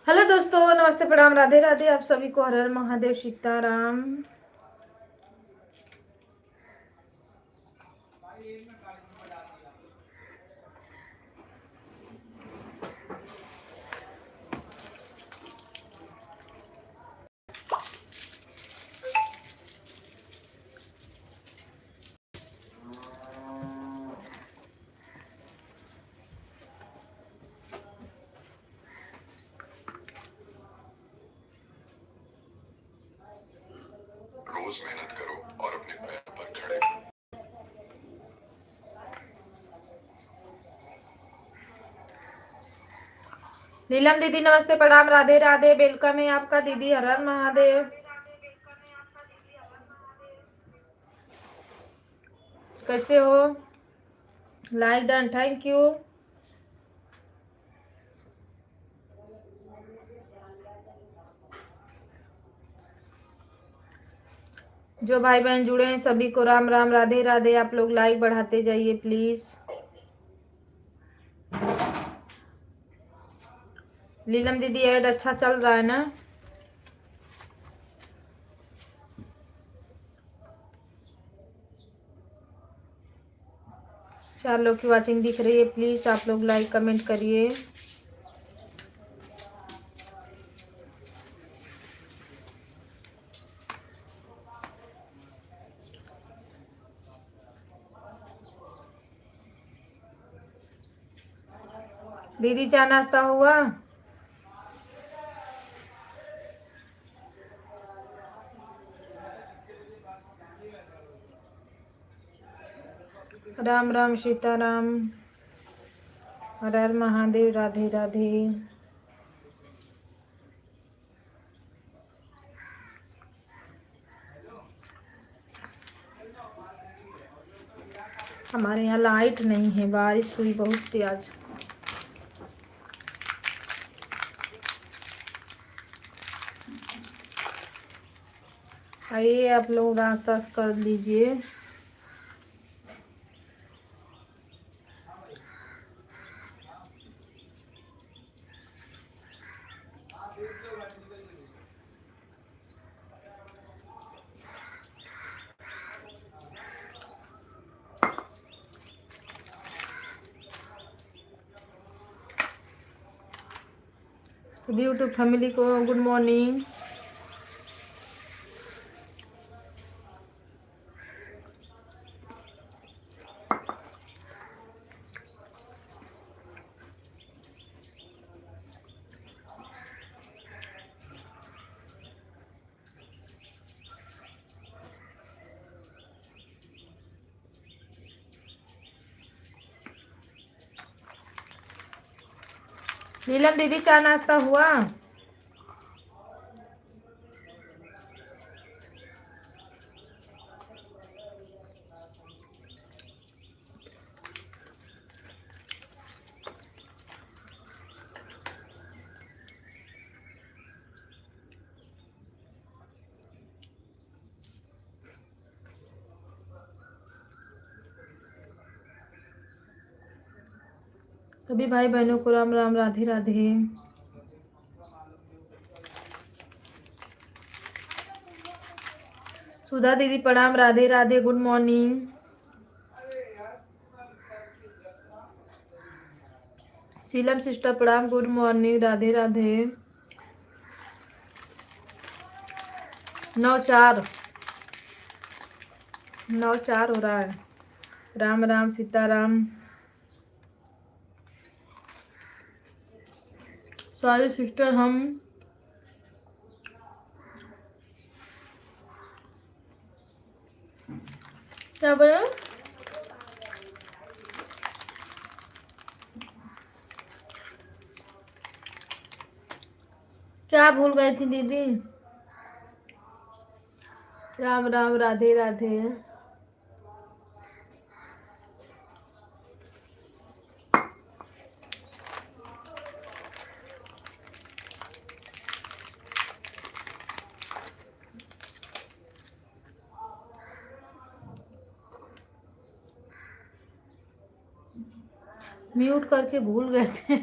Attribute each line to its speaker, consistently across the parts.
Speaker 1: Hello दोस्तों, नमस्ते, प्रणाम, राधे राधे। आप सभी को हर हर महादेव, सीताराम।
Speaker 2: रोज मेहनत करो और अपने पैर पर खड़े।
Speaker 1: नीलम दीदी नमस्ते, प्रणाम, राधे राधे। वेलकम है आपका दीदी, हर हर महादेव। कैसे हो? Like done, thank you. जो भाई बहन जुड़े हैं सभी को राम राम, राधे राधे। आप लोग लाइक बढ़ाते जाइए प्लीज। नीलम दीदी ऐड अच्छा चल रहा है ना? 4 लोग की वाचिंग दिख रही है। प्लीज आप लोग लाइक कमेंट करिए। दीदी चाय नाश्ता हुआ? राम राम, सीताराम, हर हर महादेव, राधे राधे। हमारे यहाँ लाइट नहीं है, बारिश हुई बहुत तेज। आइए आप लोग नाश्ता कर लीजिए। सभी यूट्यूब फैमिली को गुड मॉर्निंग। नीलम दीदी चाय नाश्ता हुआ? सभी भाई बहनों को राम राम, राधे राधे। सुधा दीदी प्रणाम, Radhe Radhe, good morning. Sheelam sister प्रणाम, गुड मॉर्निंग, राधे राधे। 9-4 9-4 हो रहा है। राम राम, सीताराम। सॉरी सिस्टर, हम क्या बोले? क्या भूल गई थी दीदी? राम राम, राधे राधे। म्यूट करके भूल गए थे।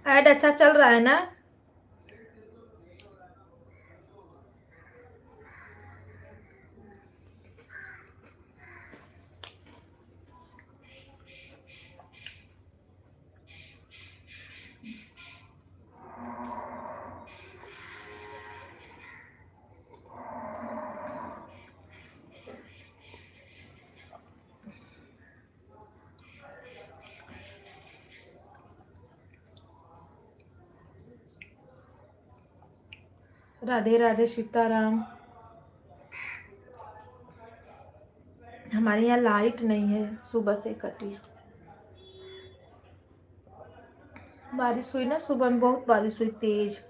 Speaker 1: ऐड अच्छा चल रहा है ना? राधे राधे सीताराम। हमारे यहाँ लाइट नहीं है, सुबह से कटी। बारिश हुई ना सुबह में, बहुत बारिश हुई तेज।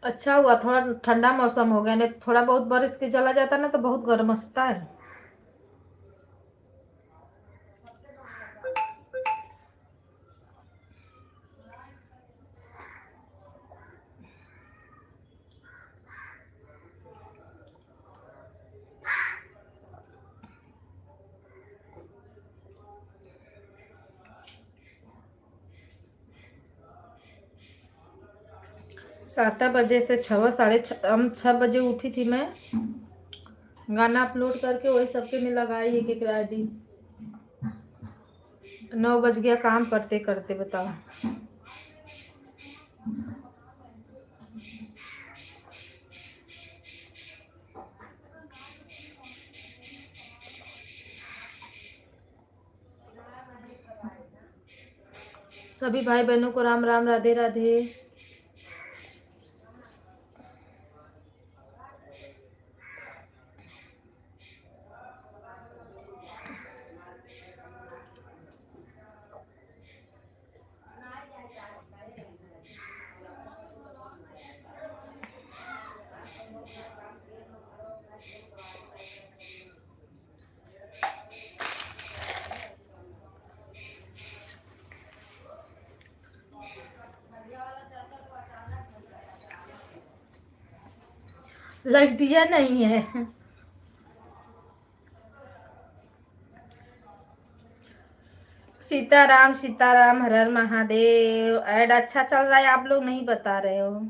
Speaker 1: अच्छा हुआ थोड़ा ठंडा मौसम हो गया, नहीं थोड़ा बहुत बारिश के चला जाता ना तो बहुत गर्मसता है। सात बजे से 6 बजे उठी थी मैं। गाना अपलोड करके वही सबके में लगाई एक एक आईडी। 9 बज गया काम करते करते, बताओ। सभी भाई बहनों को राम राम, राधे राधे। लाइट दिया नहीं है। सीताराम सीताराम, हर हर महादेव। ऐड अच्छा चल रहा है, आप लोग नहीं बता रहे हो।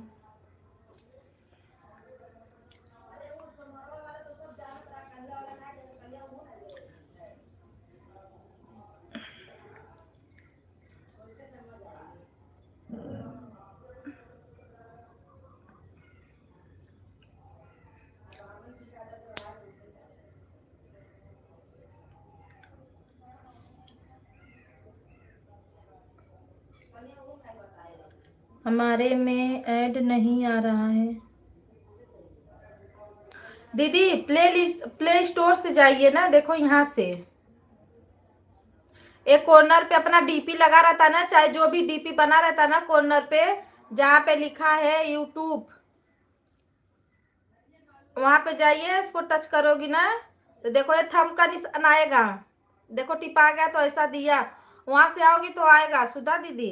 Speaker 1: हमारे में ऐड नहीं आ रहा है। दीदी प्ले स्टोर से जाइए ना, देखो यहाँ से एक कॉर्नर पे अपना डीपी लगा रहता ना, चाहे जो भी डीपी बना रहता ना कॉर्नर पे, जहाँ पे लिखा है यूट्यूब, वहां पे जाइए। इसको टच करोगी ना तो देखो ये थंब का निशान आएगा। देखो टिपा गया तो ऐसा दिया, वहां से आओगी तो आएगा। सुधा दीदी,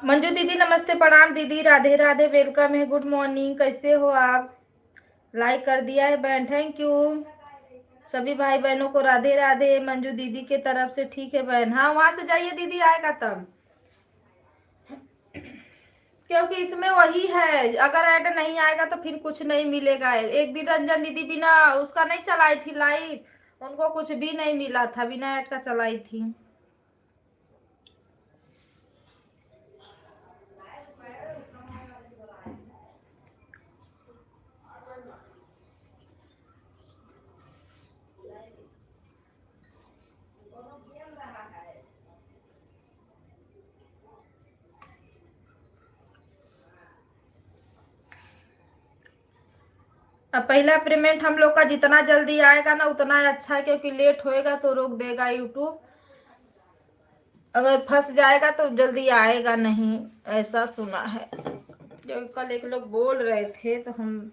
Speaker 1: मंजू दीदी नमस्ते प्रणाम। दीदी राधे राधे, वेलकम है, गुड मॉर्निंग, कैसे हो आप? लाइक कर दिया है बहन, थैंक यू। सभी भाई बहनों को राधे राधे, मंजू दीदी के तरफ से। ठीक है बहन, हाँ वहां से जाइए दीदी, आएगा तब। क्योंकि इसमें वही है, अगर ऐड नहीं आएगा तो फिर कुछ नहीं मिलेगा। एक दिन रंजन दीदी बिना उसका नहीं चलाई थी लाइव, उनको कुछ भी नहीं मिला था, बिना ऐड का चलाई थी। अब पहला पेमेंट हम लोग का जितना जल्दी आएगा ना उतना अच्छा है, क्योंकि लेट होएगा तो रोक देगा यूट्यूब। अगर फंस जाएगा तो जल्दी आएगा नहीं, ऐसा सुना है। जो कल एक लोग बोल रहे थे तो हम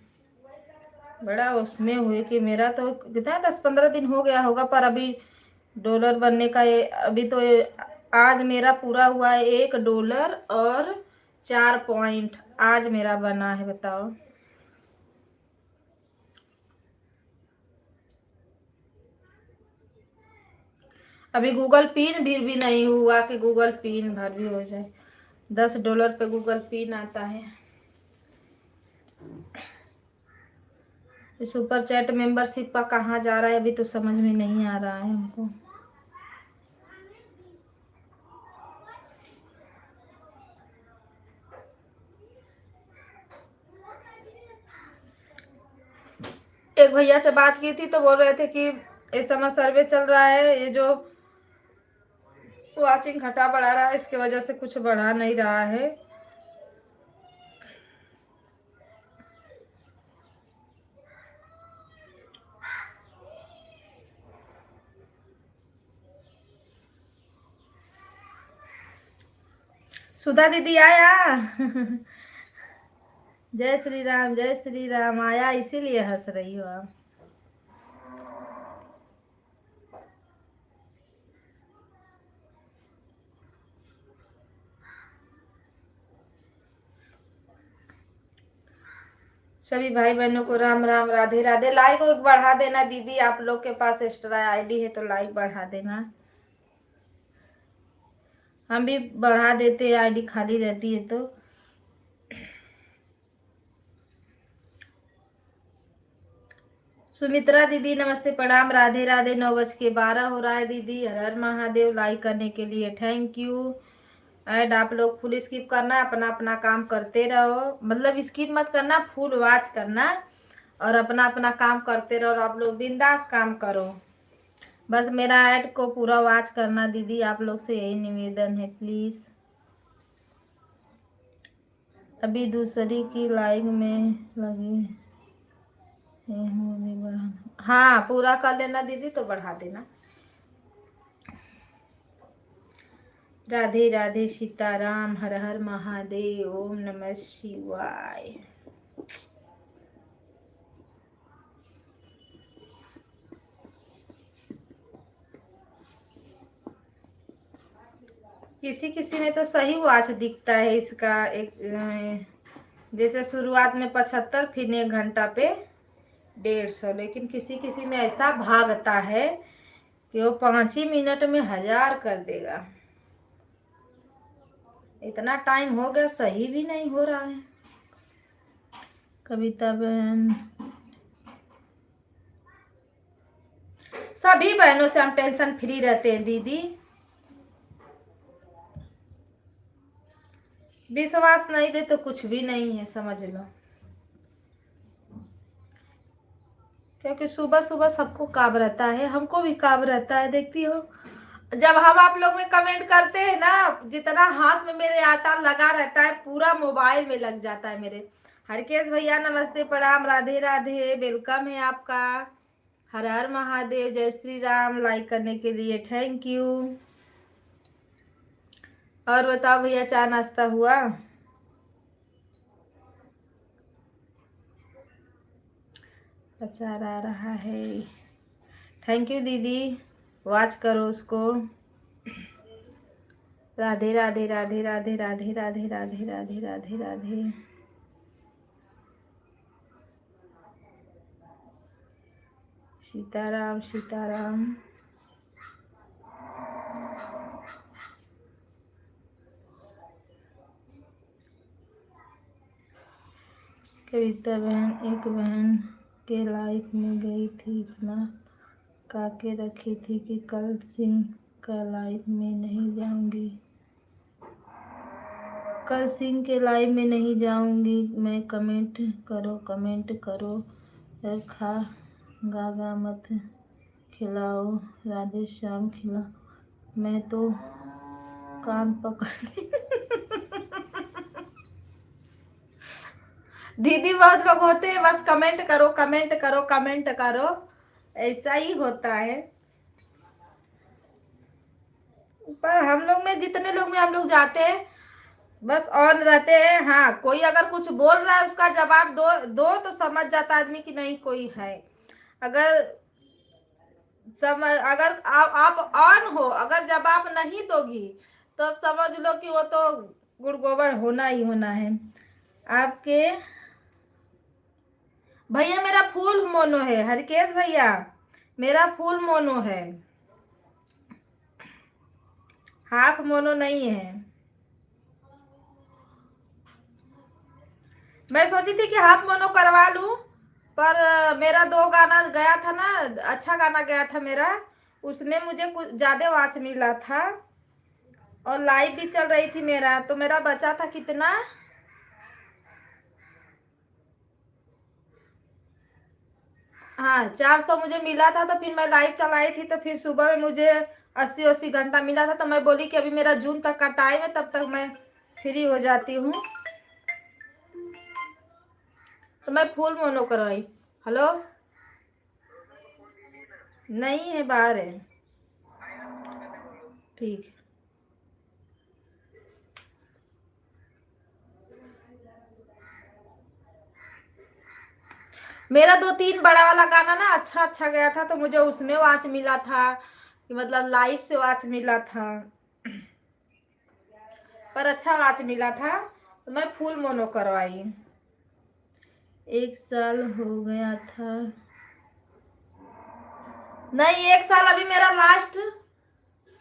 Speaker 1: बड़ा उसमें हुए कि मेरा तो कितना 10-15 दिन हो गया होगा, पर अभी डॉलर बनने का अभी तो आज मेरा पूरा हुआ है $1 और 4 पॉइंट आज मेरा बना है, बताओ। अभी गूगल पिन भी नहीं हुआ कि गूगल पिन भर भी हो जाए। $10 पे गूगल पिन आता है। सुपर चैट मेंबरशिप का कहाँ जा रहा है अभी तो समझ में नहीं आ रहा है हमको। एक भैया से बात की थी तो बोल रहे थे कि इस समय सर्वे चल रहा है, ये जो वाचिंग घटा बढ़ा रहा है इसकी वजह से कुछ बढ़ा नहीं रहा है। सुधा दीदी आया। जय श्री राम आया, इसीलिए हंस रही हो आप। सभी भाई बहनों को राम राम, राधे राधे। लाइक को बढ़ा देना दीदी, आप लोग के पास एक्स्ट्रा आईडी है तो लाइक बढ़ा देना। हम भी बढ़ा देते हैं, आईडी खाली रहती है तो। सुमित्रा दीदी नमस्ते प्रणाम, राधे राधे। 9:12 हो रहा है दीदी। हर हर महादेव। लाइक करने के लिए थैंक यू। एंड आप लोग फुल स्किप करना, अपना अपना काम करते रहो, मतलब स्किप मत करना, फुल वॉच करना और अपना अपना काम करते रहो। और आप लोग बिंदास काम करो, बस मेरा ऐड को पूरा वॉच करना दीदी, आप लोग से यही निवेदन है प्लीज। अभी दूसरी की लाइक में लगी बढ़ाना। हाँ पूरा कर लेना दीदी तो बढ़ा देना। राधे राधे, सीताराम, हर हर महादेव, ओम नमः शिवाय। किसी किसी में तो सही वॉच दिखता है इसका, एक जैसे शुरुआत में 75 फिर 1 घंटा पे 150, लेकिन किसी किसी में ऐसा भागता है कि वो 5 ही मिनट में 1000 कर देगा। इतना टाइम हो गया, सही भी नहीं हो रहा है। कविता बहन, सभी बहनों से हम टेंशन फ्री रहते हैं दीदी। विश्वास नहीं दे तो कुछ भी नहीं है, समझ लो। क्योंकि सुबह सुबह सबको काम रहता है, हमको भी काम रहता है, देखती हो। जब हम आप लोग में कमेंट करते हैं ना, जितना हाथ में मेरे आटा लगा रहता है पूरा मोबाइल में लग जाता है मेरे। हरकेश भैया नमस्ते प्रणाम, राधे राधे, वेलकम है आपका। हर हर महादेव, जय श्री राम। लाइक करने के लिए थैंक यू। और बताओ भैया, चाय नाश्ता हुआ? अचार आ रहा है। थैंक यू दीदी, वॉच करो उसको। राधे राधे राधे राधे राधे राधे राधे राधे राधे राधे। सीताराम सीताराम। कविता बहन, एक बहन के लाइफ में गई थी, इतना काके रखी थी कि कल सिंह का लाइफ में नहीं जाऊंगी। कल सिंह के लाइव में नहीं जाऊंगी मैं। कमेंट करो। खा गागा मत खिलाओ, राधे श्याम खिला, मैं तो कान पकड़ दीदी बहुत लोग होते हैं बस कमेंट करो, ऐसा ही होता है। पर हम लोग में, जितने लोग में हम लोग जाते हैं बस ऑन रहते हैं। हाँ कोई अगर कुछ बोल रहा है उसका जवाब दो तो समझ जाता आदमी कि नहीं कोई है। अगर अगर आप ऑन हो, अगर जवाब नहीं दोगी तो समझ लो कि वो तो गुड़ गोबर होना ही होना है आपके भैया। मेरा फुल मोनो है हरकेश भैया, मेरा फुल मोनो है, हाफ मोनो नहीं है। मैं सोची थी कि हाफ मोनो करवा लूं, पर मेरा 2 गाना गया था ना, अच्छा गाना गया था मेरा, उसमें मुझे कुछ ज्यादा वाच मिला था और लाइव भी चल रही थी मेरा, तो मेरा बचा था कितना, हाँ 400 मुझे मिला था। तो फिर मैं लाइव चलाई थी, तो फिर सुबह में मुझे 80-80 घंटा मिला था। तो मैं बोली कि अभी मेरा जून तक का टाइम है, तब तक मैं फ्री हो जाती हूँ, तो मैं फुल मोनो करवाई। हेलो, नहीं है, बाहर है, ठीक है। मेरा 2-3 बड़ा वाला गाना ना अच्छा अच्छा गया था, तो मुझे उसमें वाच मिला था, कि मतलब लाइव से वाच मिला था, पर अच्छा वाच मिला था, तो मैं फुल मोनो करवाई। 1 साल हो गया था, नहीं 1 साल अभी मेरा लास्ट,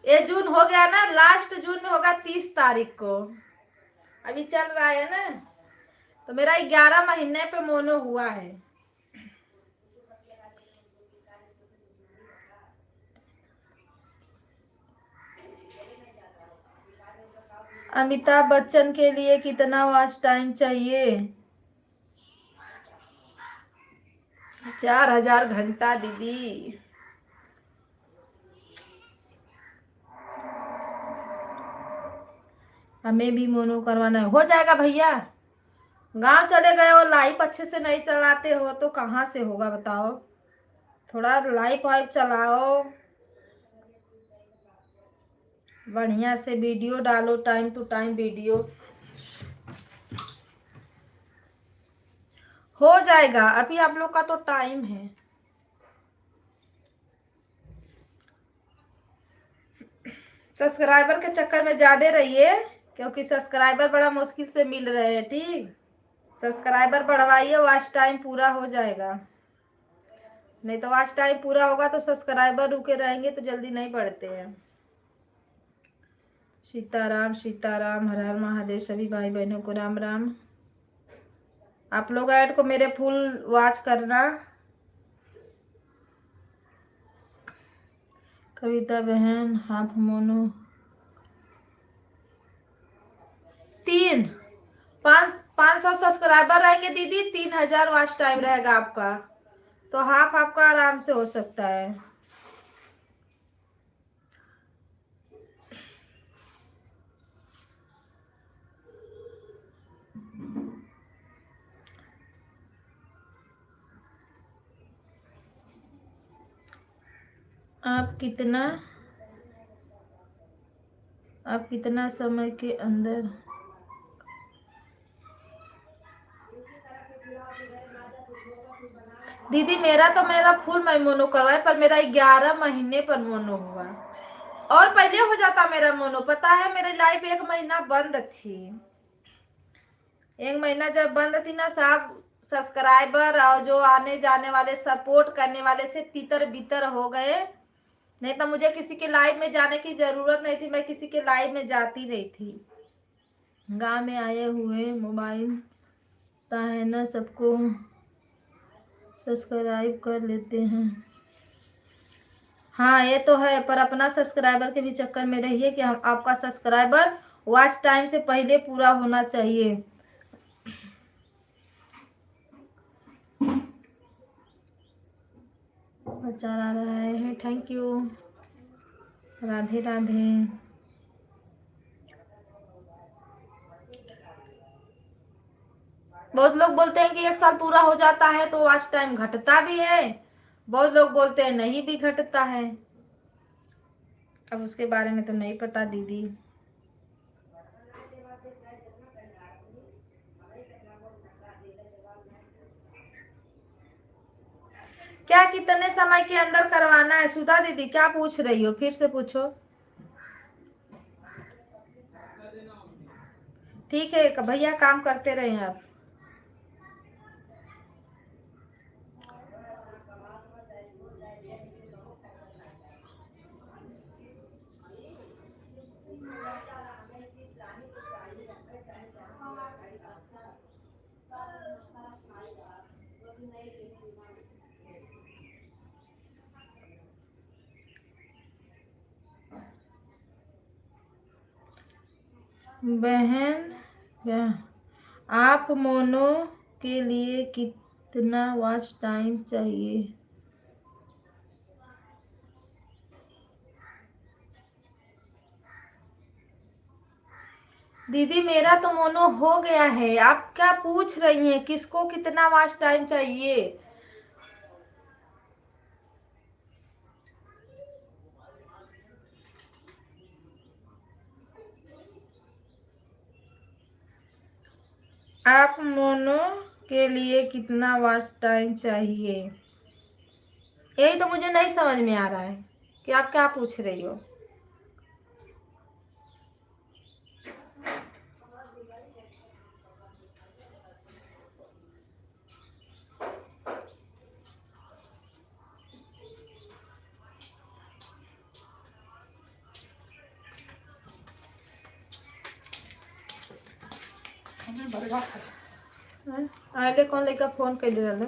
Speaker 1: ये जून हो गया ना, लास्ट जून में होगा 30 तारीख को, अभी चल रहा है ना, तो मेरा 11 महीने पे मोनो हुआ है। अमिताभ बच्चन के लिए कितना वॉच टाइम चाहिए? 4000 घंटा दीदी। हमें भी मोनो करवाना है, हो जाएगा भैया। गांव चले गए हो, लाइफ अच्छे से नहीं चलाते हो तो कहाँ से होगा बताओ, थोड़ा लाइफ वाइफ चलाओ, बढ़िया से वीडियो डालो, टाइम टू टाइम वीडियो, हो जाएगा। अभी आप लोग का तो टाइम है। सब्सक्राइबर के चक्कर में ज्यादा रहिए, क्योंकि सब्सक्राइबर बड़ा मुश्किल से मिल रहे हैं, ठीक। सब्सक्राइबर बढ़वाइए, वॉच टाइम पूरा हो जाएगा, नहीं तो वॉच टाइम पूरा होगा तो सब्सक्राइबर रुके रहेंगे तो जल्दी नहीं बढ़ते हैं। सीताराम सीताराम, हर हर महादेव, सभी भाई बहनों को राम राम। आप लोग ऐड को मेरे फुल वॉच करना। कविता बहन हाफ मोनो 3 500 सब्सक्राइबर रहेंगे दीदी, 3000 वॉच टाइम रहेगा आपका, तो हाफ आपका आराम से हो सकता है। आप कितना समय के अंदर दीदी, मेरा फुल मैं मोनो करवाए, पर मेरा 11 महीने पर मोनो हुआ, और पहले हो जाता मेरा मोनो, पता है मेरी लाइफ 1 महीना बंद थी। 1 महीना जब बंद थी ना, सब सब्सक्राइबर और जो आने जाने वाले सपोर्ट करने वाले से तितर बितर हो गए, नहीं तो मुझे किसी के लाइव में जाने की जरूरत नहीं थी, मैं किसी के लाइव में जाती नहीं थी। गांव में आए हुए मोबाइल ता है ना, सबको सब्सक्राइब कर लेते हैं। हाँ ये तो है, पर अपना सब्सक्राइबर के भी चक्कर में रहिए कि हम आपका सब्सक्राइबर वॉच टाइम से पहले पूरा होना चाहिए। प्रचार आ रहा है, थैंक यू, राधे राधे। बहुत लोग बोलते हैं कि 1 साल पूरा हो जाता है तो वॉच टाइम घटता भी है, बहुत लोग बोलते हैं नहीं भी घटता है, अब उसके बारे में तो नहीं पता दीदी। क्या कितने समय के अंदर करवाना है सुधा दीदी, क्या पूछ रही हो, फिर से पूछो। ठीक है भैया, काम करते रहे आप। बहन क्या आप मोनो के लिए कितना वॉच टाइम चाहिए? दीदी मेरा तो मोनो हो गया है, आप क्या पूछ रही हैं? किसको कितना वॉच टाइम चाहिए? आप मोनो के लिए कितना वॉच टाइम चाहिए, यही तो मुझे नहीं समझ में आ रहा है कि आप क्या पूछ रही हो। आगे कौन लेकर फोन कर दे रहा?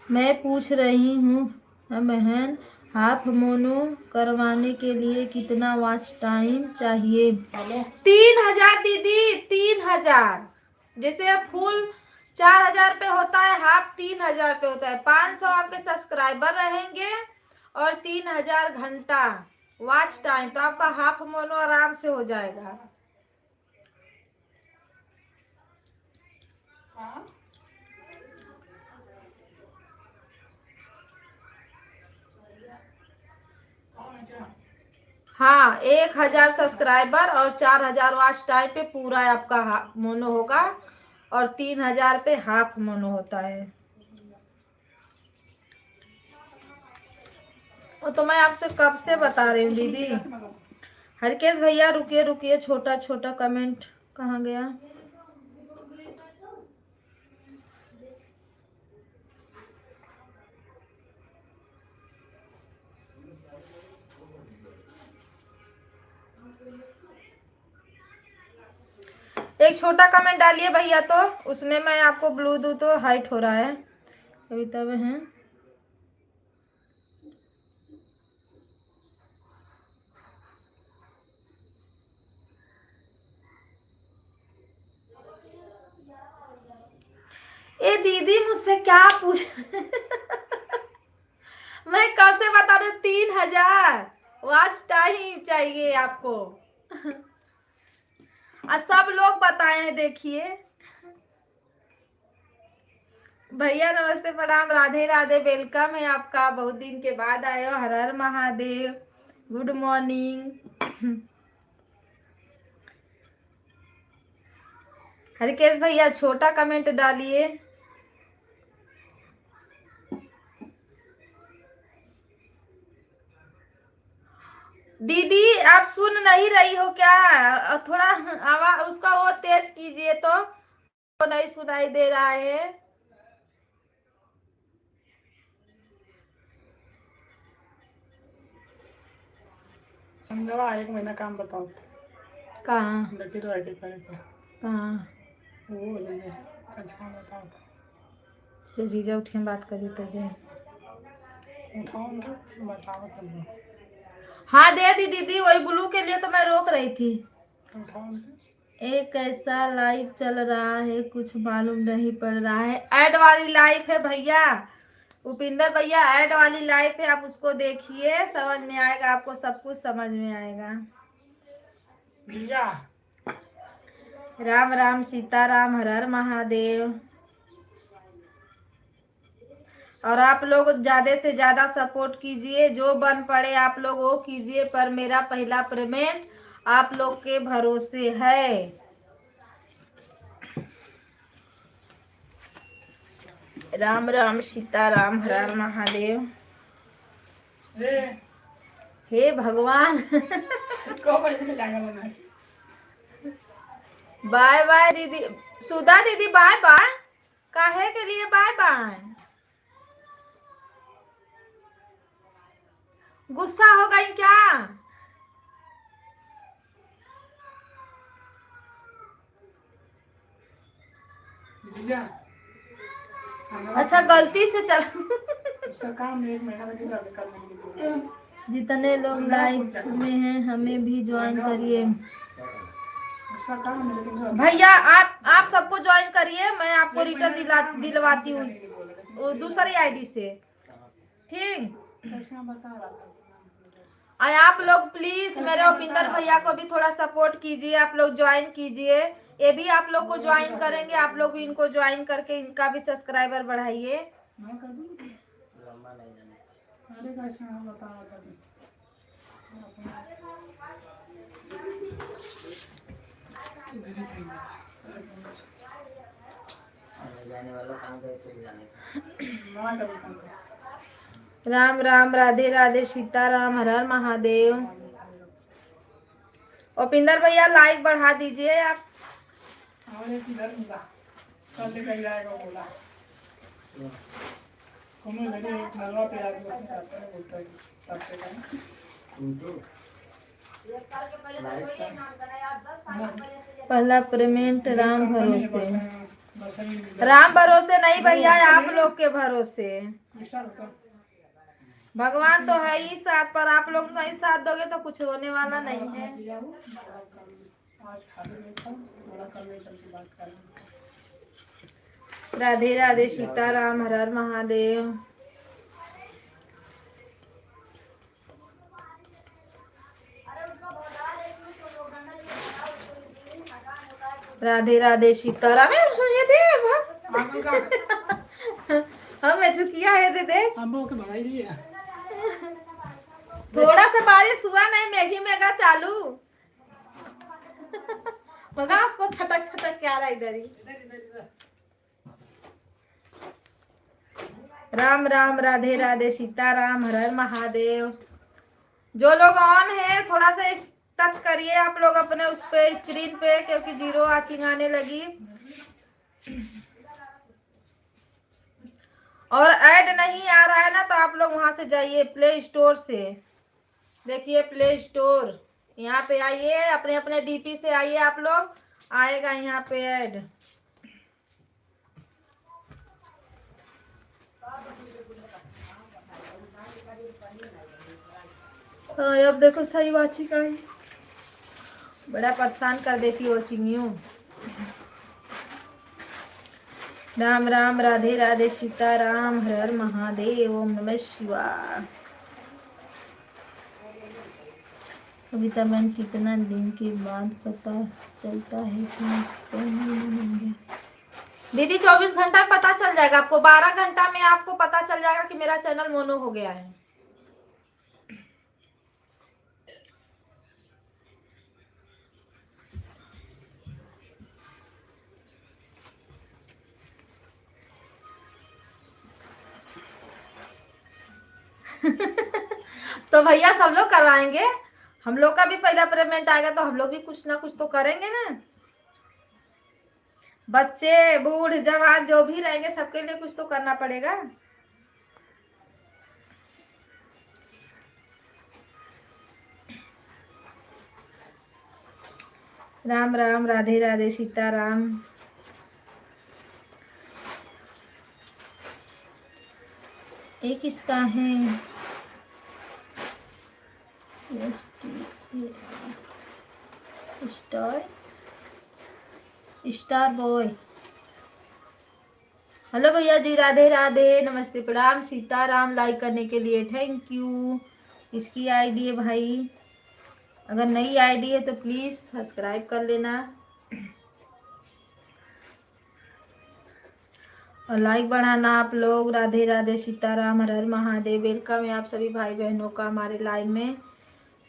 Speaker 1: मैं पूछ रही हूँ बहन, हाफ मोनो करवाने के लिए कितना वॉच टाइम चाहिए? 3,000 दीदी, 3,000। जैसे अब फुल 4,000 पे होता है, हाफ 3,000 पे होता है। 500 आपके सब्सक्राइबर रहेंगे और 3,000 घंटा वॉच टाइम, तो आपका हाफ मोनो आराम से हो जाएगा। हाँ, 1,000 सब्सक्राइबर और 4,000 वॉच टाइम पे पूरा आपका मोनो होगा और 3,000 पे हाफ मोनो होता है। वो तो मैं आपसे कब से बता रही हूँ दीदी। हरकेश भैया रुकिए रुकिए, छोटा छोटा कमेंट कहाँ गया? एक छोटा कमेंट डालिए भैया, तो उसमें मैं आपको ब्लूटूथ तो हाइट हो रहा है अभी तब है। ए दीदी मुझसे क्या पूछ मैं कब से बता रही हूँ, 3,000 वॉच टाइम चाहिए आपको। सब लोग बताए, देखिए। भैया नमस्ते, प्रणाम, राधे राधे, वेलकम है आपका, बहुत दिन के बाद आए हो। हर हर महादेव, गुड मॉर्निंग। हरकेश भैया छोटा कमेंट डालिए। दीदी आप सुन नहीं रही हो क्या? थोड़ा आवाज उसका वो तेज कीजिए, तो नहीं सुनाई दे रहा है।
Speaker 3: समझवा 1 महीना काम बताओ।
Speaker 1: कहाँ?
Speaker 3: लकी तो आईटी करे पे
Speaker 1: कहाँ?
Speaker 3: वो लेंगे कुछ काम बताओ।
Speaker 1: जब जीजा उठिए बात करिए तो जे।
Speaker 3: उठाऊंगी बताओ कर दो।
Speaker 1: हाँ दे दी दीदी, वही ब्लू के लिए तो मैं रोक रही थी।
Speaker 3: उठाऊंगी।
Speaker 1: एक ऐसा लाइव चल रहा है, कुछ मालूम नहीं पड़ रहा है। ऐड वाली लाइव है भैया, उपिंदर भैया, ऐड वाली लाइव है, आप उसको देखिए, समझ में आएगा आपको, सब कुछ समझ में आएगा।
Speaker 3: भैया
Speaker 1: राम राम सीताराम, हर हर महादेव। और आप लोग ज्यादा से ज्यादा सपोर्ट कीजिए, जो बन पड़े आप लोग वो कीजिए, पर मेरा पहला पेमेंट आप लोग के भरोसे है। राम राम सीताराम, हर हर महादेव।
Speaker 3: ए
Speaker 1: हे भगवान।
Speaker 3: को पैसे के जाएगा ना।
Speaker 1: बाय बाय दीदी, सुधा दीदी बाय बाय। काहे के लिए बाय बाय? गुस्सा हो गई क्या?
Speaker 3: जीजा
Speaker 1: अच्छा गलती से चल।
Speaker 3: उसका काम 1 महीना में पूरा करने के लिए।
Speaker 1: जितने लोग लाइव में हैं हमें भी ज्वाइन करिए।
Speaker 3: उसका काम है लेकिन
Speaker 1: भैया आप सबको ज्वाइन करिए, मैं आपको रिटर्न दिलवाती हूँ वो दूसरी आईडी से, ठीक।
Speaker 3: कैसा बता रहा था।
Speaker 1: और आप लोग प्लीज मेरे उपिंदर भैया को भी थोड़ा सपोर्ट कीजिए, आप लोग ज्वाइन कीजिए। ये भी आप लोग को ज्वाइन करेंगे, आप लोग भी इनको ज्वाइन करके इनका भी सब्सक्राइबर बढ़ाइए।
Speaker 3: मैं कर दूं अरे कैसा बता रहा था।
Speaker 1: राम राम, राधे राधे, सीताराम, हर हर महादेव। उपिंदर भैया लाइक बढ़ा दीजिए आप।
Speaker 3: हमारे किधर मिला कल लेकर जाएगा बोला तुम्हें लगे नलवा पे आगे बोलता है सबसे
Speaker 1: पहला पेमेंट राम भरोसे, राम भरोसे नहीं भैया, आप लोग के भरोसे। भगवान तो है ही साथ, पर आप लोग नहीं साथ दोगे तो कुछ होने वाला नहीं है। राधे राधे, सीताराम, हर हर महादेव। राधे राधे, सीताराम। सुनिए दे हम चुकिया है दे देख, थोड़ा सा बारिश हुआ नहीं, मैगी मेगा चालू। मगा उसको छटक छटक क्या रहा इधर ही। राम राम, राधे राधे, सीताराम, हर हर महादेव। जो लोग ऑन है थोड़ा सा टच करिए आप लोग अपने उस पे स्क्रीन पे, क्योंकि 0 आचिंग आने लगी। और ऐड नहीं आ रहा है ना, तो आप लोग वहां से जाइए प्ले स्टोर से, देखिए प्ले स्टोर, यहाँ पे आइए, अपने अपने डीपी से आइए, आप लोग आएगा यहाँ पे ऐड। तो अब देखो सही वाची का ही बड़ा परेशान कर देती वॉचिंग यूं। राम राम, राधे राधे, सीताराम, हर हर महादेव, ओम नमः शिवाय। कविता बहन कितना दिन के बाद पता चलता है कि चैनल बन गया? दीदी 24 घंटा में पता चल जाएगा आपको, 12 घंटा में आपको पता चल जाएगा कि मेरा चैनल मोनो हो गया है। तो भैया सब लोग करवाएंगे, हम लोग का भी पहला पेमेंट आएगा तो हम लोग भी कुछ ना कुछ तो करेंगे ना। बच्चे बूढ़ जवान जो भी रहेंगे सबके लिए कुछ तो करना पड़ेगा। राम राम, राधे राधे, सीताराम। ये किसका है? Star boy. हेलो भैया जी, राधे राधे, नमस्ते, प्रणाम, सीताराम। लाइक करने के लिए थैंक यू। इसकी आईडी है भाई, अगर नई आईडी है तो प्लीज सब्सक्राइब कर लेना। और लाइक बढ़ाना आप लोग। राधे राधे, सीताराम, हर हर महादेव। वेलकम है आप सभी भाई बहनों का हमारे लाइव में।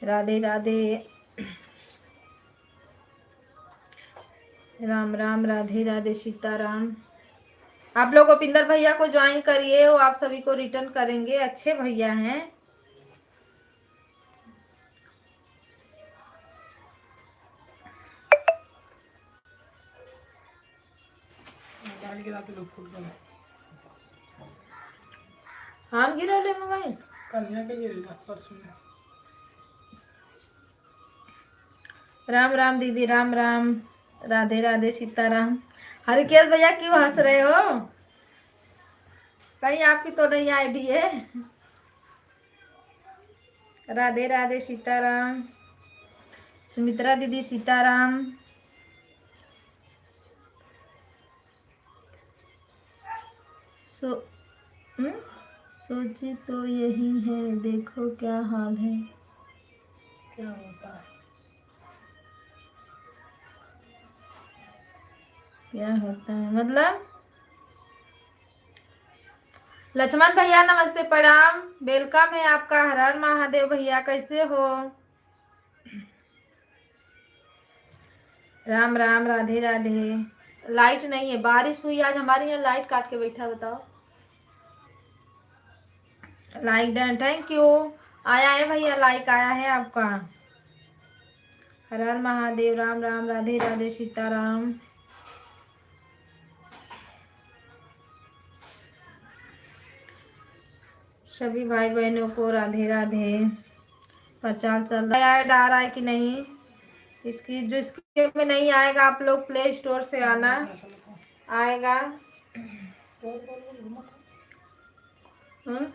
Speaker 1: राधे राधे, राम राम, राधे राधे, सीताराम। आप लोग गोपिंदर भैया को ज्वाइन करिए, वो आप सभी को रिटर्न करेंगे, अच्छे भैया हैं।
Speaker 3: मोबाइल गिराते लोग फुटबॉल
Speaker 1: हम गिरौले मोबाइल।
Speaker 3: कन्या के गिरेगा परसों में।
Speaker 1: राम राम दीदी, राम राम, राधे राधे, सीताराम। हरिकेश भैया क्यों हंस रहे हो? कहीं आपकी तो नहीं आईडी है? राधे राधे, सीताराम। सुमित्रा दीदी, सीताराम। सो हम्म? सोचे तो यही है, देखो क्या हाल है।
Speaker 3: क्या होता है?
Speaker 1: क्या होता है मतलब? लक्ष्मण भैया नमस्ते, प्रणाम, वेलकम है आपका। हर हर महादेव भैया, कैसे हो? राम राम, राधे राधे। लाइट नहीं है, बारिश हुई आज हमारे यहाँ, लाइट काट के बैठा। बताओ। Like done, thank you. आया है भैया, लाइक आया है आपका। हर हर महादेव, राम राम, राधे राधे, सीताराम। सभी भाई बहनों को राधे राधे। प्रचार चल रहा है, आ रहा है कि नहीं? इसकी जो इसके में नहीं आएगा, आप लोग प्ले स्टोर से आना, आएगा। हाँ?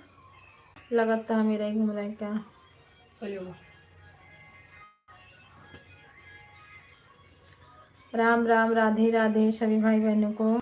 Speaker 1: लगता है मेरा ही घूम रहा है क्या?
Speaker 3: सही होगा।
Speaker 1: राम राम, राधे राधे, सभी भाई बहनों को।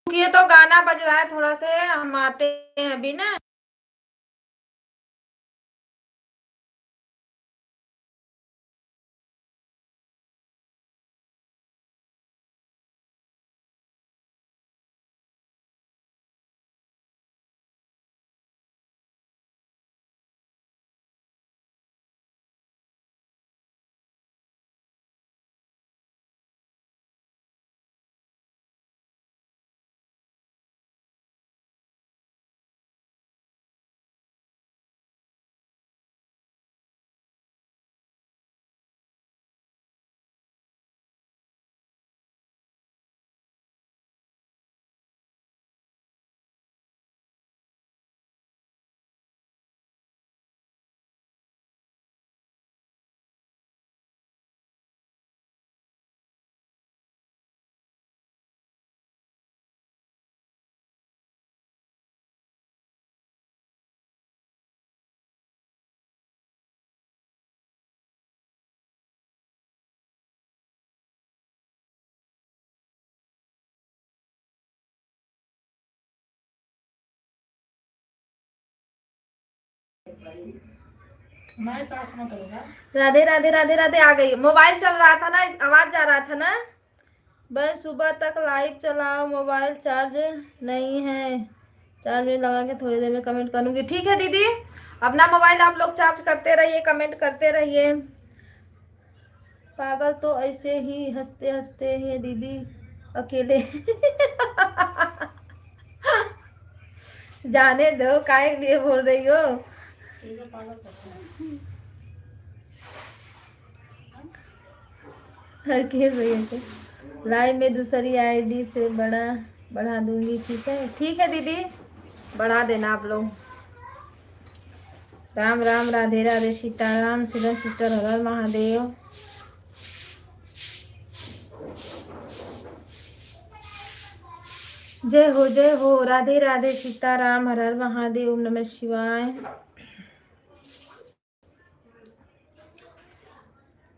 Speaker 1: ये तो गाना बज रहा है, थोड़ा से हम आते हैं अभी ना।
Speaker 3: मैं सास मत होगा।
Speaker 1: राधे राधे, राधे राधे। आ गई, मोबाइल चल रहा था ना, आवाज जा रहा था ना। बस सुबह तक लाइव चलाओ, मोबाइल चार्ज नहीं है। चार्ज में लगा के थोड़ी देर में कमेंट करूंगी। ठीक है दीदी, अपना मोबाइल आप लोग चार्ज करते रहिए, कमेंट करते रहिए। पागल तो ऐसे ही हंसते हंसते हैं दीदी, अकेले। जाने दो, काहे के लिए बोल रही हो?
Speaker 3: ठीक है, पागल करते हैं।
Speaker 1: हर के भैया के लाइव में दूसरी आईडी से बढ़ा दूंगी। ठीक है दीदी, बढ़ा देना आप लोग। राम राम, राधे राधे, सीताराम, शिवम सिस्टर, हर हर महादेव। जय हो, राधे राधे, सीताराम, हर हर महादेव, ओम नमः शिवाय।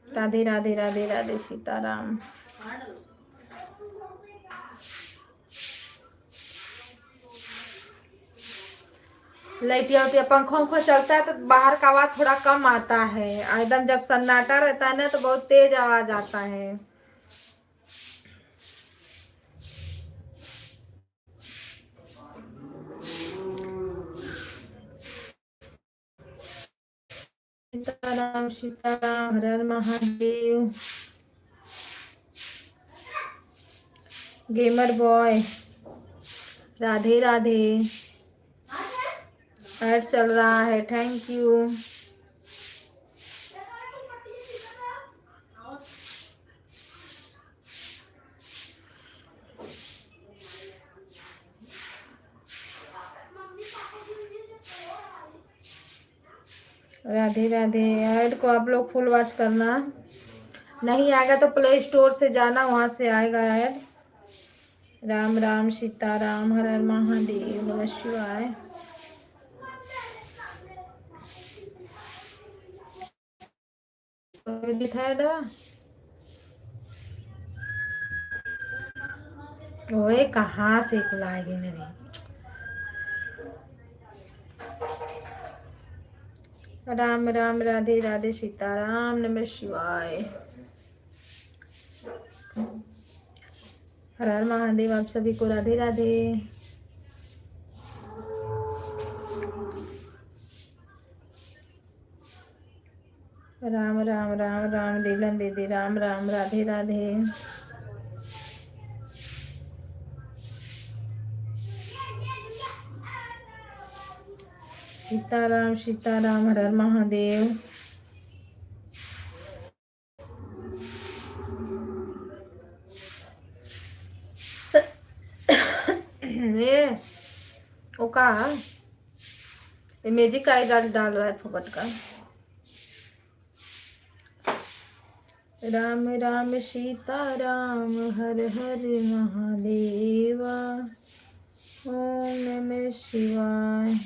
Speaker 1: राधे राधे, राधे राधे, सीताराम। लाइटिया उटिया पंखा उंखा चलता है तो बाहर का आवाज थोड़ा कम आता है। एकदम जब सन्नाटा रहता है ना तो बहुत तेज आवाज आता है। सीताराम सीताराम, हर हर Mahadev. Gamer boy, Radhe Radhe. Ad चल रहा है, thank you. Radhe Radhe. Ad को आप लोग फुल वॉच करना, नहीं आएगा तो प्ले स्टोर से जाना, वहां से आएगा ऐड। राम राम, सीताराम, हर हर महादेव, नमः शिवाय। दिखाया ओए कहाँ से खुलाएगी मेरी। राम राम, राधे राधे, सीताराम, नमः शिवाय। हर हर महादेव, आप सभी को राधे राधे। राम राम राम राम, लीलन दीदी, राम राम, राधे राधे। सीताराम सीताराम, हर हर महादेव। ये ओ का ये मैजिक का डाल रहा है फुकट का। राम राम, सीताराम, हर हर महादेवा, ओम नमः शिवाय।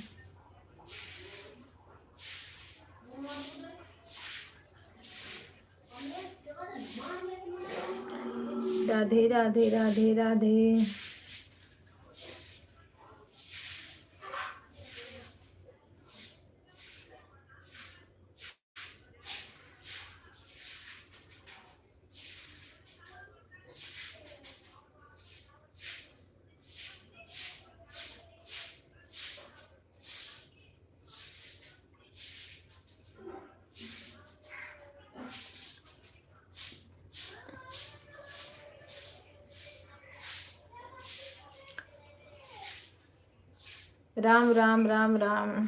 Speaker 1: राधे राधे, राधे राधे। राम राम राम राम।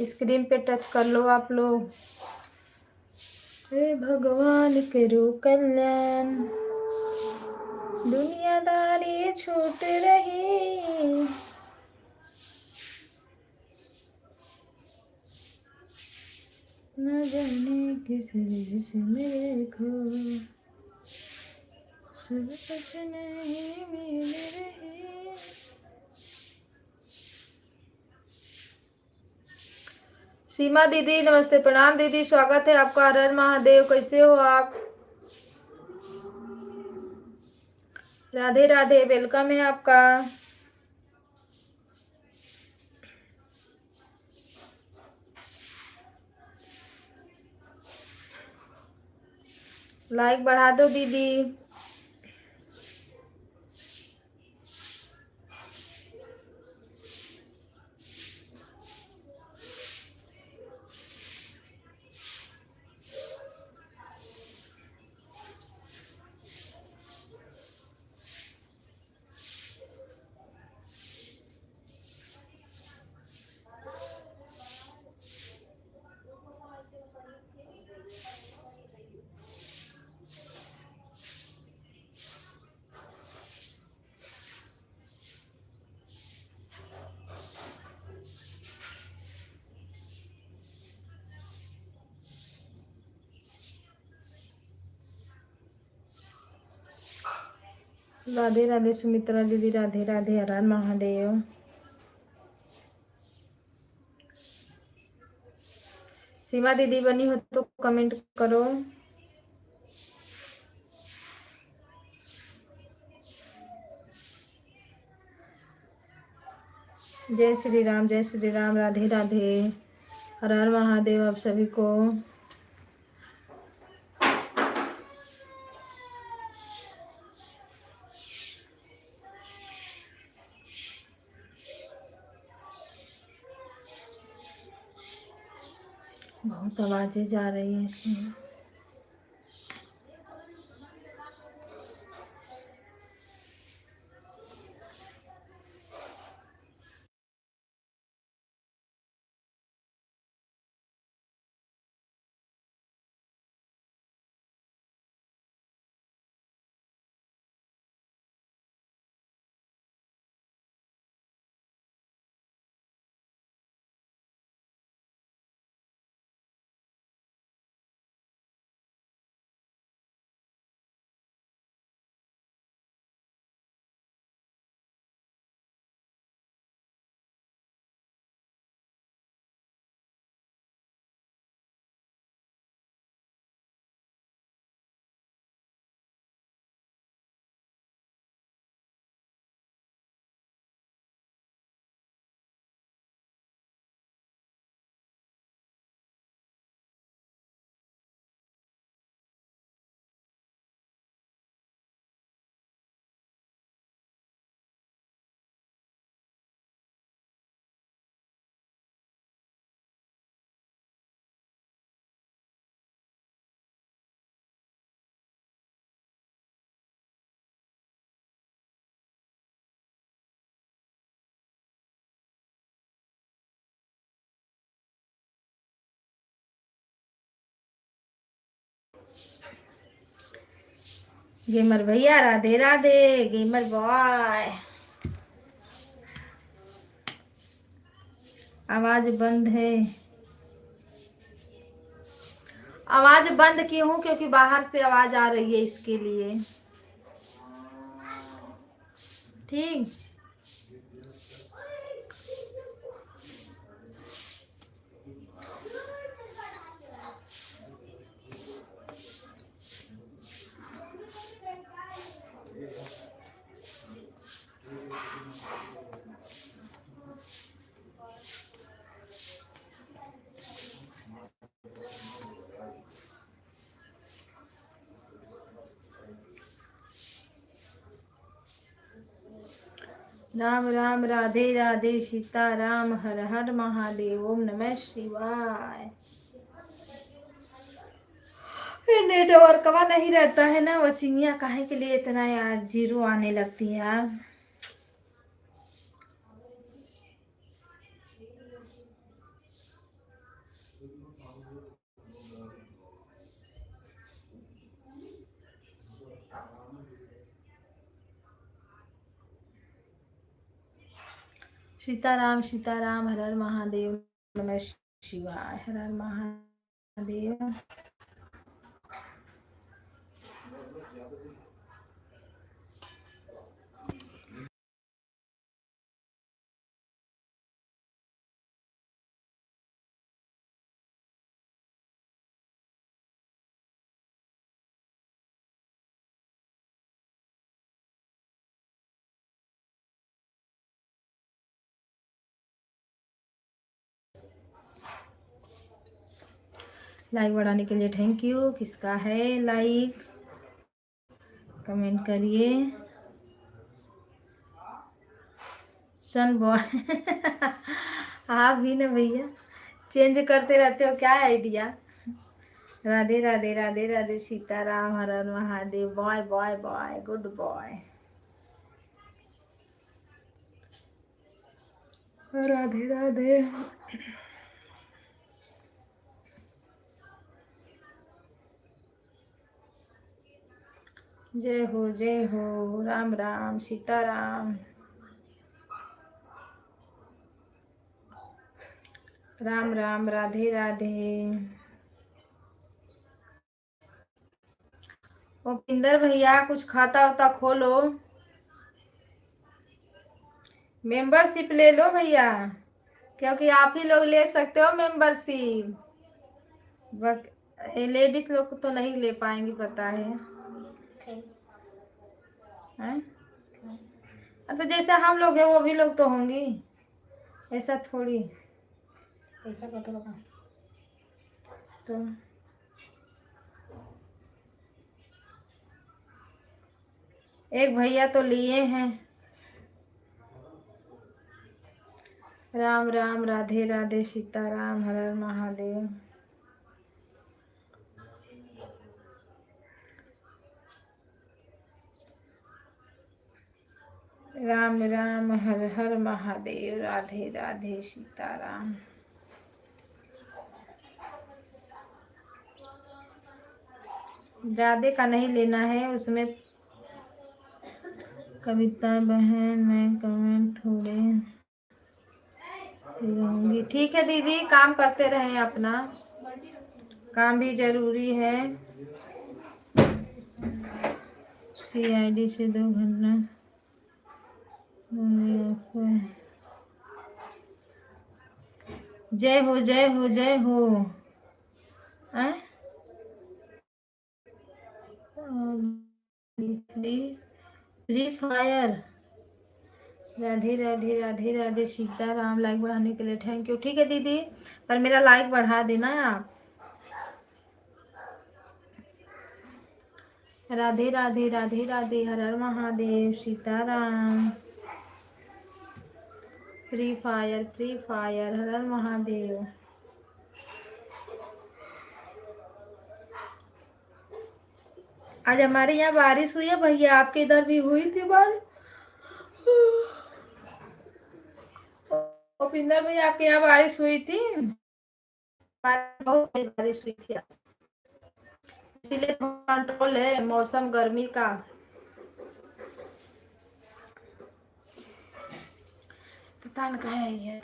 Speaker 1: स्क्रीन पे टच कर लो आप लोग। हे भगवान करो कल्याण, दुनियादारी छूट रही। न जाने किस देश में खो, सब कुछ नहीं मिल रही। सीमा दीदी नमस्ते, प्रणाम दीदी, स्वागत है आपका। हर हर महादेव, कैसे हो आप? राधे राधे, वेलकम है आपका। लाइक बढ़ा दो दीदी। राधे राधे सुमित्रा दीदी, राधे राधे, हर हर महादेव। सीमा दीदी बनी हो तो कमेंट करो। जय श्री राम, जय श्री राम, राधे राधे, हर हर महादेव आप सभी को। बहुत आवाजें जा रही है इसमें। गेमर भैया राधे राधे, गेमर बॉय। आवाज बंद है। आवाज बंद की हूँ क्योंकि बाहर से आवाज आ रही है, इसके लिए। ठीक। राम राम, राधे राधे, सीता राम, हर हर महादेव, ओम नमः शिवाय। नेटवर्क का नहीं रहता है ना, वो चिंगिया काहे के लिए इतना यार जीरो आने लगती है यार। सीताराम हर हर महादेव, नमः शिवाय, हर हर महादेव। लाइक बढ़ाने के लिए थैंक यू। किसका है लाइक, कमेंट करिए। सन बॉय आप भी ना भैया चेंज करते रहते हो, क्या आइडिया। राधे राधे, राधे राधे, सीताराम, हर हर Mahadev, boy boy boy, good boy. Radhe Radhe. जय हो, राम राम, सीताराम, राम राम, राधे राधे। उपिंदर भैया कुछ खाता होता खोलो। मेंबरशिप ले लो भैया, क्योंकि आप ही लोग ले सकते हो मेंबरशिप। लेडीज लोग तो नहीं ले पाएंगी, पता है। हैं? तो जैसे हम लोग हैं वो भी लोग तो होंगी, ऐसा थोड़ी।
Speaker 3: पैसा कट रहा
Speaker 1: तो एक भैया तो लिए हैं। राम राम, राधे राधे, सीताराम, हर हर महादेव। राम राम, हर हर महादेव, राधे राधे, सीताराम। ज्यादा का नहीं लेना है उसमें। कविता बहन, मैं कमेंट थोड़े रहूंगी। ठीक है दीदी, काम करते रहें अपना, काम भी जरूरी है। CID से 2 घंटा जय हो, जय हो, जय हो। Free fire. Radhe Radhe, Radhe Radhe, Sitaram. Like बढ़ाने के लिए थैंक यू। ठीक है दीदी, पर मेरा लाइक बढ़ा देना आप। राधे राधे, राधे राधे, हर हर Mahadev, Sitaram. Free Fire, Free Fire, हर हर महादेव। आज हमारे यहाँ बारिश हुई है भैया, आपके इधर भी हुई थी बारिश? उपिंदर भैया, आपके यहाँ बारिश हुई थी? बहुत तेज बारिश हुई थी, इसीलिए कंट्रोल है मौसम गर्मी का। पता न कहाँ है ये।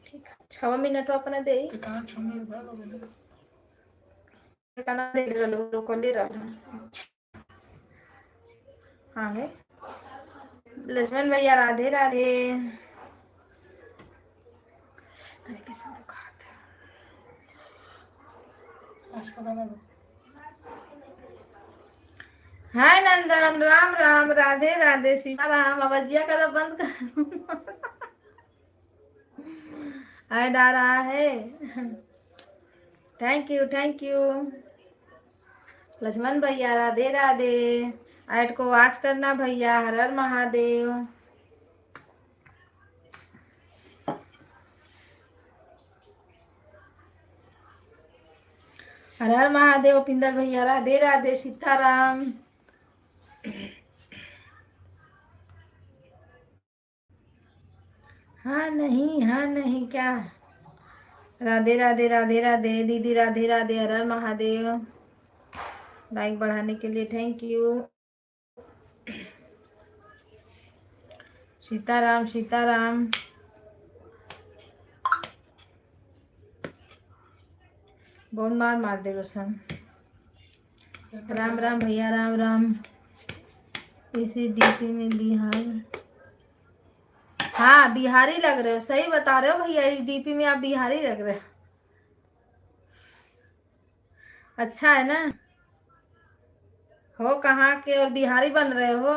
Speaker 1: ठीक है, 6 मिनट अपने दे
Speaker 3: तो कहाँ 6 मिनट बाद हो
Speaker 1: खाना दे रहा को ले रहा। हाँ है लक्ष्मण भैया, राधे राधे। कैसे दुखाता है। हाय नंदन, राम राम, राधे राधे, सीताराम। आवाजिया का तो बंद कर। ऐड आ रहा है। Thank you, thank you Lakshman भैया, राधे राधे। ऐड को वॉच करना भैया, हर हर महादेव। हर हर महादेव, पिंदर भैया, राधे राधे, सीताराम। हाँ नहीं, हाँ नहीं क्या। राधे राधे, राधे राधे दीदी, राधे राधे, हर हर महादेव। लाइक बढ़ाने के लिए थैंक यू। सीताराम, सीताराम। बहुत मार दे रोशन। राम राम भैया, राम राम। इसी DP में बिहार। हाँ बिहारी लग रहे हो, सही बता रहे हो भैया, इस DP में आप बिहारी लग रहे हो। अच्छा है ना, हो कहाँ के और बिहारी बन रहे हो?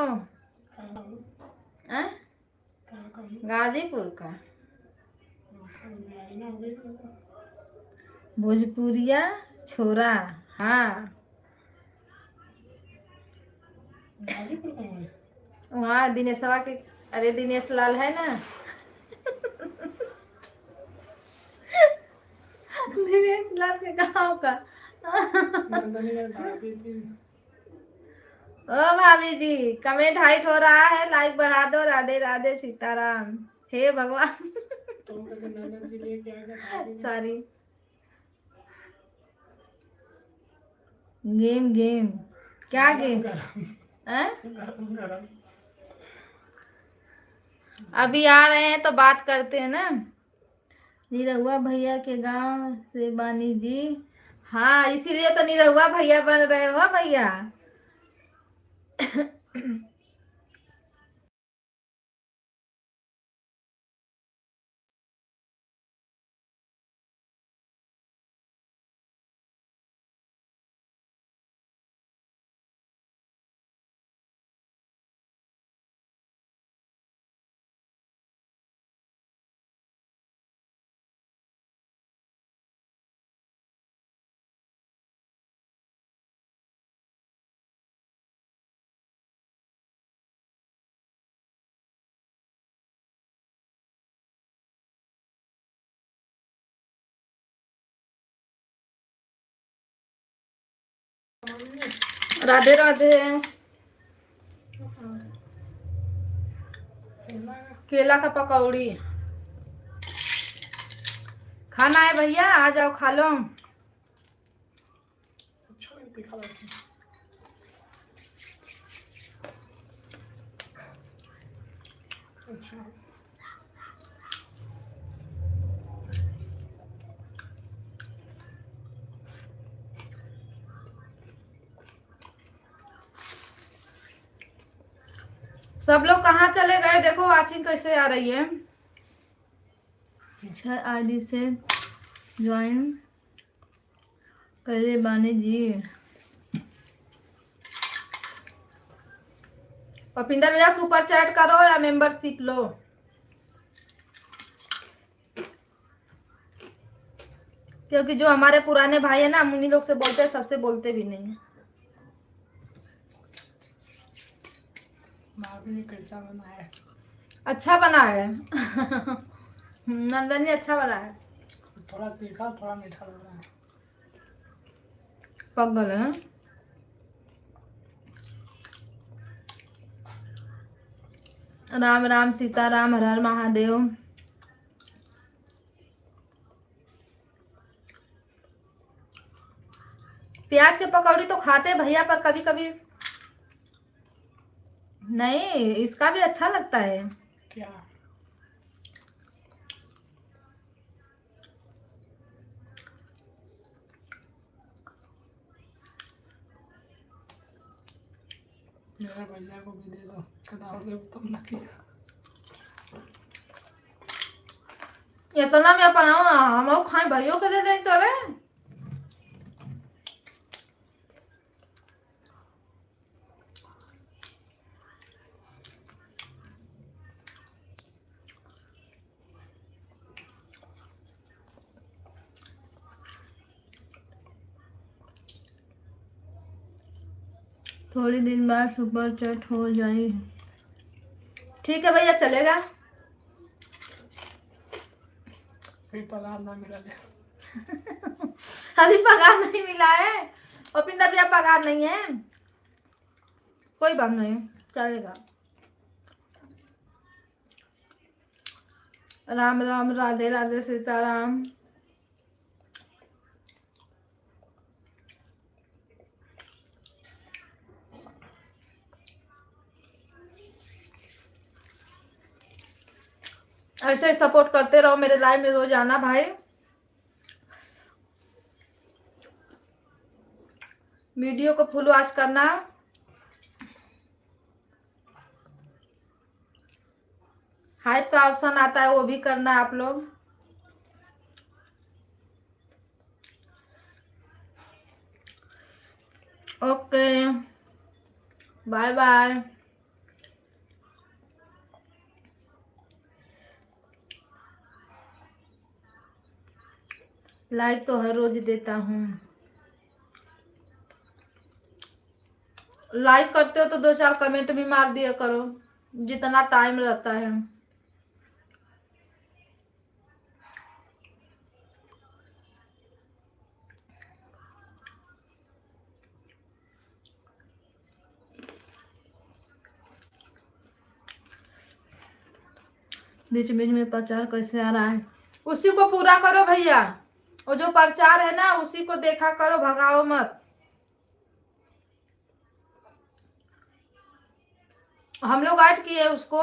Speaker 1: गाजीपुर का। भोजपुरिया छोरा। हाँ वहाँ दिनेशवा के। अरे दिनेश लाल है ना। दिनेश लाल के गाँव का। ओ भाभी जी, कमेंट हाइट हो रहा है, लाइक बढ़ा दो। राधे राधे, सीताराम। हे भगवान। सॉरी। गेम गेम क्या गेम? अभी आ रहे हैं तो बात करते हैं ना। निरहुआ भैया के गांव से बानी जी। हाँ, इसीलिए तो निरहुआ भैया बन रहे हो भैया। राधे राधे। केला का पकौड़ी खाना है भैया, आ जाओ खा लो।
Speaker 3: अच्छा दिखा रहा है। अच्छा
Speaker 1: सब लोग कहाँ चले गए? देखो वाचिंग कैसे आ रही है। 6 आईडी से ज्वाइन करे बानी जी। पपिंदर भैया सुपर चैट करो या मेंबरशिप लो। क्योंकि जो हमारे पुराने भाई है ना, हम उन्हीं लोग से बोलते हैं, सबसे बोलते भी नहीं है।
Speaker 3: भाभी कैसा बना है?
Speaker 1: अच्छा बना है। नंदनी अच्छा बना है।
Speaker 3: थोड़ा तीखा थोड़ा मीठा लग रहा है।
Speaker 1: पक गए हैं। राम राम सीता राम, हर हर महादेव। प्याज के पकौड़ी तो खाते भैया, पर कभी कभी नहीं, इसका भी अच्छा लगता है।
Speaker 3: क्या? मेरे भैया को भी दे दो, कदाओगे तुम ना कि
Speaker 1: इतना मैं बनाओ, हम लोग खाए भाइयों के दे दें चले। थोड़ी दिन बाद सुपर चैट हो जाए। ठीक है भैया, चलेगा।
Speaker 3: फिर पगार ना मिला ले।
Speaker 1: अभी पगार नहीं मिला है। पपिंदर भैया पगार नहीं है। कोई बात नहीं, चलेगा। राम राम, राधे राधे, सीताराम। ऐसे ही सपोर्ट करते रहो मेरे लाइव में रोज आना भाई। वीडियो को फुल वॉच करना। हाइप का ऑप्शन आता है, वो भी करना आप लोग। Okay, bye bye. लाइक तो हर रोज देता हूँ। लाइक करते हो तो 2-4 कमेंट भी मार दिया करो, जितना टाइम रहता है। बीच बीच में प्रचार कैसे आ रहा है? उसी को पूरा करो भैया। वो जो प्रचार है ना, उसी को देखा करो, भगाओ मत। हम लोग ऐड किए, उसको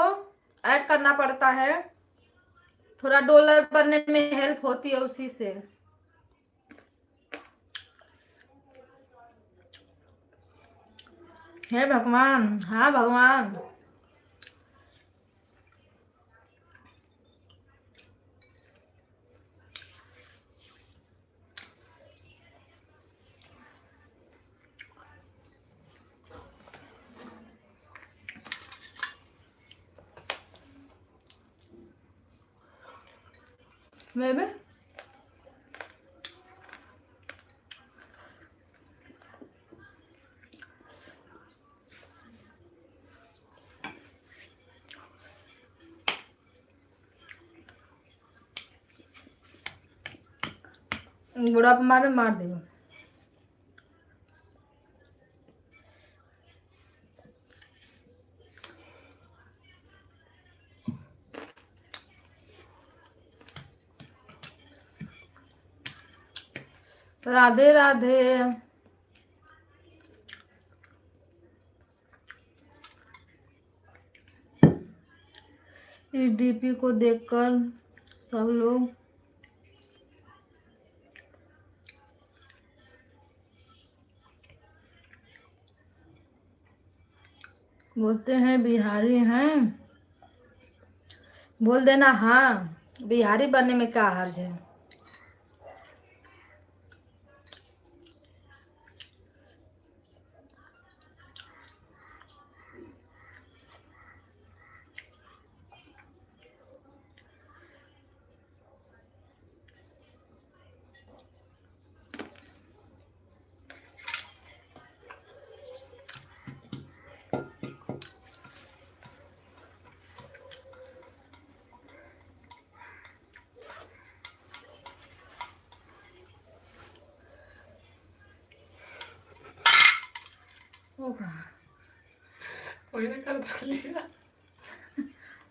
Speaker 1: ऐड करना पड़ता है। थोड़ा डॉलर बनने में हेल्प होती है उसी से। हे भगवान, हाँ भगवान। बेबी बुढ़ा मार मार देगा। राधे राधे। इस डीपी को देखकर सब लोग बोलते हैं बिहारी हैं। बोल देना हाँ, बिहारी बनने में क्या हर्ज है। होगा
Speaker 3: वही ना कर लिया।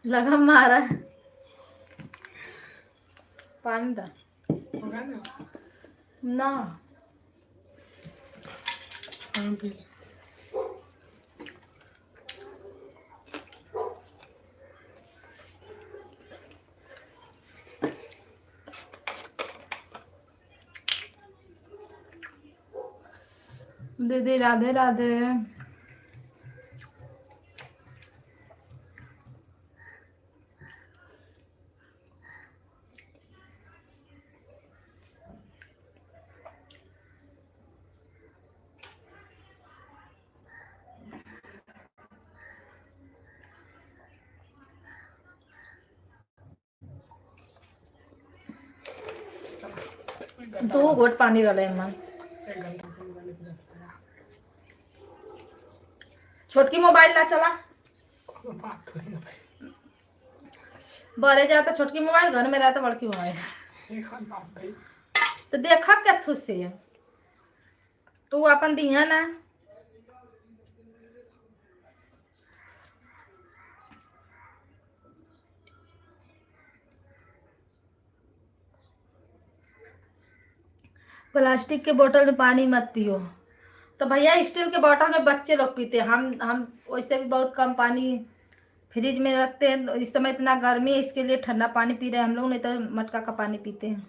Speaker 1: लगा मारा। पानी दा
Speaker 3: होगा ना।
Speaker 1: ना।
Speaker 3: पानी पी ले।
Speaker 1: दीदी राधे राधे। दो घोट पानी डाले मन।
Speaker 3: एक घंटा फोन वाले पे जाता है।
Speaker 1: छोटकी मोबाइल ला चला।
Speaker 3: कोई बात थोड़ी ना भाई।
Speaker 1: बड़े जाता छोटकी मोबाइल, घर में रहता बड़की मोबाइल।
Speaker 3: एक बात भाई।
Speaker 1: तो देखा क्या थू से तू अपन दिया ना। प्लास्टिक के बोतल में पानी मत पियो। तो भैया स्टील के बोतल में बच्चे लोग पीते हैं। हम वैसे भी बहुत कम पानी फ्रिज में रखते हैं। इस समय इतना गर्मी है, इसके लिए ठंडा पानी पी रहे हैं हम लोग, नहीं तो मटका का पानी पीते हैं।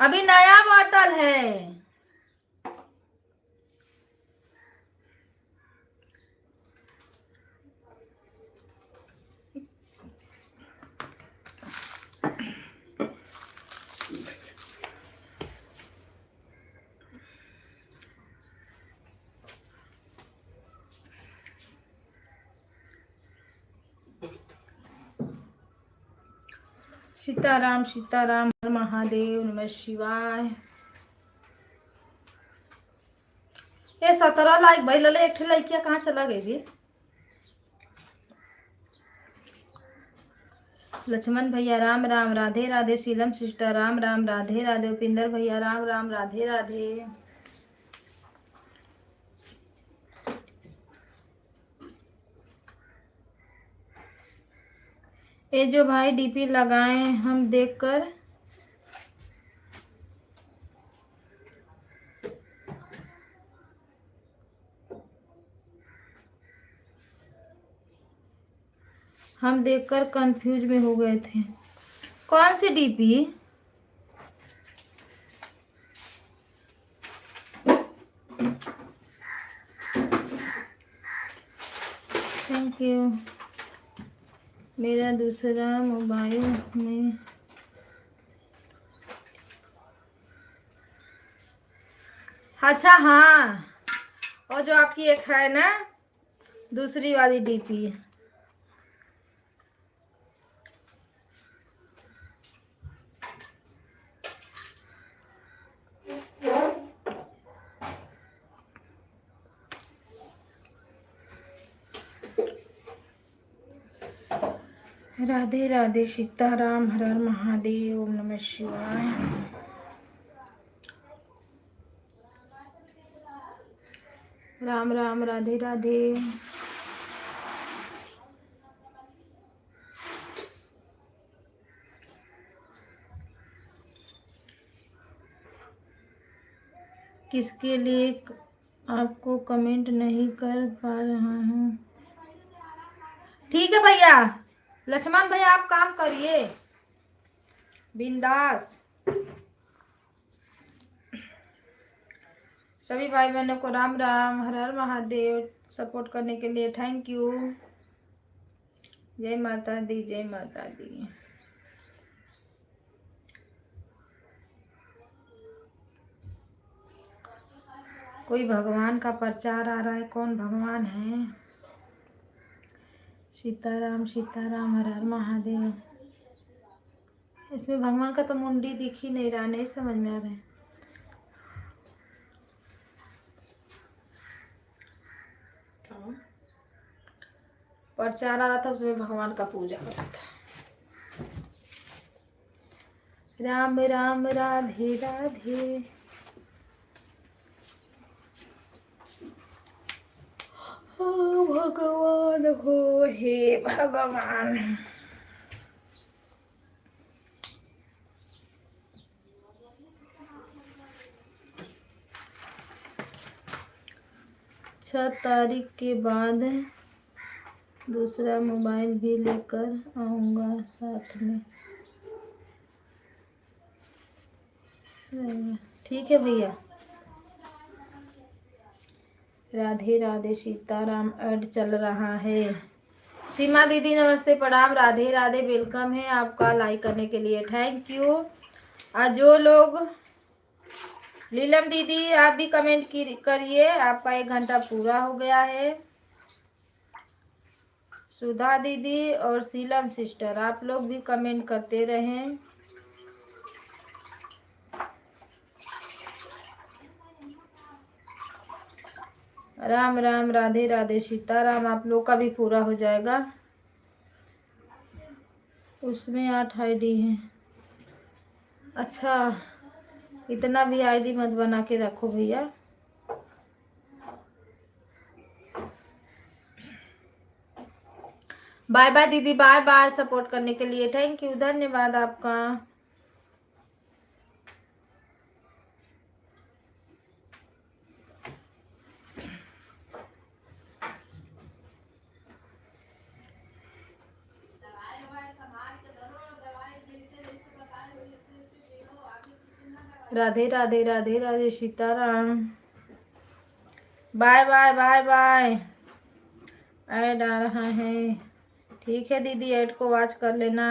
Speaker 1: अभी नया बोतल है। सीताराम सीताराम, हर महादेव, नमः शिवाय। ये 17 लाइक भाई लले। एक लड़किया कहाँ चला गई रे। लक्ष्मण भैया राम राम, राधे राधे। शीलम सिस्टर राम राम, राधे राधे। उपिंदर भैया राम राम, राधे राधे। ये जो भाई डीपी लगाए हम देखकर कंफ्यूज में हो गए थे। कौन सी डीपी? Thank you. मेरा दूसरा मोबाइल में अच्छा हाँ, और जो आपकी एक है ना दूसरी वाली डीपी, राधे राधे सीताराम, हर हर महादेव, ओम नमः शिवाय। राम राम, राधे राधे। किसके लिए आपको कमेंट नहीं कर पा रहा हूँ? ठीक है भैया, लक्ष्मण भैया आप काम करिए बिंदास। सभी भाई बहनों को राम राम, हर हर महादेव। सपोर्ट करने के लिए थैंक यू। जय माता दी, जय माता दी। कोई भगवान का प्रचार आ रहा है, कौन भगवान है? सीताराम सीताराम, हर हर महादेव। इसमें भगवान का तो मुंडी दिख ही नहीं रहा, नहीं समझ में आ रहा है। प्रचार आ रहा था, उसमें भगवान का पूजा हो रहा था। राम राम, राधे राधे। ओ भगवान हो, हे भगवान। छह तारीख के बाद दूसरा मोबाइल भी लेकर आऊँगा साथ में। ठीक है भैया। राधे राधे सीताराम ऐड चल रहा है। सीमा दीदी नमस्ते प्रणाम, राधे राधे, वेलकम है आपका। लाइक करने के लिए थैंक यू। और जो लोग, लीलम दीदी आप भी कमेंट करिए, आपका 1 घंटा पूरा हो गया है। सुधा दीदी और सीलम सिस्टर आप लोग भी कमेंट करते रहें। राम राम, राधे राधे सीताराम। आप लोग का भी पूरा हो जाएगा। उसमें 8 आईडी है। अच्छा, इतना भी आईडी मत बना के रखो भैया। बाय बाय दीदी, बाय बाय। सपोर्ट करने के लिए थैंक यू, धन्यवाद आपका। Radhe Radhe, Radhe Radhe Sitaram. Bye bye, bye bye. Ad आ रहा है। ठीक है दीदी, ऐड को वॉच कर लेना।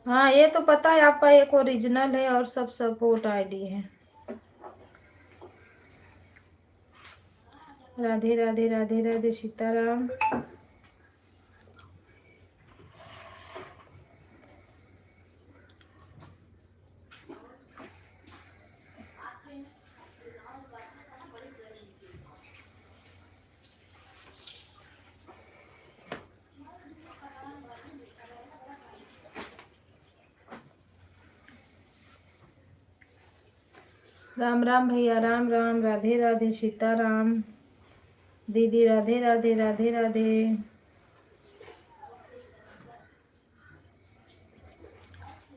Speaker 1: हाँ, ये तो पता है आपका एक ओरिजिनल है और सब सपोर्ट आईडी है। राधे राधे, राधे राधे सीताराम। राम राम भैया, राम राम, राधे राधे सीताराम। दीदी Radhe Radhe, Radhe Radhe.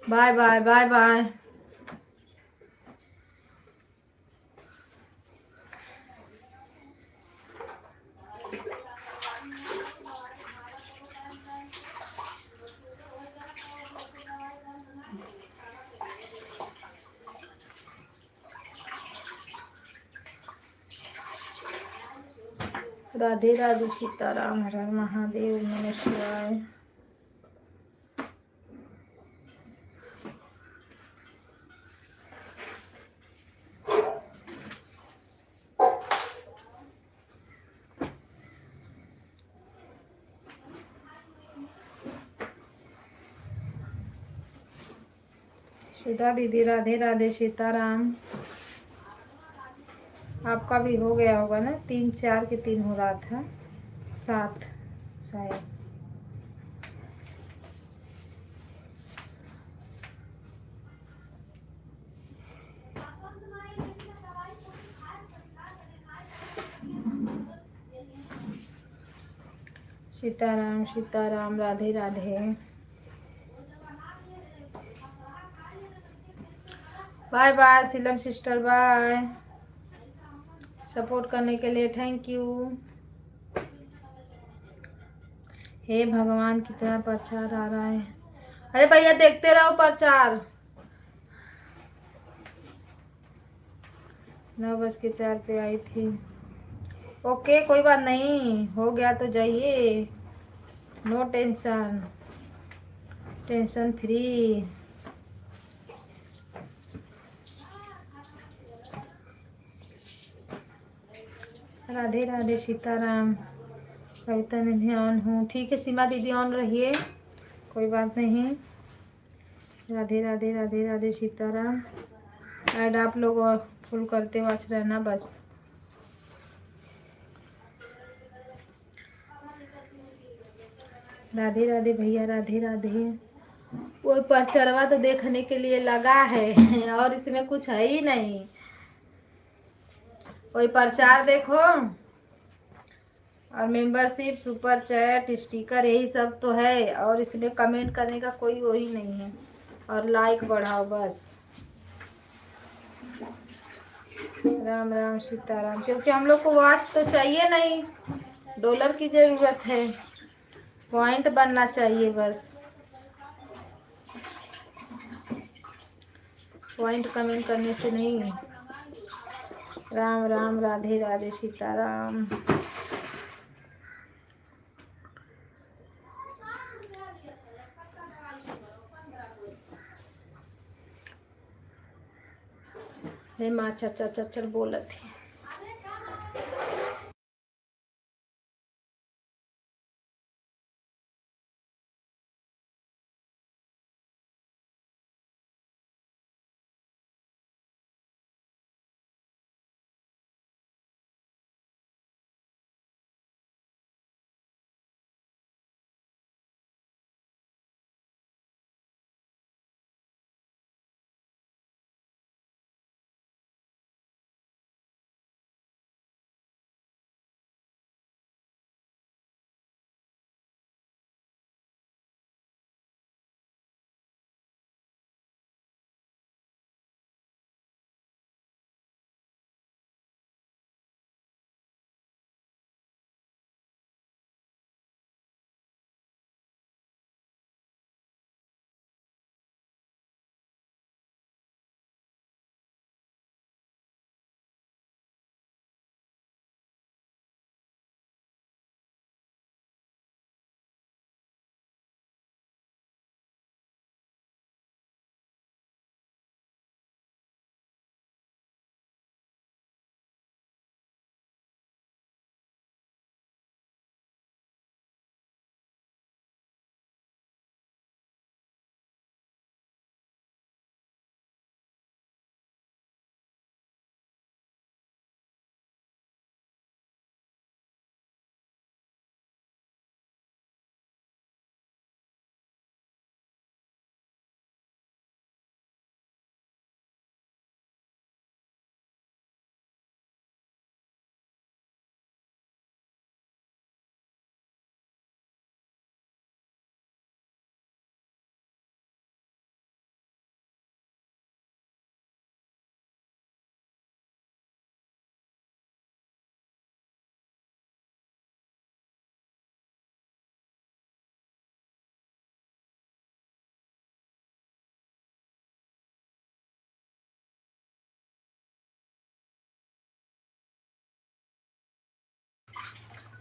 Speaker 1: Bye bye, bye bye. Radhe Radhe Sitaram, हर हर महादेव, नमः शिवाय। सुधा दीदी राधे राधे सीताराम। आपका भी हो गया होगा ना, 3 4 के 3 हो रहा था, 7 शायद। Sitaram Sitaram, Radhe Radhe. Bye bye Seelam sister, bye. Support करने के लिए थैंक यू। हे भगवान, कितना प्रचार आ रहा है। अरे भैया देखते रहो प्रचार। 9:04 पे आई थी। ओके कोई बात नहीं, हो गया तो जाइए, no tension, tension free. Radhe Radhe Sitaram. Kavita Nidhi on हूँ, ठीक है सीमा दीदी ऑन रहिए, कोई बात नहीं। राधे राधे राधे राधे सीताराम। ऐड आप लोग और फुल करते वाच रहना बस। राधे राधे भैया, राधे राधे। वो परचरवा तो देखने के लिए लगा है और इसमें कुछ है ही नहीं। कोई प्रचार देखो और मेंबरशिप, सुपर चैट, स्टिकर, यही सब तो है, और इसमें कमेंट करने का कोई वो ही नहीं है, और लाइक बढ़ाओ बस। राम राम सीताराम, क्योंकि हम लोग को वॉच तो चाहिए नहीं, डॉलर की जरूरत है, पॉइंट बनना चाहिए बस। पॉइंट कमेंट करने से नहीं। राम राम, राधे राधे सीताराम। नहीं माँ चच्चर चच्चर बोलत थी।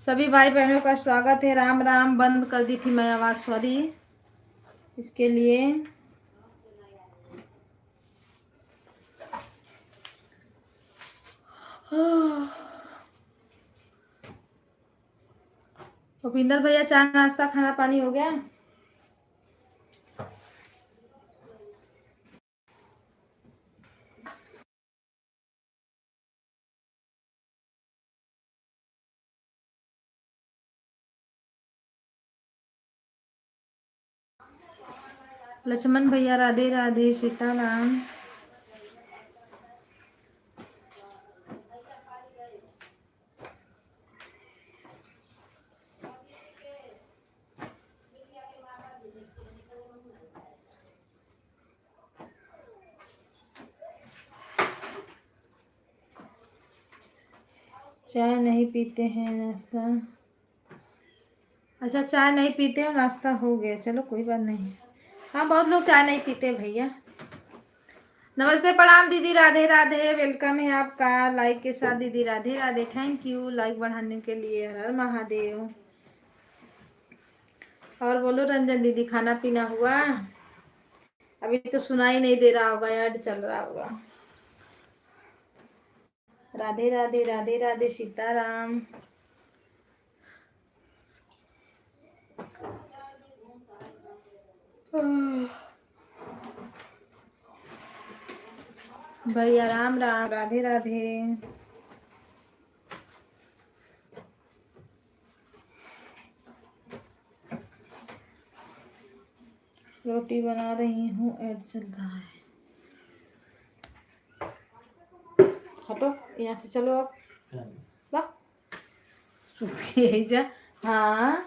Speaker 1: सभी भाई बहनों का स्वागत है। राम राम। बंद कर दी थी मैं आवाज़, सॉरी इसके लिए। भूपिंदर भैया चाय नाश्ता खाना पानी हो गया? लक्ष्मण भैया राधे राधे, सीताराम। चाय नहीं पीते हैं, नाश्ता। अच्छा, चाय नहीं पीते हो, नाश्ता हो गया, चलो कोई बात नहीं। हाँ, बहुत लोग चाय नहीं पीते भैया। नमस्ते, प्रणाम दीदी, राधे राधे। वेलकम है आपका लाइक के साथ दीदी, Radhe Radhe. Thank you like बढ़ाने के लिए। हर हर महादेव। और बोलो रंजन दीदी, खाना पीना हुआ? अभी तो सुनाई नहीं दे रहा होगा, ऐड चल रहा होगा। राधे राधे, राधे राधे, सीताराम। भैया राम राम, राधे राधे। रोटी बना रही हूँ, ऐड चल रहा है। हटो यहाँ से, चलो अब। यही जा। हाँ,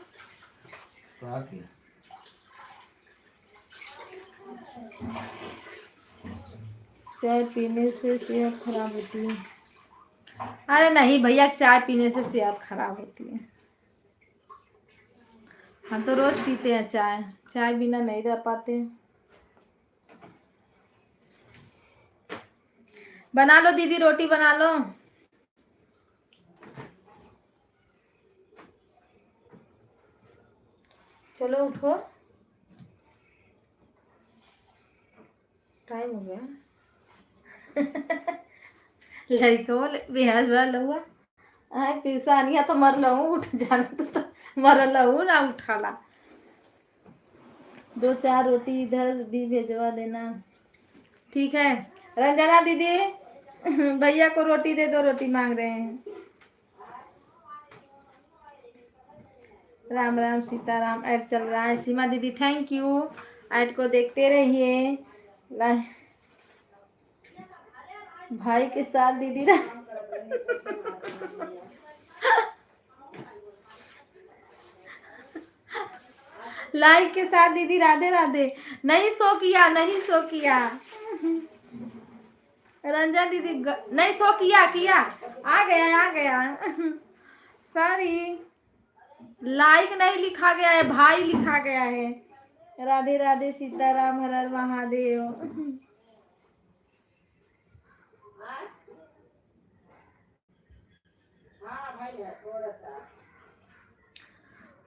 Speaker 1: चाय पीने से सेहत खराब होती है? अरे नहीं भैया, चाय पीने से सेहत खराब होती है। हम तो रोज पीते हैं चाय, चाय बिना नहीं रह पाते। बना लो दीदी, रोटी बना लो। चलो उठो, टाइम हो गया। लड़को बेहद वाला हुआ। आए पीसानिया तो मर लहू, उठ जाना तो मर लहू ना उठाला। 2-4 रोटी इधर भी भेजवा देना, ठीक है? रंजना दीदी, भैया को रोटी दे दो, रोटी मांग रहे हैं। राम राम, सीताराम। ऐड चल रहा है। सीमा दीदी थैंक यू, ऐड को देखते रहिए। भाई के साथ दीदी लाइक के साथ दीदी, राधे राधे। नहीं सो किया, नहीं सो किया। रंजन दीदी नहीं सो किया, आ गया, आ गया। सॉरी, लाइक नहीं लिखा गया है, भाई लिखा गया है। राधे राधे, सीताराम, हर हर महादेव।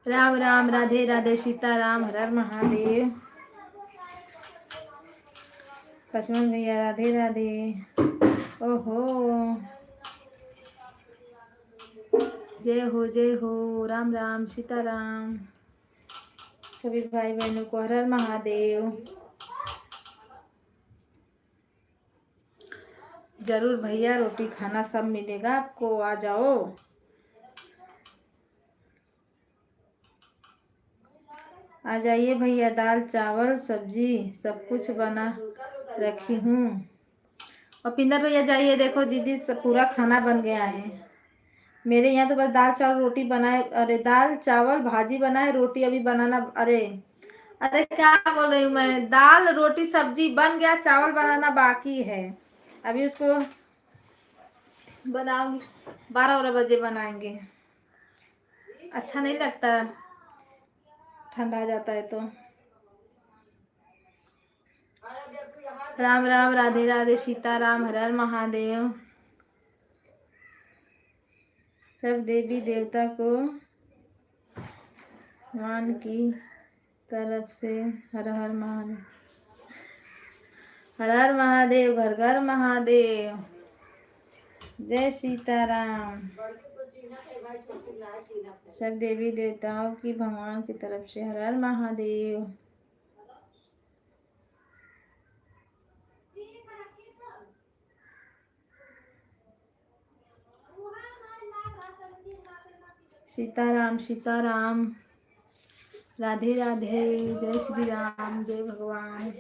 Speaker 1: राम राम, राधे राधे, सीताराम, हर हर महादेव। लक्ष्मण भैया राधे राधे। ओहो, जय हो, राम राम, सीताराम। सभी भाई बहनों को हर हर महादेव। जरूर भैया, रोटी खाना सब मिलेगा आपको, आ जाओ। आ जाइए भैया, दाल चावल सब्जी सब कुछ बना रखी हूँ। और पिंदर भैया जाइए, देखो दीदी सब पूरा खाना बन गया है। मेरे यहाँ तो बस दाल चावल रोटी बनाए, अरे दाल चावल भाजी बनाए, रोटी अभी बनाना। अरे अरे क्या बोल रही हूँ मैं, दाल रोटी सब्जी बन गया, चावल बनाना बाकी है। अभी उसको बनाऊंगी, 12 बजे बनाएंगे। अच्छा नहीं लगता, ठंडा जाता है तो। राम राम, राधे राधे, सीताराम, हर हर महादेव। सब देवी देवता को भगवान की तरफ से हर हर महादेव, हर हर महादेव, घर घर महादेव, जय सीताराम। सब देवी देवताओं की भगवान की तरफ से हर हर महादेव। सीताराम सीताराम, राधे राधे, जय श्री राम, जय भगवान।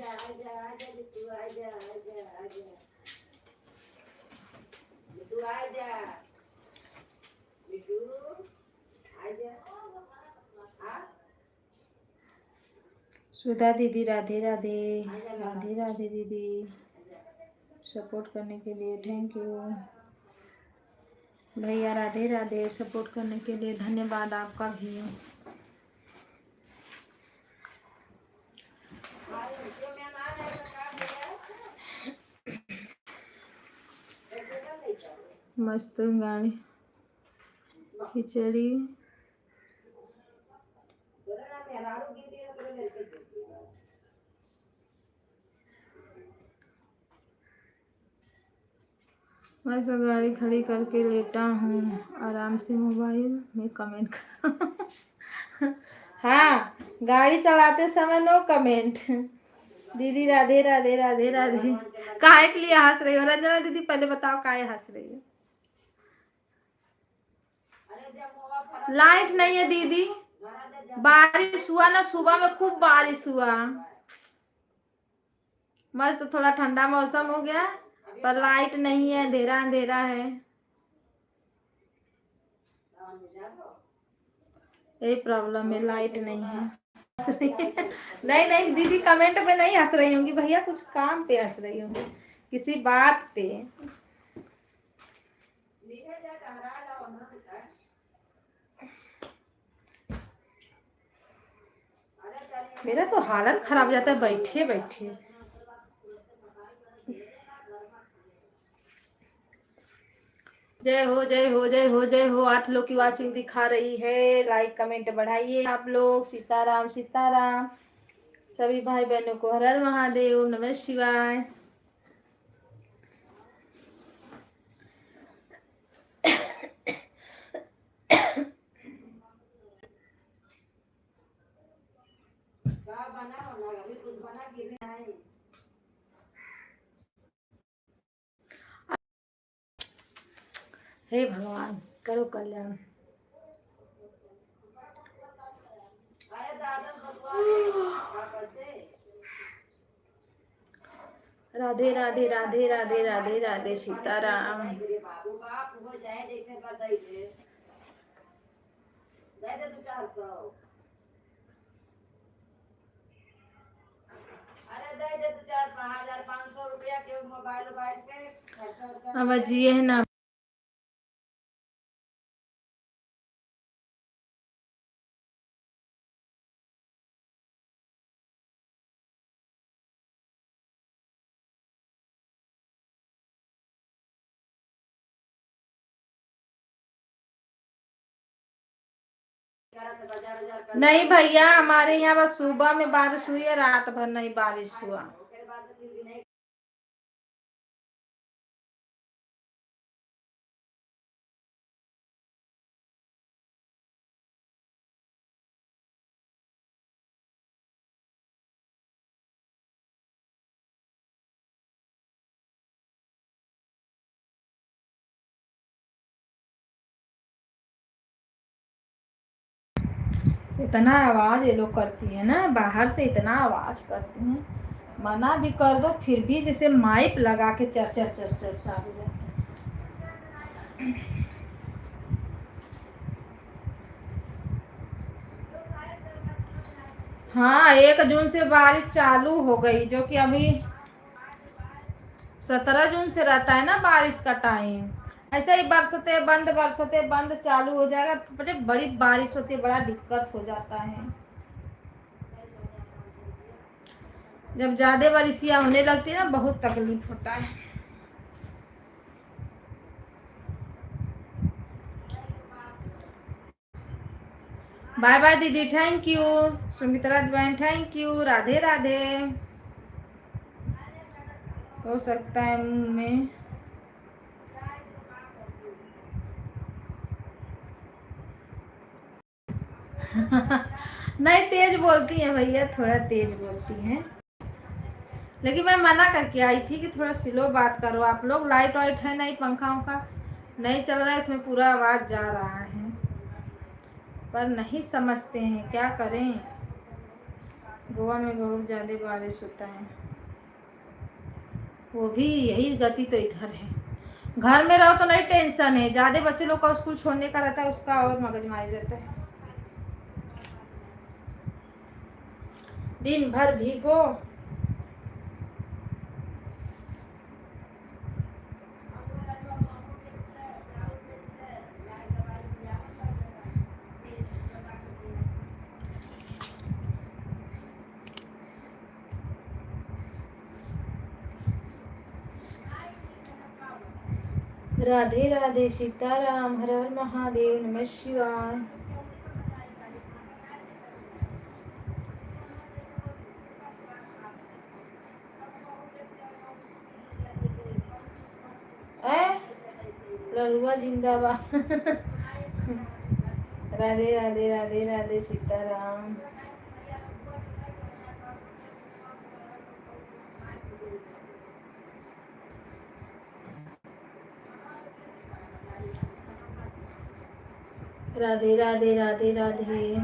Speaker 1: सुधा दीदी राधे राधे, राधे राधे दीदी, सपोर्ट करने के लिए थैंक यू। भैया राधे राधे, सपोर्ट करने के लिए धन्यवाद आपका भी। मस्त गाड़ी खिचड़ी मैं सब गाड़ी खड़ी करके लेटा हूँ आराम से मोबाइल में कमेंट कर। हाँ, गाड़ी चलाते समय नो कमेंट। दीदी राधे राधे, राधे राधे। काहे के लिए हंस रही हो रंजना दीदी, पहले बताओ काहे हंस रही हो? लाइट नहीं है दीदी, बारिश हुआ ना, सुबह में खूब बारिश हुआ, मस्त थोड़ा ठंडा मौसम हो गया, पर लाइट नहीं है, अंधेरा अंधेरा है। यही प्रॉब्लम है, लाइट नहीं है। नहीं नहीं दीदी, कमेंट पे नहीं हंस रही होंगी भैया, कुछ काम पे हंस रही होंगी, किसी बात पे। मेरा तो हालत खराब हो जाता है बैठे बैठे। जय हो जय हो जय हो जय हो। 8 लोग की वाचिंग दिखा रही है, लाइक कमेंट बढ़ाइए आप लोग। सीताराम सीताराम, सभी भाई बहनों को हर हर महादेव, नमः शिवाय। हे भगवान करो कल्याण। राधे राधे राधे राधे राधे राधे, सीताराम। अब जिए है ना। नहीं भैया, हमारे यहाँ बस सुबह में बारिश हुई है, रात भर नहीं बारिश हुआ। इतना आवाज ये लोग करती है ना, बाहर से इतना आवाज करती हैं, मना भी कर दो फिर भी जैसे माइक लगा के चर चर चर चर चालू रहते हैं। हाँ, 1 जून से बारिश चालू हो गई, जो कि अभी 17 जून से रहता है ना बारिश का टाइम। ऐसे ही बरसते बंद चालू हो जाएगा, बड़ी बारिश होती है, बड़ा दिक्कत हो जाता है। जब ज्यादा बारिशियां होने लगती है ना, बहुत तकलीफ होता है। बाय बाय दीदी, थैंक यू। सुमित्रा बहन थैंक यू, राधे राधे। हो सकता है मुंह में नहीं, तेज बोलती हैं भैया, थोड़ा तेज बोलती हैं, लेकिन मैं मना करके आई थी कि थोड़ा स्लो बात करो आप लोग। लाइट वाइट है नहीं, पंखा उंखा नहीं चल रहा है, इसमें पूरा आवाज जा रहा है, पर नहीं समझते हैं, क्या करें। गोवा में बहुत ज़्यादा बारिश होता है, वो भी यही गति तो इधर है। घर में रहो तो नहीं टेंशन है, ज़्यादा बच्चे लोग का स्कूल छोड़ने का रहता है, उसका और मगजमारी रहता है। दिन भर भीगो। राधे राधे, सीताराम, हर हर महादेव, नमः शिवाय। ललुआ जिंदाबाद। राधे राधे, राधे राधे, सीताराम। राधे राधे, राधे राधे।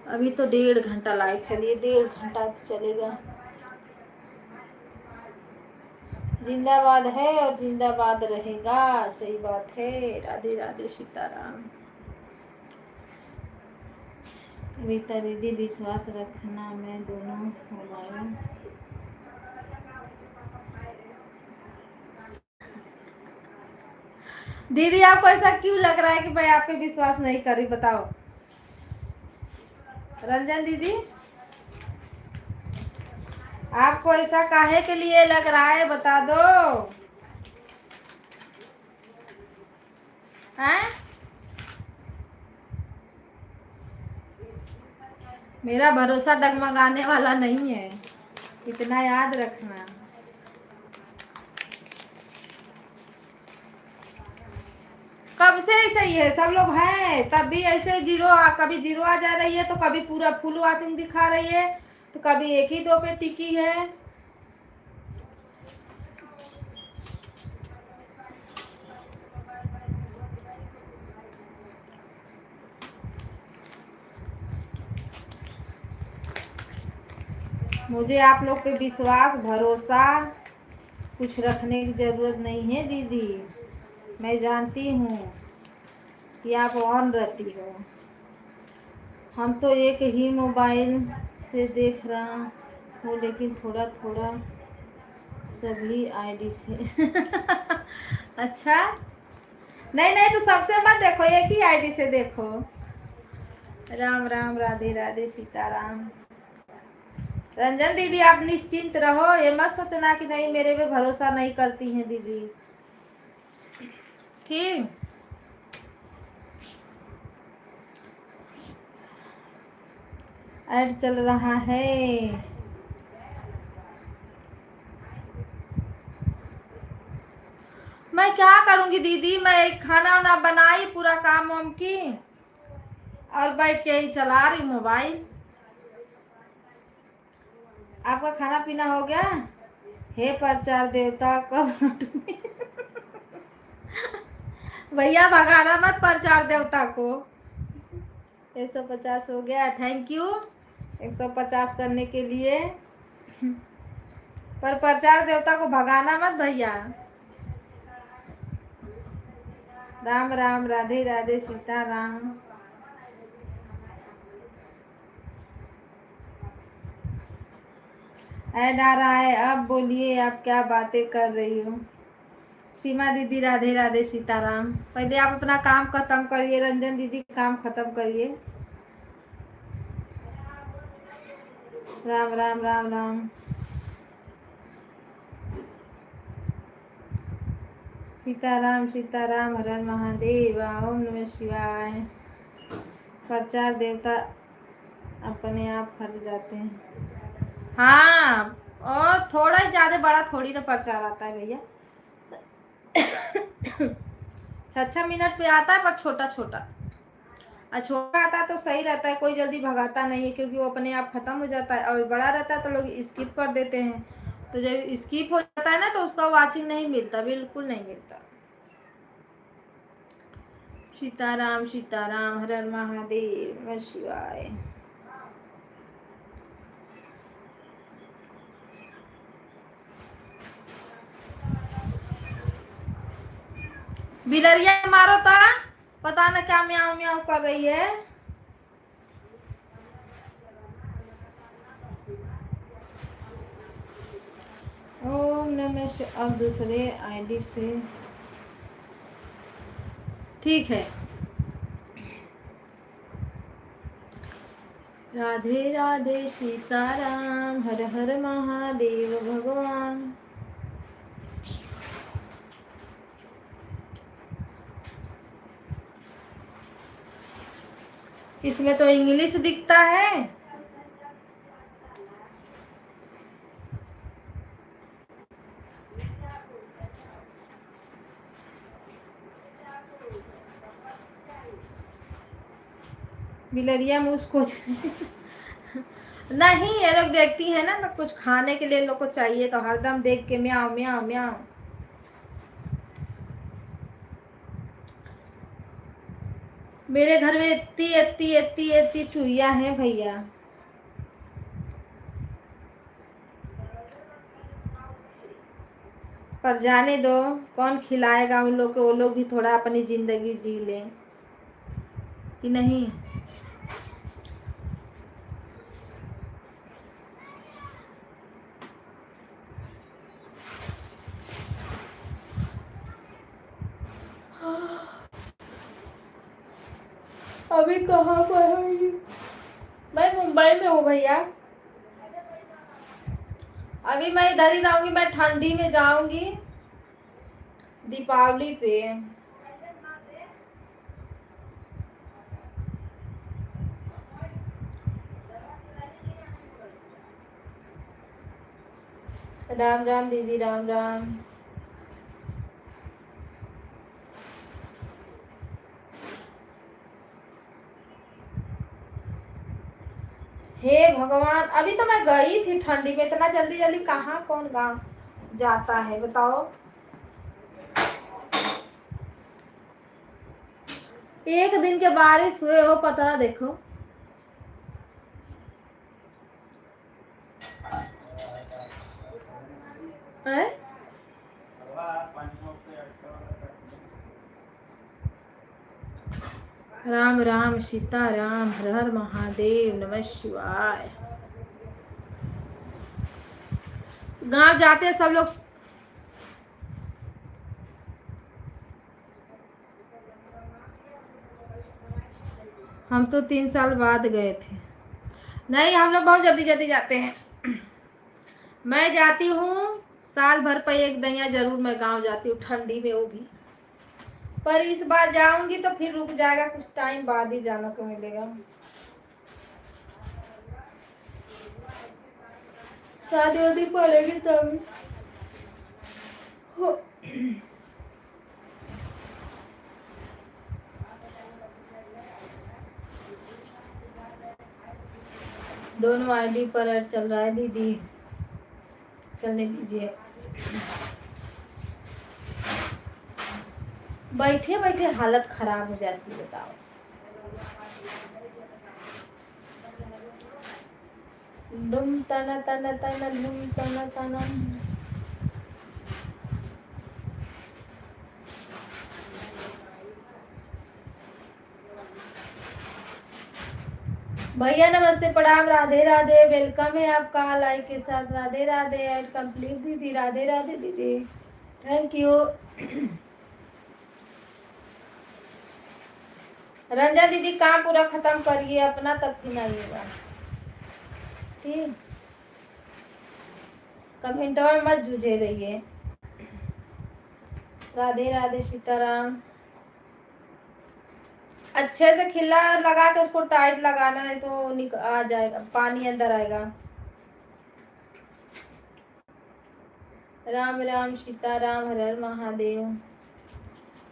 Speaker 1: अभी तो 1.5 घंटा लाइट चलिए, 1.5 घंटा चलेगा। जिंदाबाद है और जिंदाबाद रहेगा, सही बात है। राधे राधे, सीताराम। कविता दीदी, विश्वास रखना, मैं दोनों मोबाइल दीदी, आपको ऐसा क्यों लग रहा है कि मैं आप पे विश्वास नहीं कर रही, बताओ रंजन दीदी, आपको ऐसा काहे के लिए लग रहा है, बता दो। हैं? मेरा भरोसा डगमगाने वाला नहीं है, इतना याद रखना। कब से ऐसा ही है, सब लोग हैं तब भी ऐसे कभी जीरो आ जा रही है, तो कभी पूरा फुल वॉचिंग दिखा रही है, तो कभी 1 ही 2 पे टिकी है। मुझे आप लोग पे विश्वास भरोसा कुछ रखने की जरूरत नहीं है दीदी, मैं जानती हूँ कि आप ऑन रहती हो। हम तो एक ही मोबाइल से देख रहा हूँ, लेकिन थोड़ा थोड़ा सभी आईडी से। अच्छा, नहीं नहीं, तो सबसे मत देखो, एक ही आईडी से देखो। राम राम, राधे राधे, सीताराम। रंजन दीदी, आप निश्चिंत रहो, ये मत सोचना कि नहीं मेरे पे भरोसा नहीं करती हैं दीदी, ठीक। ऐड चल रहा है। मैं क्या करूंगी दीदी, मैं खाना वाना बनाई, पूरा काम वाम की, और बैठ के ही चला रही मोबाइल। आपका खाना पीना हो गया? हे प्रचार देवता कब भैया भगाना मत प्रचार देवता को। 150 हो गया, थैंक यू 150 करने के लिए। पर प्रचार देवता को भगाना मत भैया। राम राम, राधे राधे, सीताराम। ऐड आ रहा है, अब बोलिए आप क्या बातें कर रही हो। सीमा दीदी, राधे राधे, सीताराम। पहले आप अपना काम खत्म करिए, रंजन दीदी काम खत्म करिए। राम राम, राम राम। सीताराम सीताराम, हर हर महादेव, ओम नमः शिवाय। प्रचार देवता अपने आप हट जाते हैं। हाँ, और थोड़ा ही ज्यादा बड़ा थोड़ी ना प्रचार आता है भैया। 6 मिनट पे आता है, पर छोटा छोटा। और छोटा आता है तो सही रहता है, कोई जल्दी भगाता नहीं है, क्योंकि वो अपने आप खत्म हो जाता है। और बड़ा रहता है तो लोग स्किप कर देते हैं। तो जब स्किप हो जाता है ना, तो उसका वाचिंग नहीं मिलता, बिल्कुल नहीं मिलता। सीताराम सीताराम, हर हर महादेव, नमः शिवाय। बिलरिया मारो था, पता न क्या म्याऊ म्याऊ कर रही है। ओम नमः शिवाय। अब दूसरे आईडी से ठीक है। राधे राधे सीताराम, हर हर महादेव भगवान। इसमें तो इंग्लिश दिखता है। बिलरिया में उसको नहीं, ये लोग देखती है ना, तो कुछ खाने के लिए लोग को चाहिए, तो हरदम देख के म्याऊ म्याऊ म्याऊ। मेरे घर में इतनी इतनी इतनी इतनी चूहिया हैं भैया। पर जाने दो, कौन खिलाएगा उन लोग को, वो लोग भी थोड़ा अपनी जिंदगी जी लें कि नहीं। अभी कहाँ पर है ये? मैं मुंबई में हूँ भैया। अभी मैं इधर ही रहूंगी, मैं ठंडी में जाऊंगी दीपावली पे। राम राम दीदी, राम राम। हे भगवान, अभी तो मैं गई थी ठंडी में, इतना जल्दी जल्दी कहाँ कौन गाँव जाता है बताओ। एक दिन के बारिश हुए हो, पता देखो। है? राम राम सीताराम, हर हर महादेव, नमः शिवाय। गांव जाते हैं सब लोग। हम तो 3 साल बाद गए थे। नहीं, हम लोग बहुत जल्दी जल्दी जाते हैं। मैं जाती हूँ साल भर पर एक दैया जरूर मैं गांव जाती हूँ, ठंडी में वो भी। पर इस बार जाऊंगी तो फिर रुक जाएगा, कुछ टाइम बाद ही जाने को मिलेगा। शादी वादी पड़ेगी तभी। दोनों आईडी पर ऐड चल रहा है दीदी, चलने दीजिए। बैठे बैठे हालत खराब हो जाती है, बताओ। डुम तना तना तना डुम तना तना। भैया नमस्ते, प्रणाम, राधे राधे। वेलकम है आपका लाइक के साथ। राधे राधे। ऐड कंप्लीट दीदी, राधे राधे दीदी, थैंक यू। रंजा दीदी काम पूरा खत्म करिए अपना, तब फिर आइएगा, ठीक। कमेंटों में मत जूझे रहिए। राधे राधे सीताराम। अच्छे से खिला लगा के उसको टाइट लगाना, नहीं तो आ जाएगा, पानी अंदर आएगा। राम राम सीताराम, हर हर महादेव।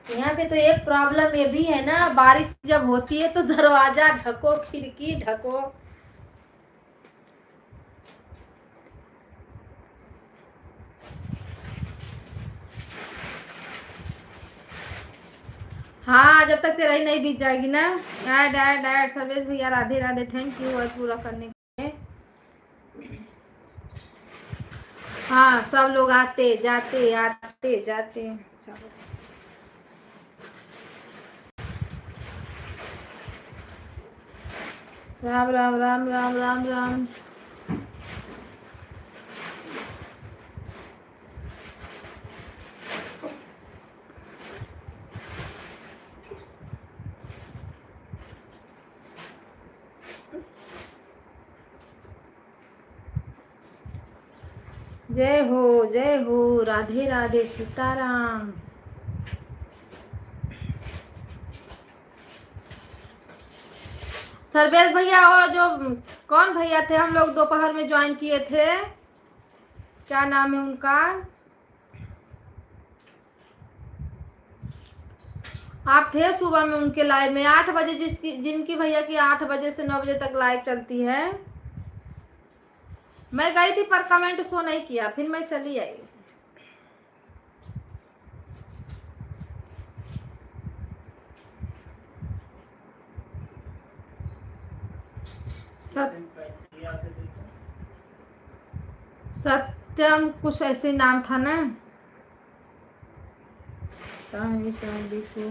Speaker 1: यहाँ पे तो एक प्रॉब्लम ये भी है ना, बारिश जब होती है तो दरवाजा ढको, खिड़की ढको। हाँ, जब तक तेरा ही नहीं बीत जाएगी ना। ऐड ऐड ऐड सर्वेश भैया राधे राधे, थैंक यू आज पूरा करने के लिए। हाँ, सब लोग आते जाते आते जाते। राम राम राम राम राम राम। जय हो राधे राधे सीताराम। सर्वेश भैया, और जो कौन भैया थे हम लोग दोपहर में ज्वाइन किए थे, क्या नाम है उनका? आप थे सुबह में उनके लाइव में 8 बजे, जिनकी भैया की 8 बजे से 9 बजे तक लाइव चलती है। मैं गई थी पर कमेंट शो नहीं किया, फिर मैं चली आई। सत्यम कुछ ऐसे नाम था ना। देखो,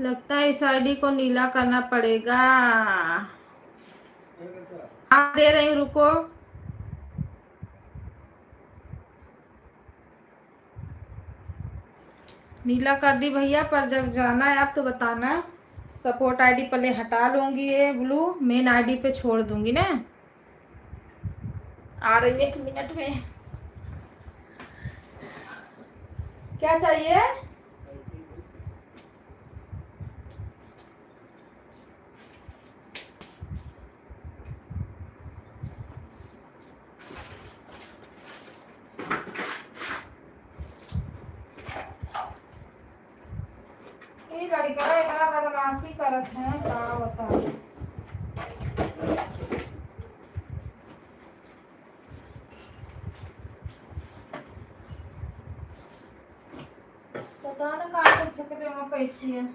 Speaker 1: लगता है इस आईडी को नीला करना पड़ेगा। आप दे रही हूँ, रुको। नीला कर दी भैया, पर जब जाना है आप तो बताना। सपोर्ट आईडी पहले हटा लूंगी, ये ब्लू मेन आईडी पे छोड़ दूंगी ना। आ रही 1 मिनट में। क्या चाहिए? लड़का इतना बदमाशी करत है, का बताओ। पता न का फेंकले में कैसी है।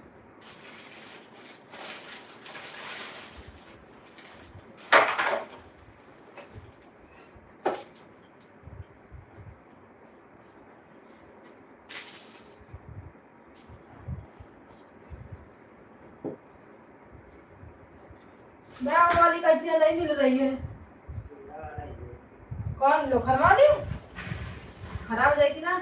Speaker 1: बैग वाली कैसी नहीं मिल रही है। कौन लोखर वाली? खराब हो जाएगी ना।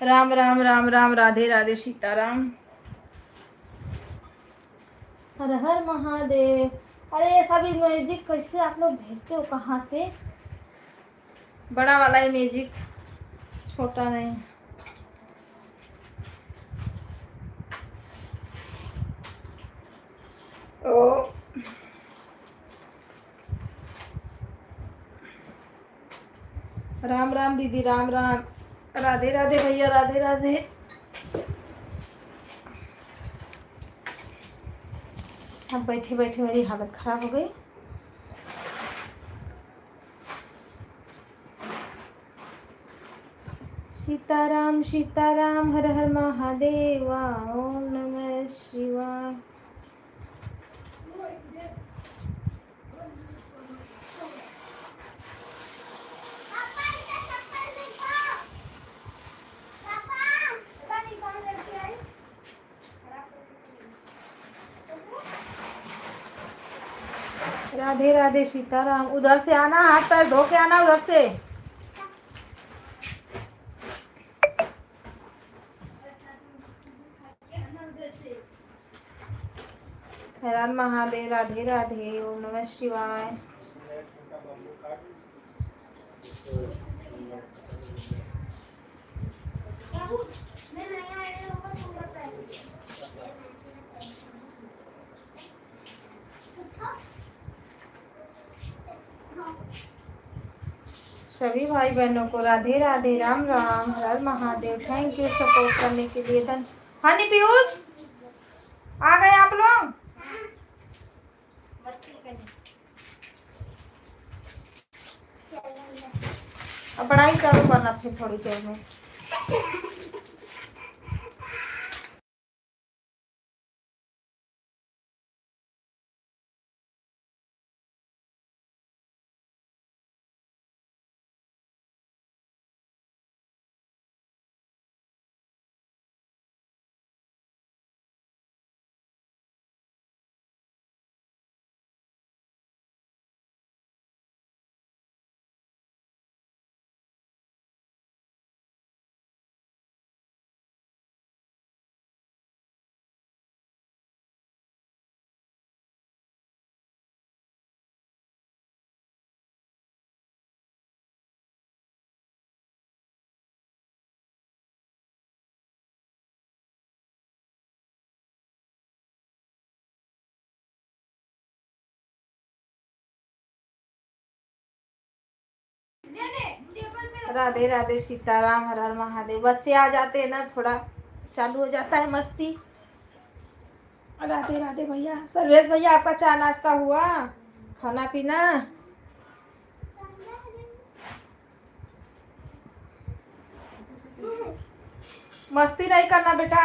Speaker 1: राम राम राम राम, राधे राधे सीताराम, हर हर महादेव। अरे ये सभी म्यूजिक कैसे आप लोग भेजते हो, कहाँ से? बड़ा वाला है म्यूजिक, छोटा नहीं। ओ राम राम दीदी, राम राम, राधे राधे भैया, राधे राधे। अब बैठे बैठे मेरी हालत खराब हो गई। सीताराम सीताराम, हर हर महादेव, ओम नमः शिवाय। राधे राधे सीताराम। उधर से आना, हाथ पैर धो के आना उधर से। हर हर महादेव। राधे राधे। ओम नमः शिवाय। सभी भाई बहनों को राधे राधे, राम राम, हर हर महादेव। थैंक यू सपोर्ट करने के लिए। धन हानि पीयूष आ गए आप लोग। अब पढ़ाई चालू करना फिर थोड़ी देर में। राधे राधे सीताराम, हर हर महादेव। बच्चे आ जाते हैं ना, थोड़ा चालू हो जाता है मस्ती। राधे राधे भैया। सर्वेश भैया, आपका चाय नाश्ता हुआ, खाना पीना? मस्ती नहीं करना बेटा।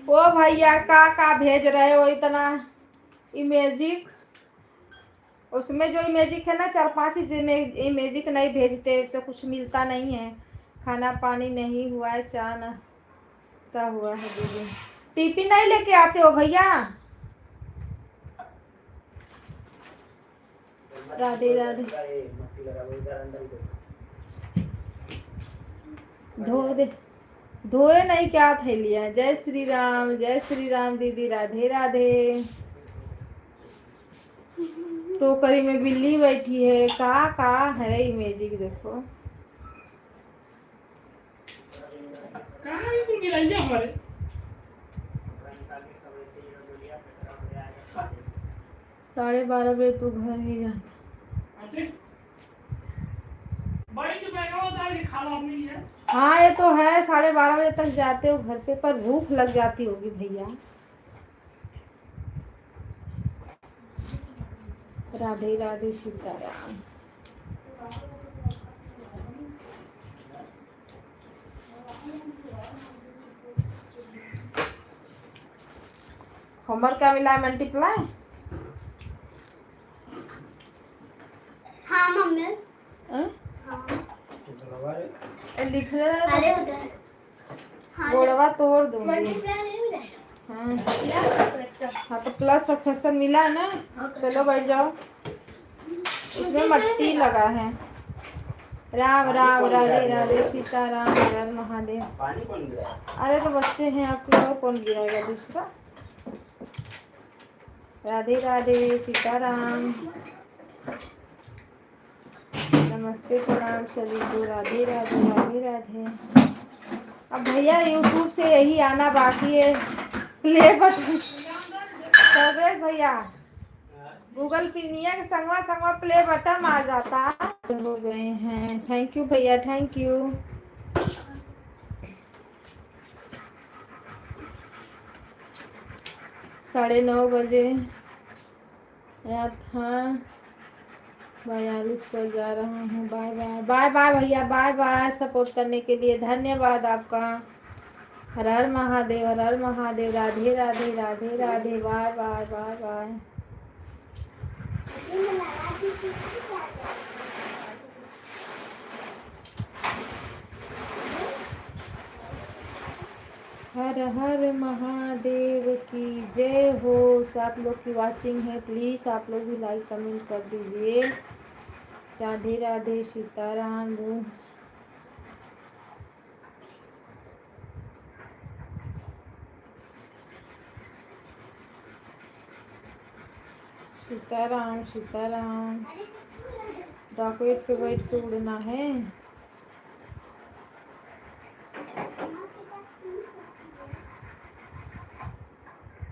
Speaker 1: ओ भैया का भेज रहे हो इतना इमेजिक? उसमें जो इमेजिक है ना, 4-5 इमेजिक नहीं भेजते, उससे कुछ मिलता नहीं है। खाना पानी नहीं हुआ है, चाय नाश्ता हुआ है दीदी। टिफिन नहीं लेके आते हो भैया? राधे राधे। धोए नहीं क्या थैलियाँ? जय श्री राम दीदी। राधे राधे। टोकरी में बिल्ली बैठी है। का है इमेजिक देखो।
Speaker 3: कहाँ गिराइया हमारे
Speaker 1: 12:30 बजे तू घर ही जाता। हाँ ये तो है, 12:30 बजे तक जाते हो घर पे, पर भूख लग जाती होगी भैया। राधे राधे सीताराम। होमवर्क क्या मिला है? मल्टीप्लाई?
Speaker 4: हाँ मम्मी।
Speaker 1: हाँ? लिख
Speaker 4: अरे उधर
Speaker 1: गोड़वा तोड़ दूंगी।
Speaker 4: मल्टीप्लाई नहीं मिला।
Speaker 1: हाँ तो प्लस सब्ट्रैक्शन मिला है ना। चलो बैठ जाओ। इसमें मट्टी लगा है। राम राम। राधे राधे सीताराम, हर हर महादेव। अरे तो बच्चे हैं आपके, और कौन गिराएगा दूसरा? राधे राधे सीताराम। नमस्ते प्रणाम सभी को। राधे राधे। राधे राधे। अब भैया यूट्यूब से यही आना बाकी है, प्ले बटन। सर्वेश भैया, गूगल पिनिया के संगवा प्ले बटन आ जाता। हो गए हैं। थैंक यू भैया, थैंक यू। साढ़े 9 बजे या था, 42 पर जा रहा हूँ। Bye bye. बाय बाय भैया, बाय बाय। सपोर्ट करने के लिए धन्यवाद आपका। हर हर महादेव, हर हर Mahadev. Radhe Radhe. Radhe Radhe. Bye bye. Bye bye. हर हर महादेव की जय हो। 7 लोग की वाचिंग है, प्लीज आप लोग भी लाइक कमेंट कर दीजिए। राधे राधे, सीताराम बोल। सीताराम सीताराम। रॉकेट पे बैठ के उड़ना है।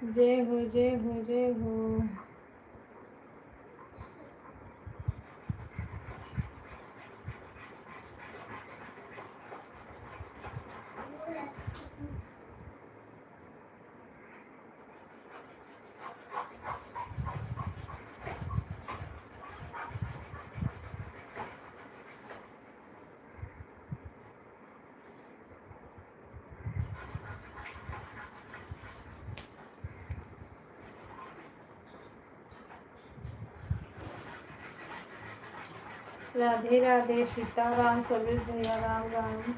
Speaker 1: जय हो जय हो जय हो। राधे राधे, सीताराम सभी भैया, राम राम।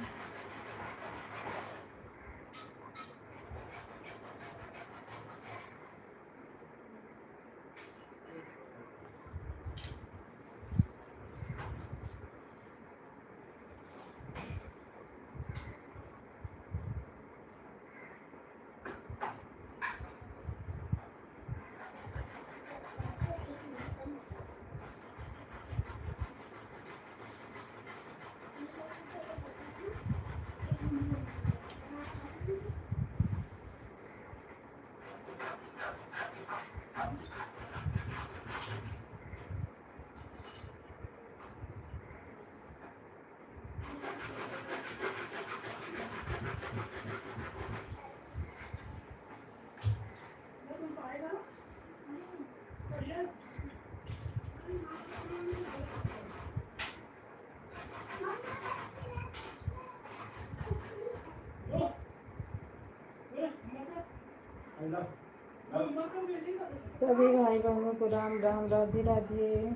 Speaker 1: सभी भाई बहनों को राम राम, राधे राधे।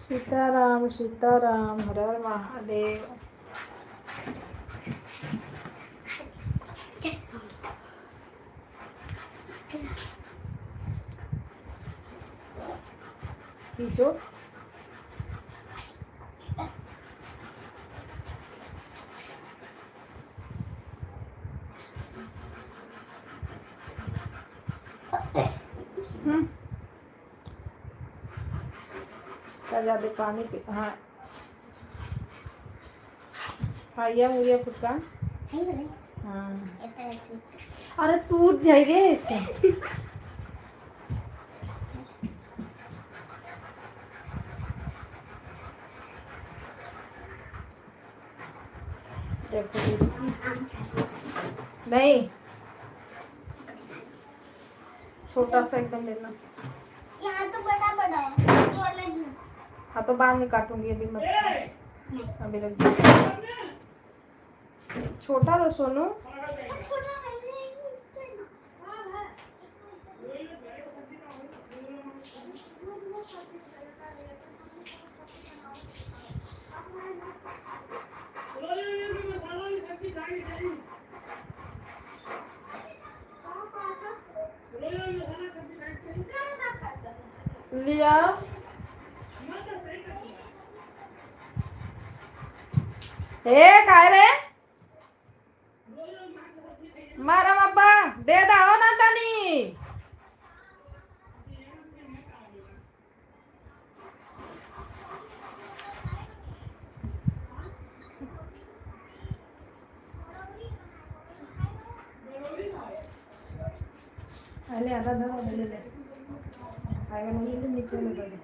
Speaker 1: सीताराम सीताराम, हर हर महादेव। खींचो। क्या ज्यादा पानी पी। हाँ खाइया मुझे फुटका।
Speaker 4: है बोले
Speaker 1: हाँ
Speaker 4: ऐसे
Speaker 1: अरे टूट जाएगा ऐसे। देखो नहीं, छोटा सा एकदम लेना।
Speaker 4: यहाँ तो बड़ा बड़ा है ये वाला नहीं।
Speaker 1: हाँ तो बाद में काटूंगी, अभी मत। अभी रख दो। छोटा तो सोनू।
Speaker 4: छोटा है
Speaker 1: लिया ए काय रे मारा बाबा दे दाओ ना तनी। अरे आधा धरो ले ले आएगा नहीं ले नीचे में कर दे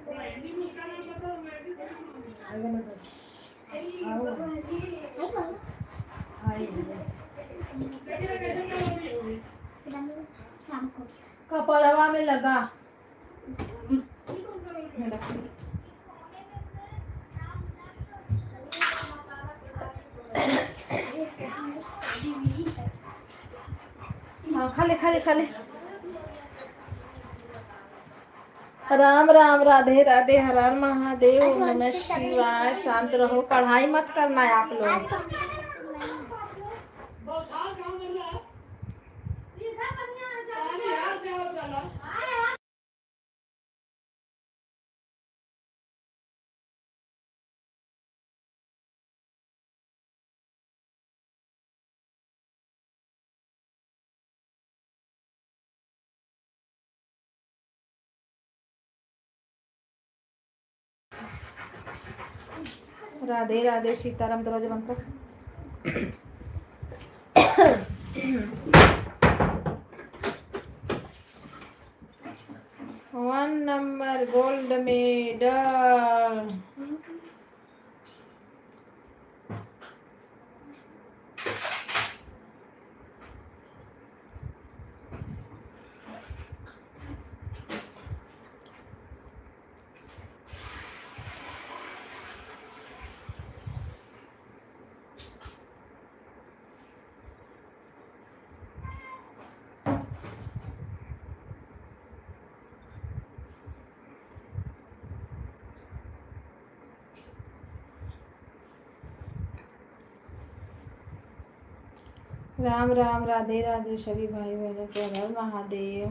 Speaker 1: आएगा ना कर आओ आई
Speaker 4: शाम को
Speaker 1: कपड़वा में लगा मेरा हाँ खा ले खा ले खा ले। राम राम राधे राधे हर हर महादेव नमः शिवाय। शांत रहो, पढ़ाई मत करना है आप लोग।
Speaker 4: आज कौन सी सब्जी बनाई है?
Speaker 3: बौछार कहाँ मिल रहा है?
Speaker 4: सीधा बढ़िया है,
Speaker 3: पानी यहाँ से और डाला।
Speaker 1: राधे राधे सीताराम। दरवाजा बंद कर। One number gold medal. Ram Ram Radhe Radhe सभी भाई बहनों को हर हर महादेव।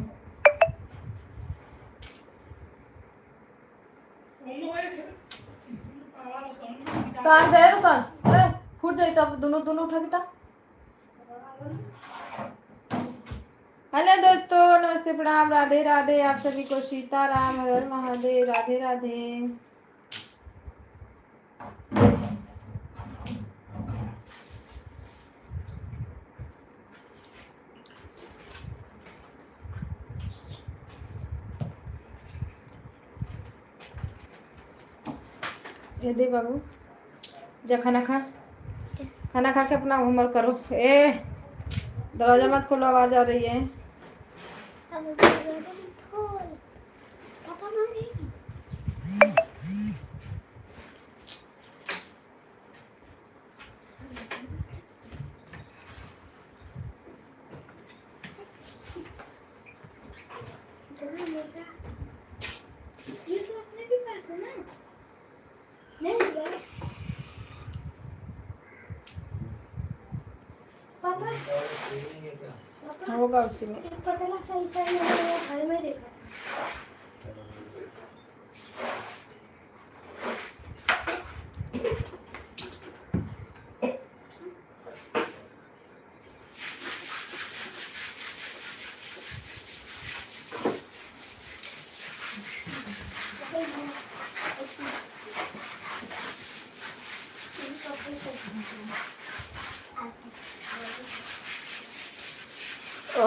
Speaker 1: टांग दे रे सन, ए फूट जाई तब दोनों दोनों उठा के टांग। हेलो दोस्तों, नमस्ते प्रणाम राधे राधे। आप सभी को सीताराम हर हर महादेव। राधे राधे। ये दे बाबू, जा खाना खा। खाना खा के अपना होमवर्क करो। ए दरवाजा मत खोलो, आवाज आ रही है।
Speaker 4: अब खोल, पापा मारेगी। ये तो अपने भी पास है ना? नहीं गया। पापा
Speaker 1: होगा उसी में।
Speaker 4: एक पतला सही सही मैंने घर में देखा।
Speaker 1: ओ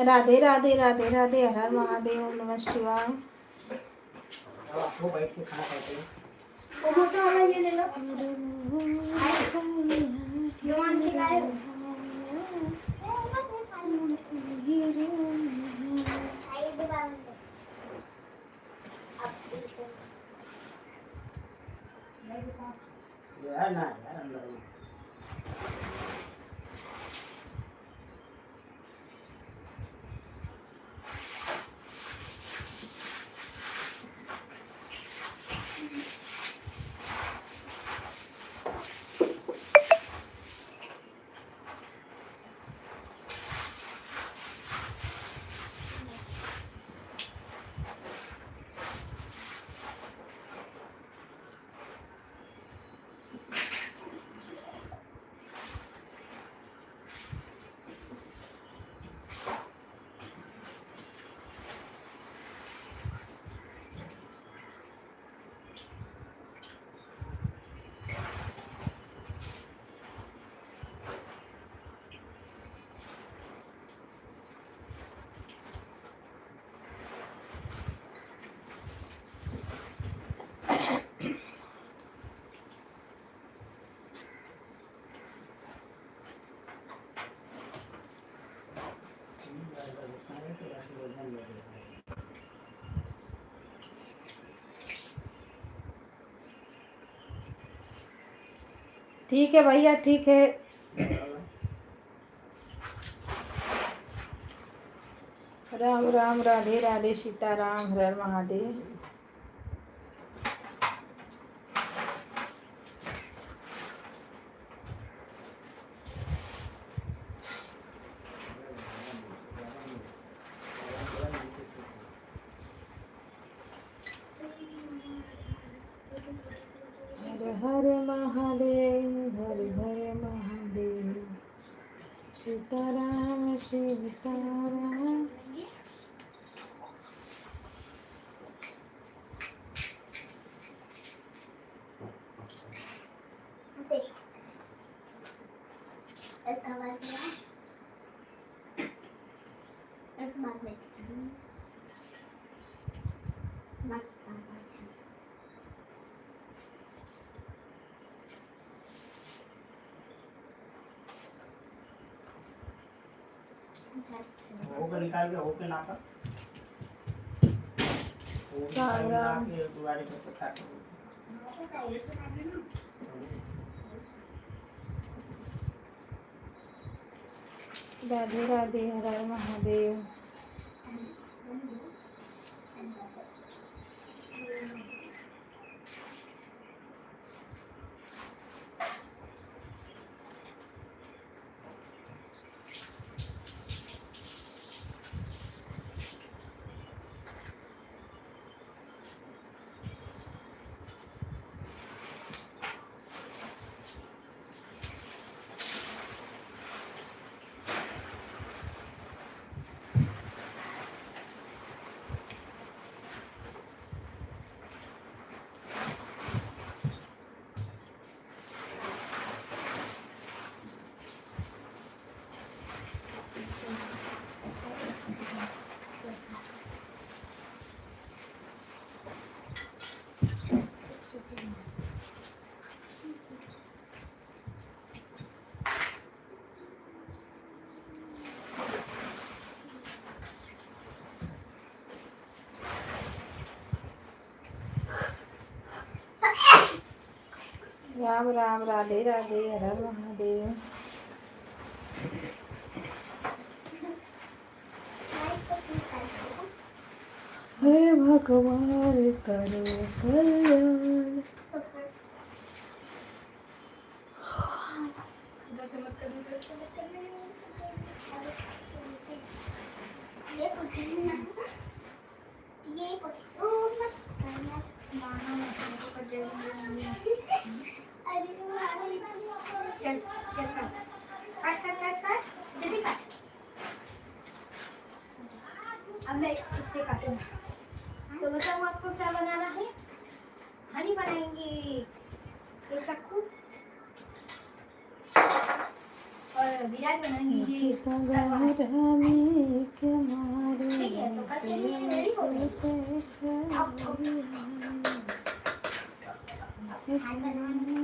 Speaker 1: राधे राधे राधे राधे हर हर महादेव नमः शिवाय।
Speaker 5: वो बैठ के खाना खाते हैं।
Speaker 4: वो मोटा वाला ये ले लो। जवान के लाए हो। आइए दोबारा दो।
Speaker 5: ये है ना यार अंदर में।
Speaker 1: ठीक है भैया, ठीक है। राम राम, राधे राधे, सीताराम, हर हर महादेव। हर हर महादेव, हर हर महादेव, सीताराम सीताराम।
Speaker 4: देख एक आवाज एक बात में मस्त आवाज है।
Speaker 5: होके निकाल के होके नापा
Speaker 1: राम राम।
Speaker 5: के दुआरे पे काट
Speaker 1: राधे राधे, हर हर महादेव। राम राम, राधे राधे, हर हर महादेव। हे भगवान करो कल्याण।
Speaker 4: ये ओ मत करना मानो अरे चल चल काट जल्दी काट। अब मैं इससे काटूंगा। तो बताऊँ आपको क्या बनाना है। हनी बनाएंगे, ये चक्कू और विराट बनाएंगे ये तलवार। ठीक है तो कल के लिए रेडी हो गए। ठप ठप खाना बनाना।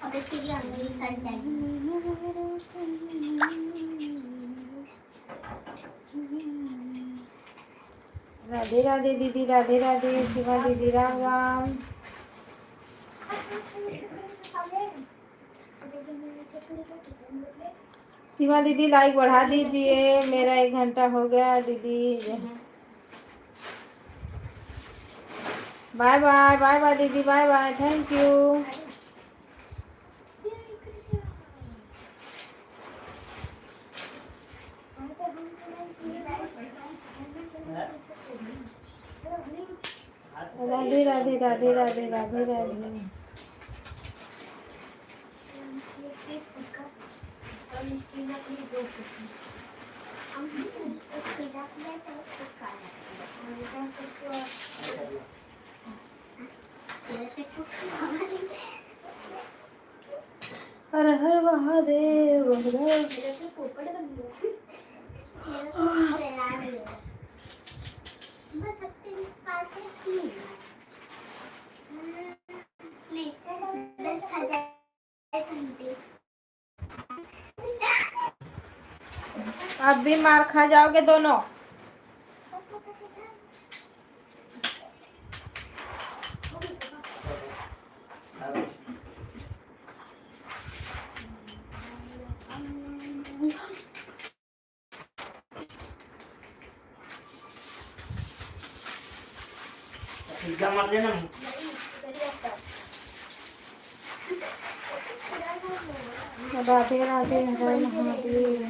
Speaker 4: अब इसके लिए अंगुली कट जाएगी।
Speaker 1: राधे राधे दीदी, राधे राधे, शिवा दीदी, राम राम। सीमा दीदी लाइक बढ़ा दीजिए, मेरा 1 घंटा हो गया दीदी। बाय बाय, बाय बाय दीदी, bye bye, thank you. Radhe Radhe, Radhe Radhe, Radhe Radhe. हर हर महादेव। अब भी मार खा जाओगे दोनों।
Speaker 5: पिज्जा मत देना।
Speaker 1: राधे राधे हर महादेव।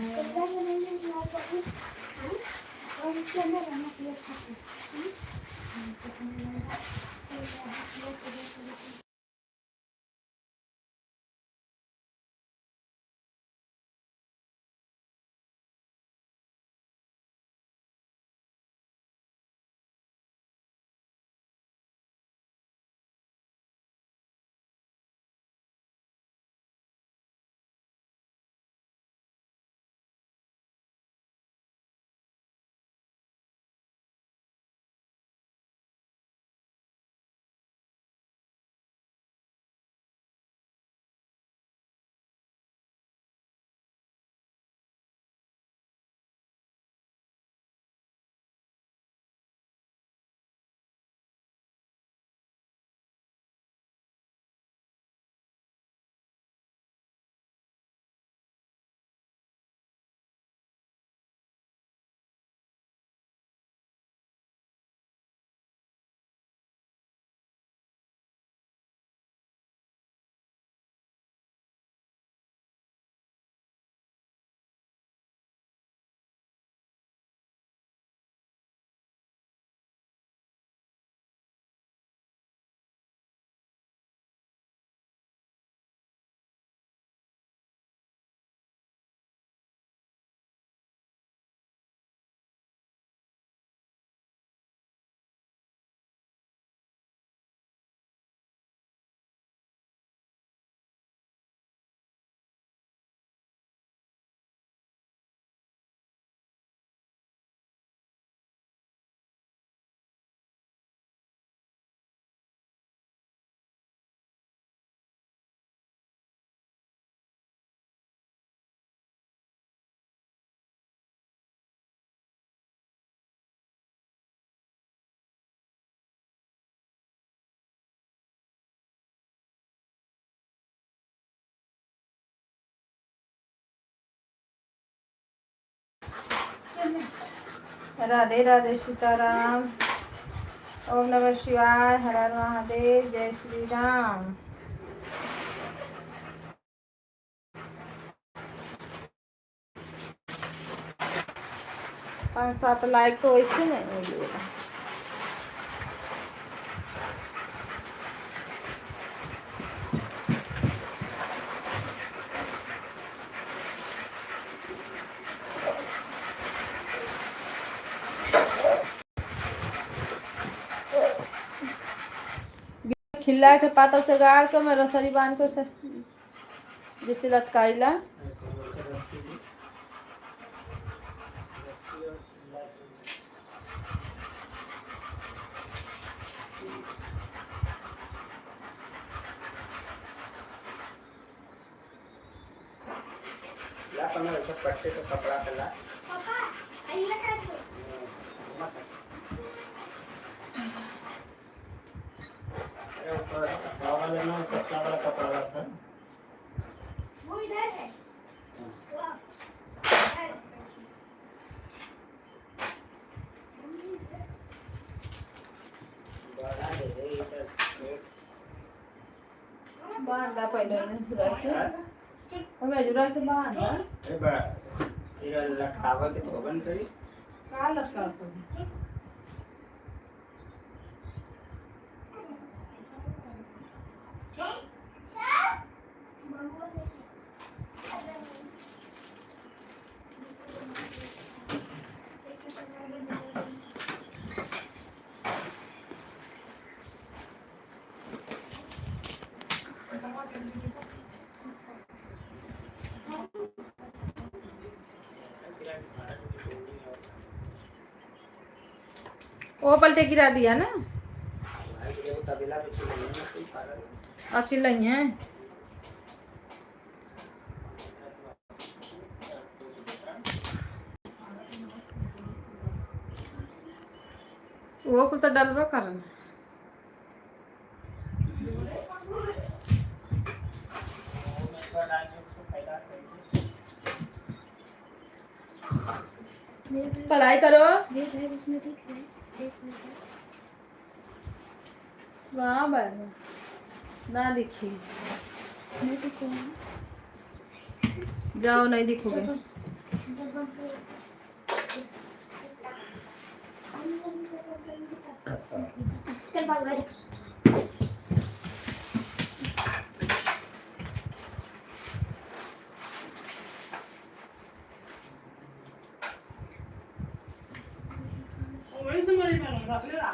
Speaker 1: राधे राधे सीताराम। ओम नमः शिवाय। हर हर महादेव। जय श्री राम। पाँच सात लाइक तो ऐसे नहीं मिलेगा। खिल्ला के पातल से गाड़ के मैं रसरी बांध के उसे जैसे लटकाईला।
Speaker 5: ला पन्ना वैसे पट्टे का कपड़ा पहला।
Speaker 4: पापा आई लगा दो।
Speaker 5: अरे ऊपर वाला लेना कच्चा वाला कपड़ा रहता है।
Speaker 4: वो इधर है। वाह।
Speaker 5: बड़ा दे दे इधर।
Speaker 1: बांधा पहले जुड़ा के हमें जुड़ा के बांधा।
Speaker 5: अरे बड़ा इधर लटकावा के तो बन करी।
Speaker 1: का लटका तो वो पलटे गिरा दिया ना।
Speaker 5: तबेला पे चिल्लाने में कोई पागल है।
Speaker 1: और चिल्लाई हैं। वो कुल तो डलवा करना।
Speaker 5: उसका डाल के उसको फैला सही से।
Speaker 1: पढ़ाई करो।
Speaker 4: देख रहे उसमें दिख रहे देख रहे
Speaker 1: वहाँ बैठो ना दिखी।
Speaker 4: नहीं दिख रहे
Speaker 1: जाओ नहीं दिखोगे।
Speaker 4: चल भाग भाई
Speaker 3: वही से मरी में रख ले रहा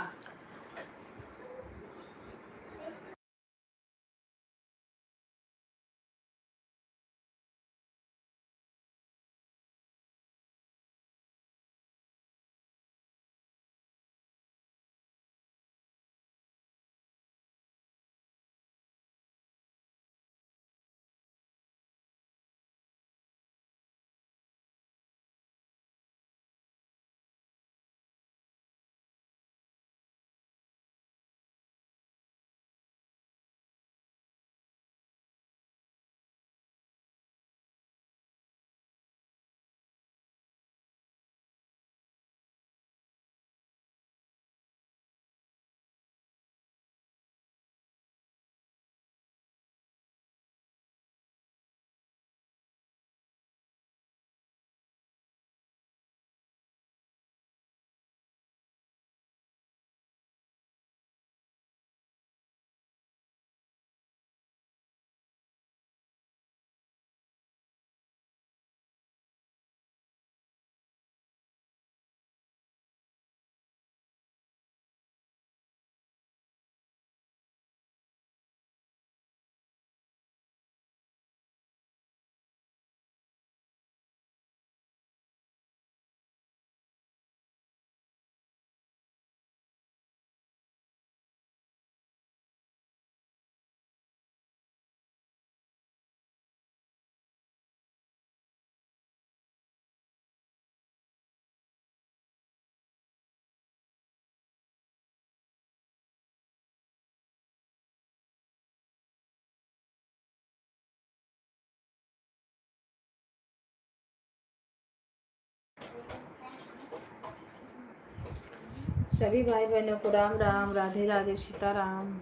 Speaker 1: सभी भाई बहनों को राम राम, राधे राधे, सीताराम।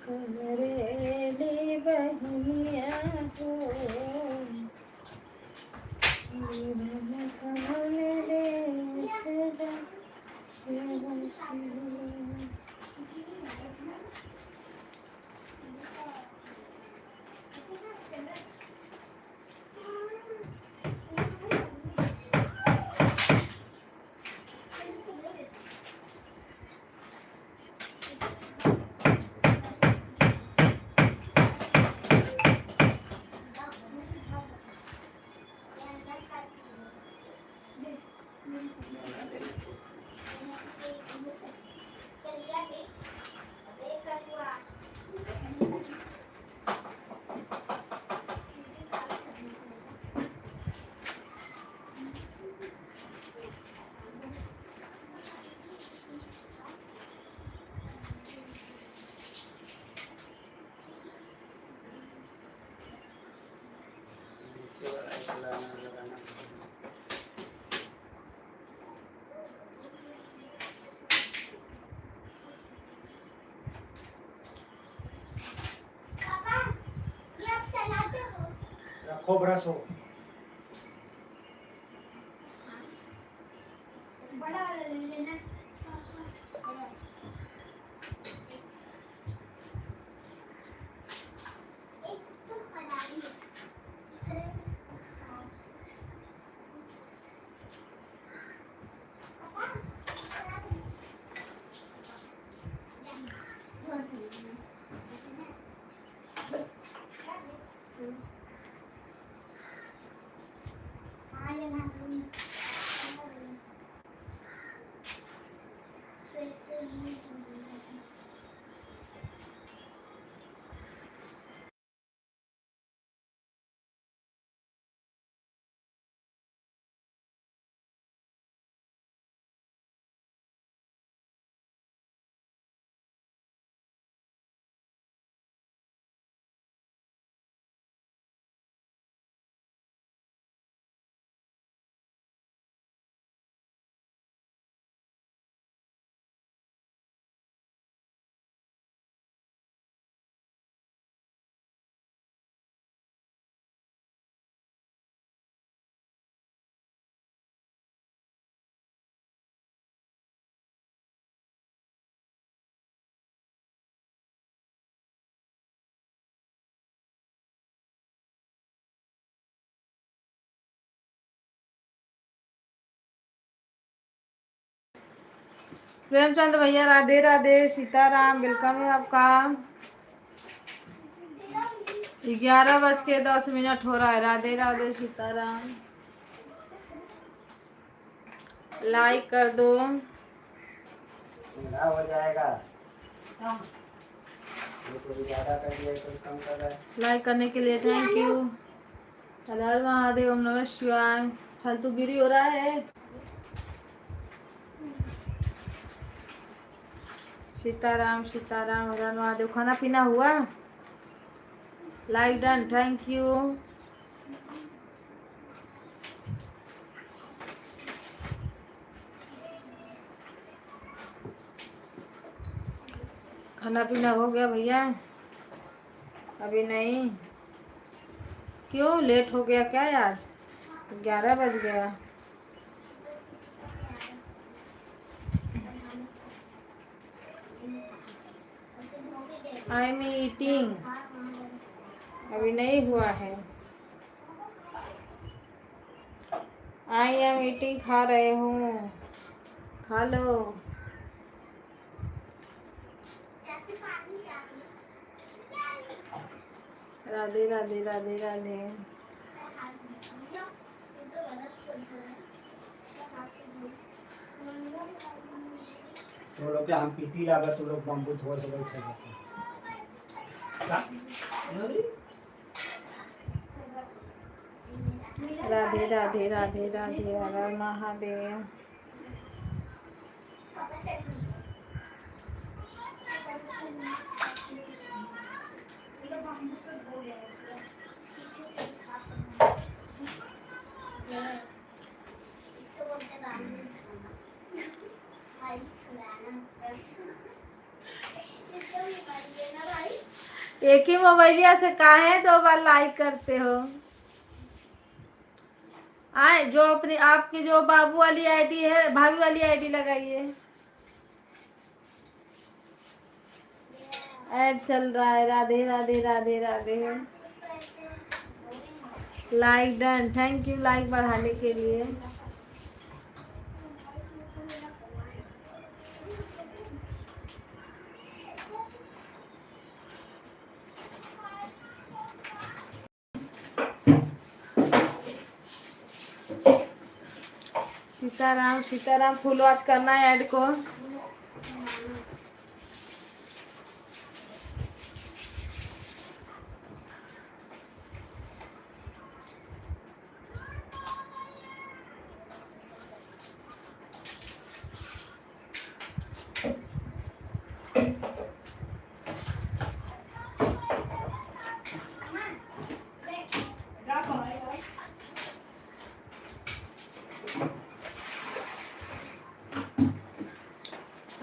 Speaker 1: कमरे बहनिया हो
Speaker 5: रखो ब्रश हो।
Speaker 4: बड़ा वाला ले लेना एक तो खड़ा ही
Speaker 1: प्रेमचंद भैया राधे राधे, सीताराम, वेलकम है आपका। 11:10 हो रहा है। राधे राधे, सीताराम। लाइक कर दो।
Speaker 5: ठंडा हो जाएगा। ये कोई ज्यादा कर दिया, कोई कम कर रहा है।
Speaker 1: लाइक करने के लिए थैंक यू। हर हर महादेव, ओम नमः शिवाय। फालतू गिरी हो रहा है। सीताराम सीताराम, हर हर महादेव। खाना पीना हुआ? Like done, thank you. खाना पीना हो गया भैया? अभी नहीं? क्यों लेट हो गया क्या आज? 11 बज गया। I am eating. अभी नहीं हुआ है। आई एम ईटिंग, खा रहे हूँ। खा लो। राधे राधे राधे राधे।
Speaker 5: तो लोग हम पीटी लागत, तो लोग बम्बू थोड़ा सा बैठ जाते हैं।
Speaker 1: राधे राधे राधे राधे, हर हर महादेव। एक ही मोबाइलिया से काहे 2 बार लाइक करते हो? आए जो अपनी आपकी जो बाबू वाली आईडी है, भाभी वाली आईडी लगाइए। ऐड चल रहा है। Radhe Radhe Radhe Radhe. Like done, thank you like बढ़ाने के लिए। सीताराम सीताराम, फुल वॉच करना है ऐड को।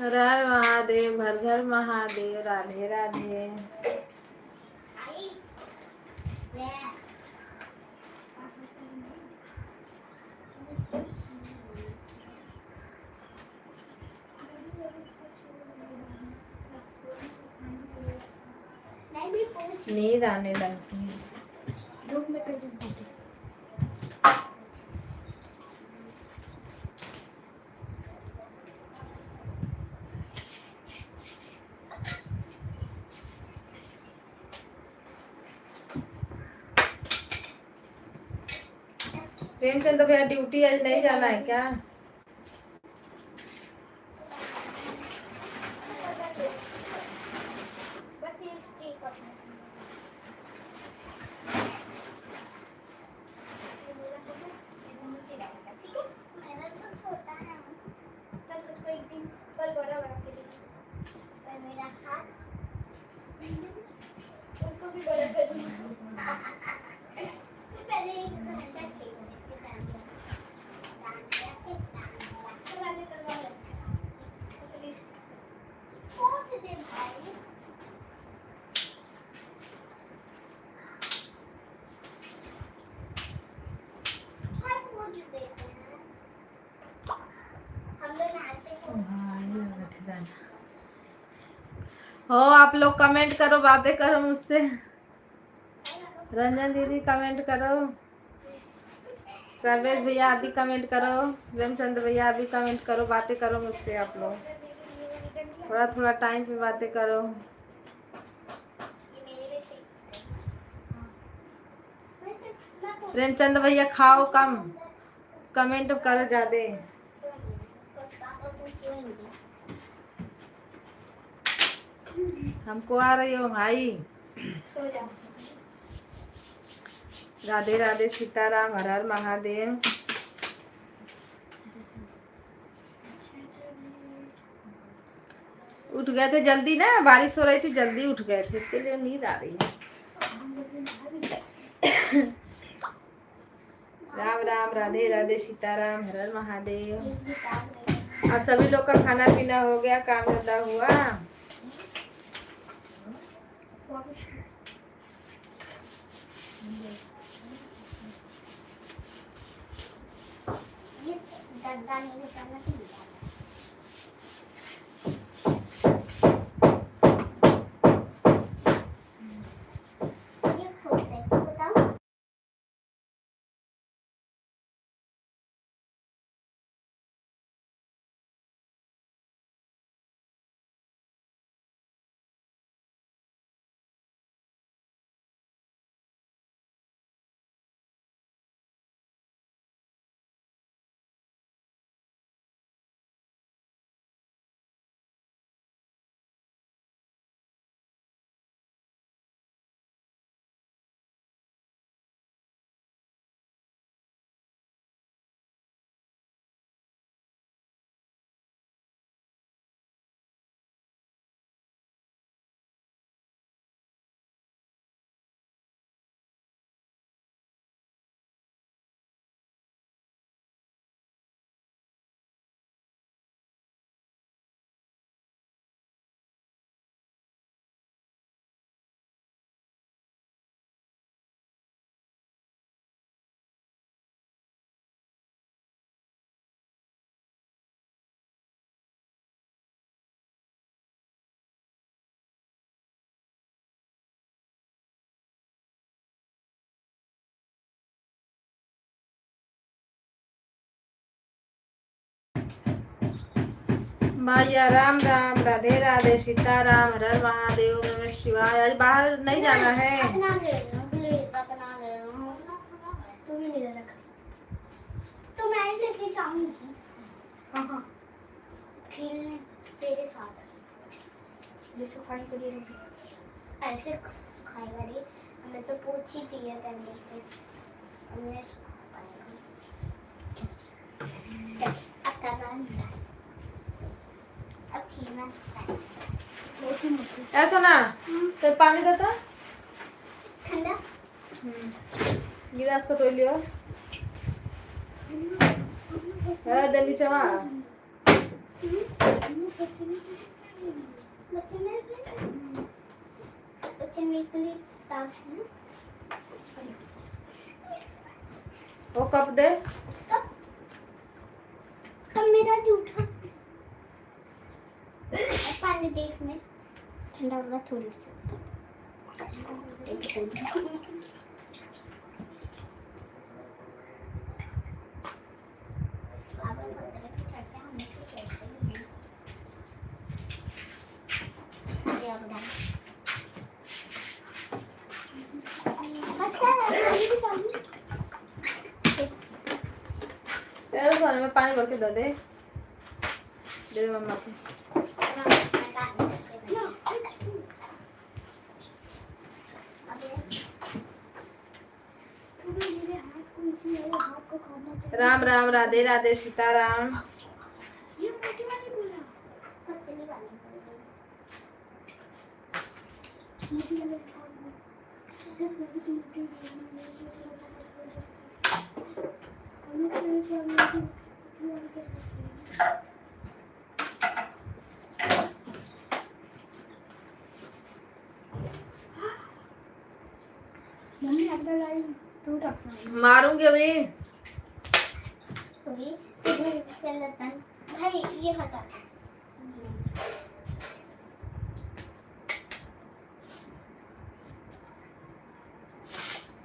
Speaker 1: हर हर महादेव, घर घर महादेव। राधे राधे। नींद आने लगती है।
Speaker 4: धूप में कर दूँ।
Speaker 1: प्रेमचंद भैया ड्यूटी आज नहीं जाना है क्या?
Speaker 4: बस ये स्टिक अपने ठीक है। मेरा तो छोटा है, तो तुझको एक दिन कल बड़ा बड़ा के दूंगी। पर मेरा हाथ उसको भी बड़ा कर दूंगा। पहले एक घंटा ठीक है, फिर पहुंच दे भाई।
Speaker 1: हो आप लोग कमेंट करो, बातें करो मुझसे। रंजन दीदी कमेंट करो। सर्वेश भैया आप भी कमेंट करो। प्रेमचंद भैया आप भी कमेंट करो, बातें करो मुझसे आप लोग। थोड़ा थोड़ा टाइम पे बातें करो।
Speaker 4: ये मेरे लिए ठीक है। हाँ। वैसे मैं तो
Speaker 1: प्रेमचंद भैया खाओ कम, कमेंट करो ज्यादा।
Speaker 4: पापा को सोएंगे।
Speaker 1: हमको आ रही हो भाई।
Speaker 4: सो जाओ।
Speaker 1: राधे राधे, सीताराम, हर हर महादेव। उठ गए थे जल्दी ना, बारिश हो रही थी, जल्दी उठ गए थे, इसके लिए नींद आ रही है। राम राम, राधे राधे, सीताराम, हर हर महादेव। आप सभी लोग का खाना पीना हो गया, काम धंधा हुआ?
Speaker 4: ये गद्दा नहीं निकालना तो निकालना। ये खुद से बताओ।
Speaker 1: भैया राम राम, राधे राधे, सीताराम, हर हर महादेव, नमः शिवाय। आज बाहर नहीं जाना है?
Speaker 4: अपना ले लो प्लीज, अपना ले लो। तू भी ले रखा तो मैं ही लेके जाऊंगी। हाँ खेलने तेरे साथ। ये सुखाई को दे रही ऐसे सुखाएगा रे। हमने तो पूछ ही दिया करने से हमने सुखा पाएगा। अब करना नहीं है। अब खेलना है। बहुत ही मुश्किल।
Speaker 1: ऐसा ना तो पानी देता
Speaker 4: ठंडा
Speaker 1: गिलास को टोल लियो। दिल्ली चवा
Speaker 4: बच्चे में के लिए ताक है ना।
Speaker 1: वो कप दे।
Speaker 4: कब मेरा जूठा पानी दे इसमें ठंडा होगा थोड़ी सी।
Speaker 1: यार उस वाले में पानी भर के दे दे मम्मा को। राम राम, राधे राधे, सीताराम।
Speaker 4: ये मोटी वाली बोला पतली वाली मोटी वाली मम्मी अगला लाइन तू रखना
Speaker 1: मारूंगी अभी।
Speaker 4: भाई ये हटा।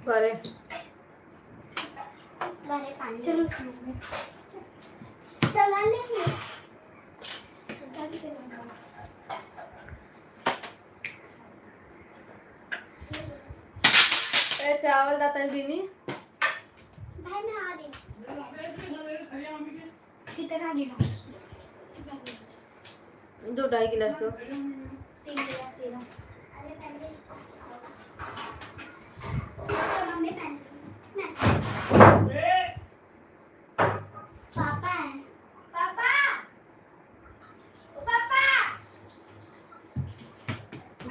Speaker 1: बरे
Speaker 4: बारे पानी चलो चला लेंगे।
Speaker 1: ए चावल दाता है बीनी
Speaker 4: भाई मैं आ रही हूँ। कितना गिलास?
Speaker 1: 2-2.5 गिलास तो
Speaker 4: 3 गिलास ये लो। अरे पहले तो मम्मी पहन पापा है पापा ओ पापा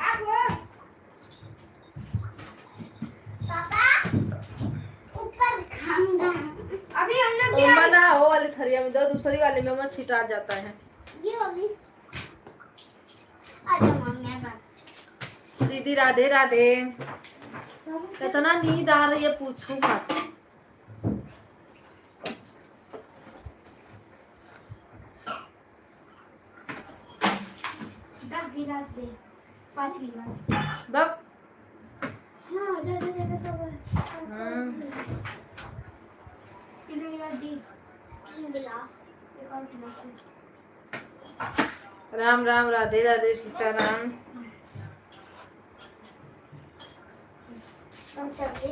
Speaker 4: आप वो पापा ऊपर खाऊंगा अभी हम लोग
Speaker 1: ओमा ना वो वाली थरिया में दो, दूसरी वाले में मत छिटा जाता है।
Speaker 4: ये वाली आजा मम्मी बात
Speaker 1: दीदी राधे राधे। इतना नींद आ रही है पूछो मत।
Speaker 4: 10 गिलास दे 5 गिलास
Speaker 1: बक
Speaker 4: हाँ ज्यादा ज्यादा सब
Speaker 1: हाँ।
Speaker 4: 3 गिलास दी 3 गिलास एक और गिलास
Speaker 1: राम राम राधे राधे सीताराम।
Speaker 4: हम सब दे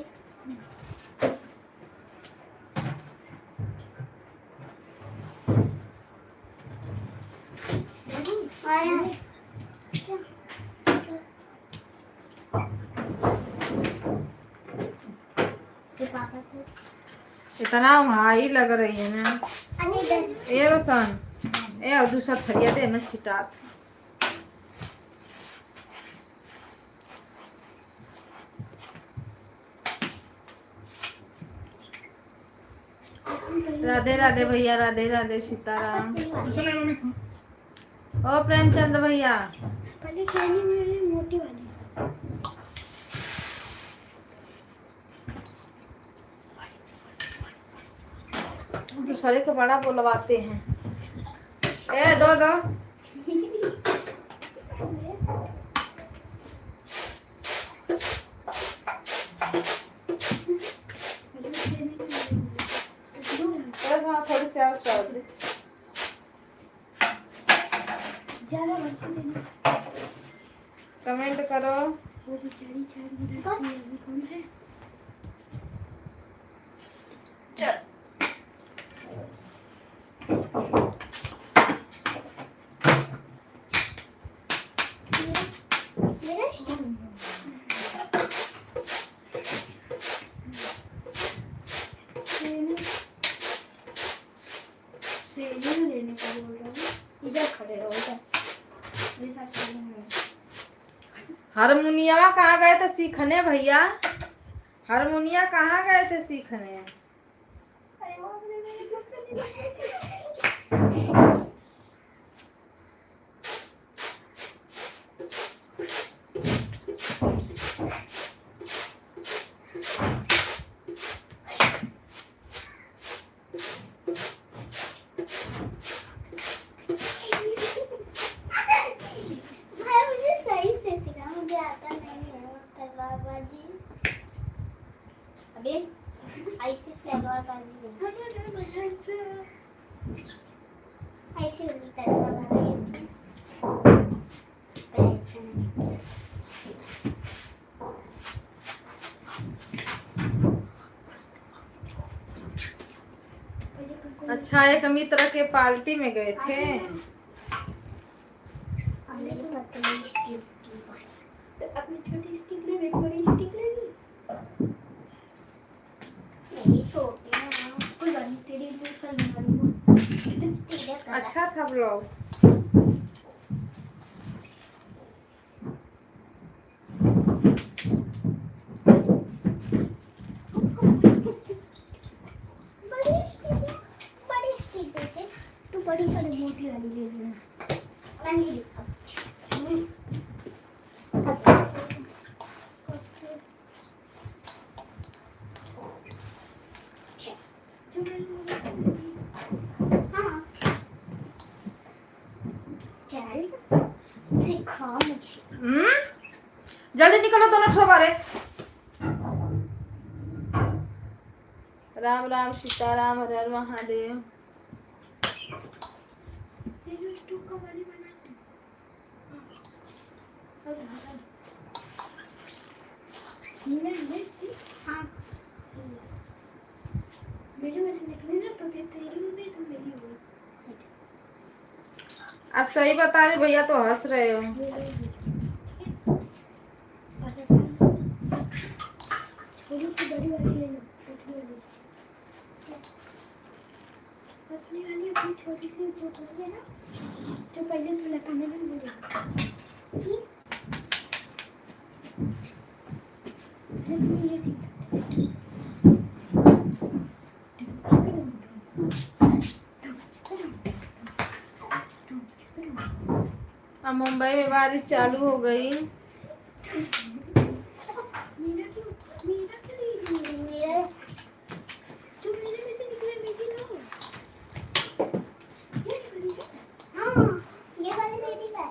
Speaker 4: आया ये पापा को
Speaker 1: इतना हाई लग रही है ना।
Speaker 4: अरे इधर
Speaker 1: ए रोशन ए और दूसरा थरिया दे मैं छिटा। राधे राधे भैया राधे राधे सीताराम।
Speaker 3: चले मम्मी तुम
Speaker 1: ओ प्रेमचंद भैया
Speaker 4: पहले ट्रेनिंग वाली मोटी वाली
Speaker 1: दूसरे को बड़ा बुलवाते हैं। ए दो दो थोड़ी सी और चावल दे।
Speaker 4: ज्यादा बढ़ते देना
Speaker 1: कमेंट करो।
Speaker 4: वो बेचारी 4 गिलास में अभी कौन है
Speaker 1: चल
Speaker 4: मेरा शेरू लेने का बोल रहा हूँ इधर खड़े रहो इधर मेरे साथ खड़े रहो
Speaker 1: हारमोनिया कहाँ गए थे सीखने भैया? हारमोनिया कहाँ गए थे सीखने?
Speaker 4: अरे वो अपने मेरे कपड़े भाई मुझे सही से सिखा मुझे आता नहीं है तलवारबाजी अभी ऐसे तलवारबाजी ऐसे होगी तलवारबाजी ऐसे नहीं
Speaker 1: अच्छा एक मित्र के पार्टी में गए थे।
Speaker 4: मेरी पतली स्टिक की बात अपनी छोटी स्टिक ले मेरी बड़ी स्टिक ले ली मेरी छोटी है कोई बात नहीं तेरी यूज कर लूंगा तेरे का
Speaker 1: अच्छा था ब्लॉग।
Speaker 4: बड़ी स्टिक देते तू बड़ी वाली मोटी वाली ले लेना मैं नहीं हाँ चल सिखा मुझे
Speaker 1: जल्दी निकलो दोनों ठोबारे। राम राम सीताराम हर हर महादेव।
Speaker 4: तेरी स्टोव का वाली बना मेरा ड्रेस थी हाँ सही है मेरे में से निकली ना तो फिर तेरी हो गई तो मेरी हो गई
Speaker 1: आप सही बता रहे भैया तो हंस रहे हो।
Speaker 4: मेरी हो गई छोटी सी बड़ी वाली ले लो पतली वाली पतली वाली अपनी छोटी सी जो है ना जो पहले तो लगाने में मुझे ठीक है तो ये थी
Speaker 1: अब मुंबई में बारिश चालू हो गई।
Speaker 4: मेरा क्यों नहीं मेरा जो मेरे में से निकला मेरी लो ये वाली हाँ ये वाली मेरी है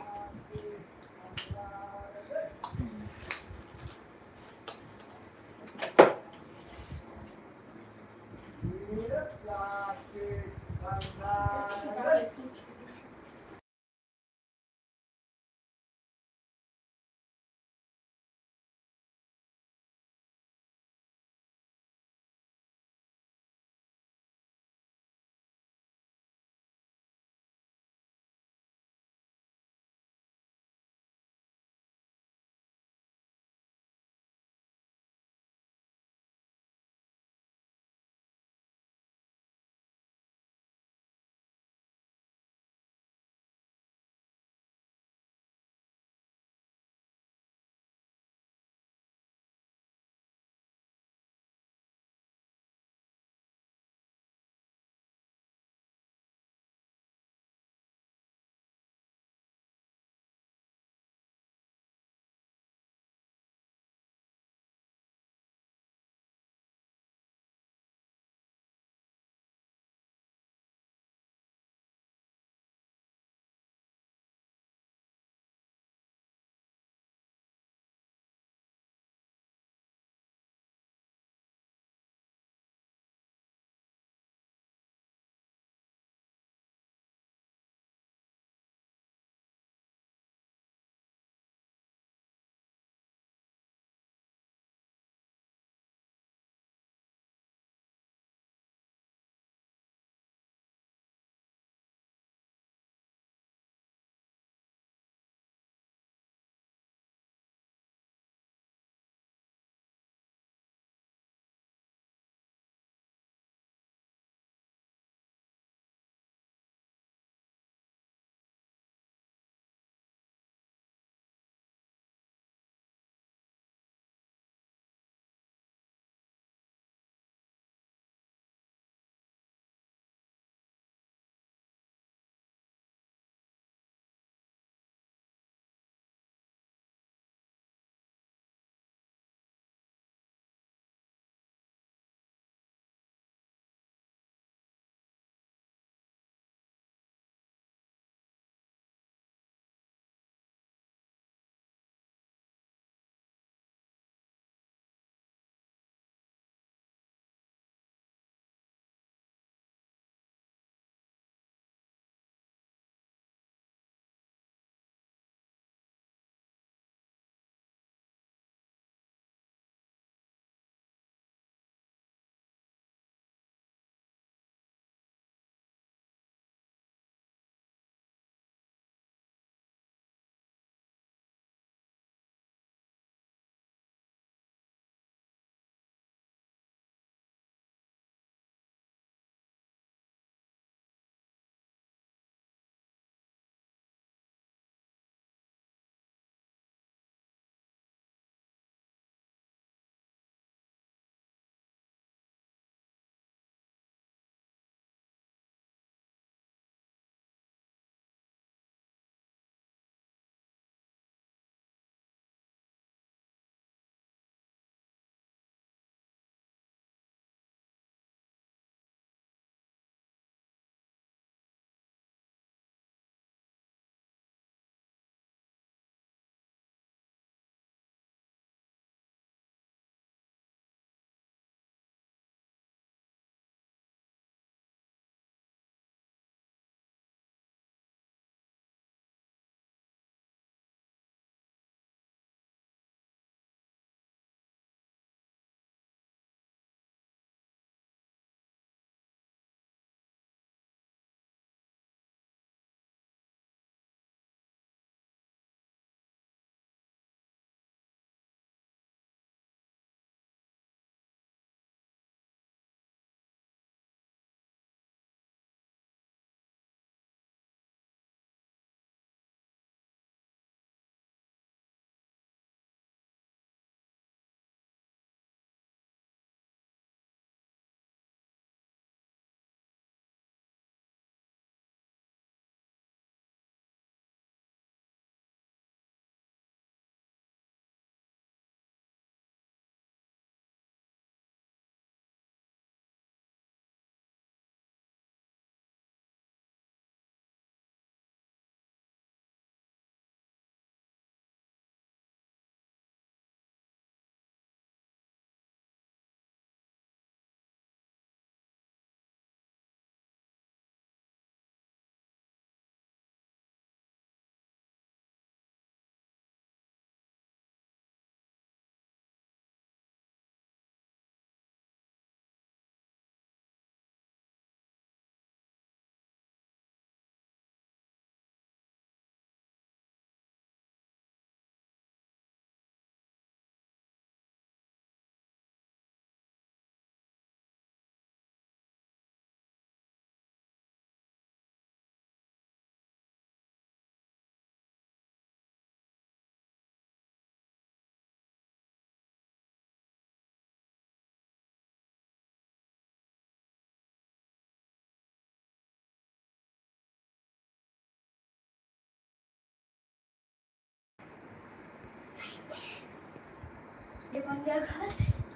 Speaker 4: ये कौन जगह?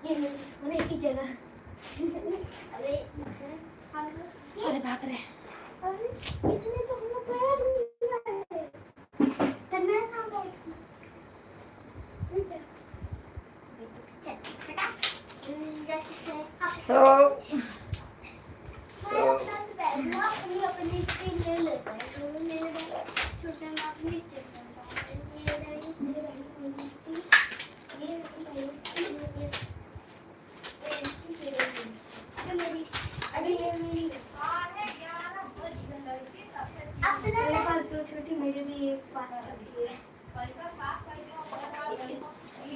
Speaker 4: ये मेरी सोने की जगह। अबे
Speaker 1: अरे बाप रे,
Speaker 4: अरे इसने तो हम लोग पैर नहीं लगाए। तब मैं कहाँ बैठी? चल बेटा, जैसे
Speaker 1: तो
Speaker 4: दो छोटी मेरे भी एक पास छोटी है।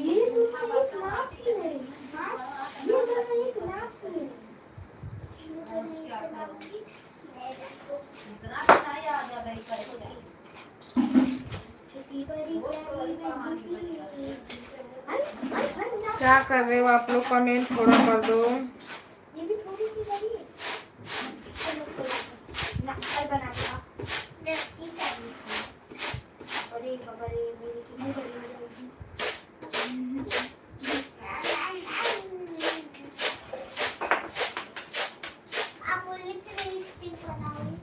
Speaker 4: ये दोनों एक लाख की है। हाँ, ये दोनों एक लाख की है।
Speaker 1: क्या कर रहे हो आप लोग? कमेंट थोड़ा कर दो।
Speaker 4: ये भी थोड़ी सी बड़ी है। चलो कोई ना, कल बना दूंगा। रस्सी चाहिए इसमें। अरे बाबा रे, मेरी कितनी बड़ी हो जाएगी। आप बोले थे मेरी स्टिक बनाओगी?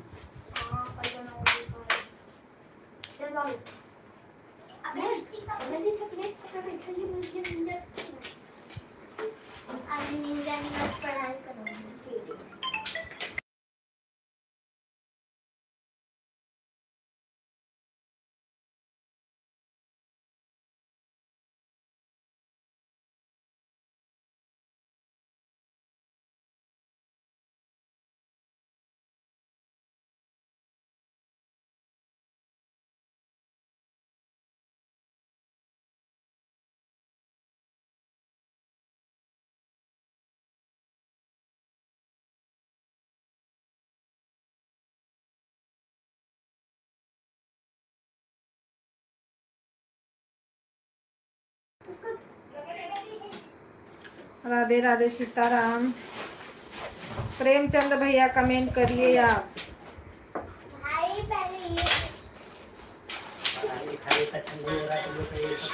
Speaker 4: हाँ, कल बनाऊंगी कल। चल बाबू, अपने स्टिक का जल्दी से प्लेट से कर चलिए मुझे निंजा। आज निंजा पढ़ाई करूंगी।
Speaker 1: राधे राधे, सीताराम। प्रेमचंद भैया कमेंट करिए आप।
Speaker 4: भाई पहले ये
Speaker 5: पढ़ाई लिखाई का अच्छा नहीं हो रहा है तो लोग ये सब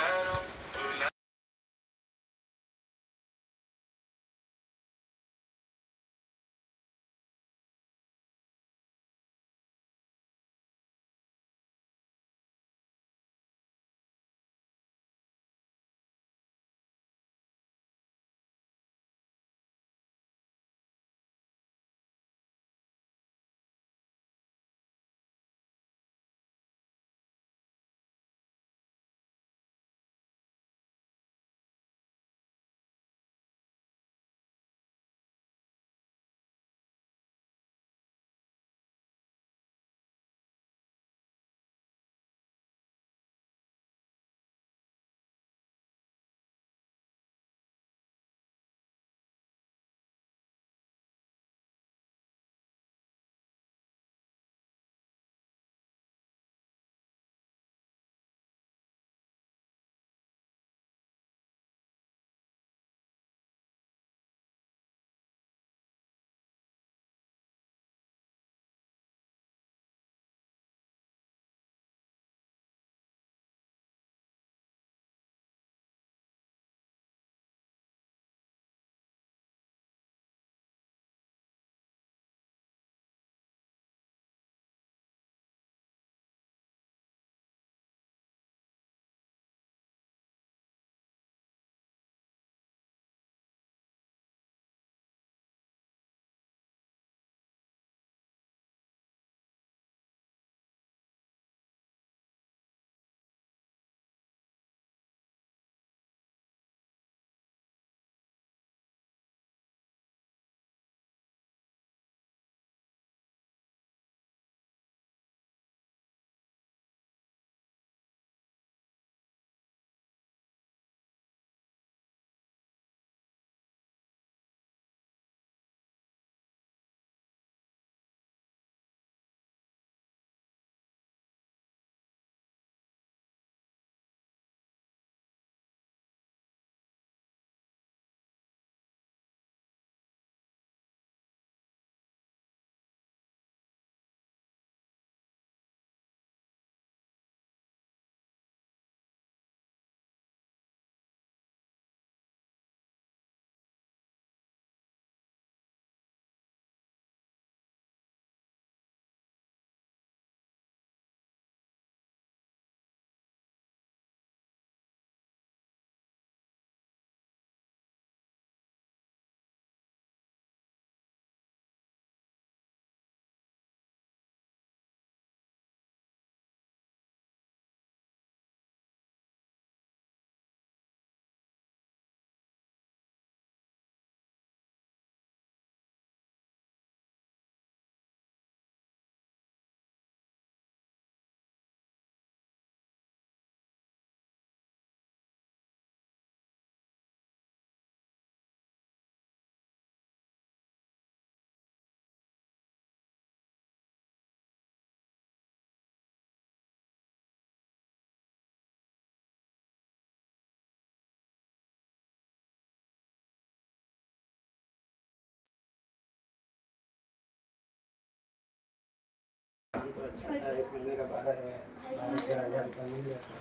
Speaker 5: एक महीने का 12-13 हज़ार रुपया मिल जाता है।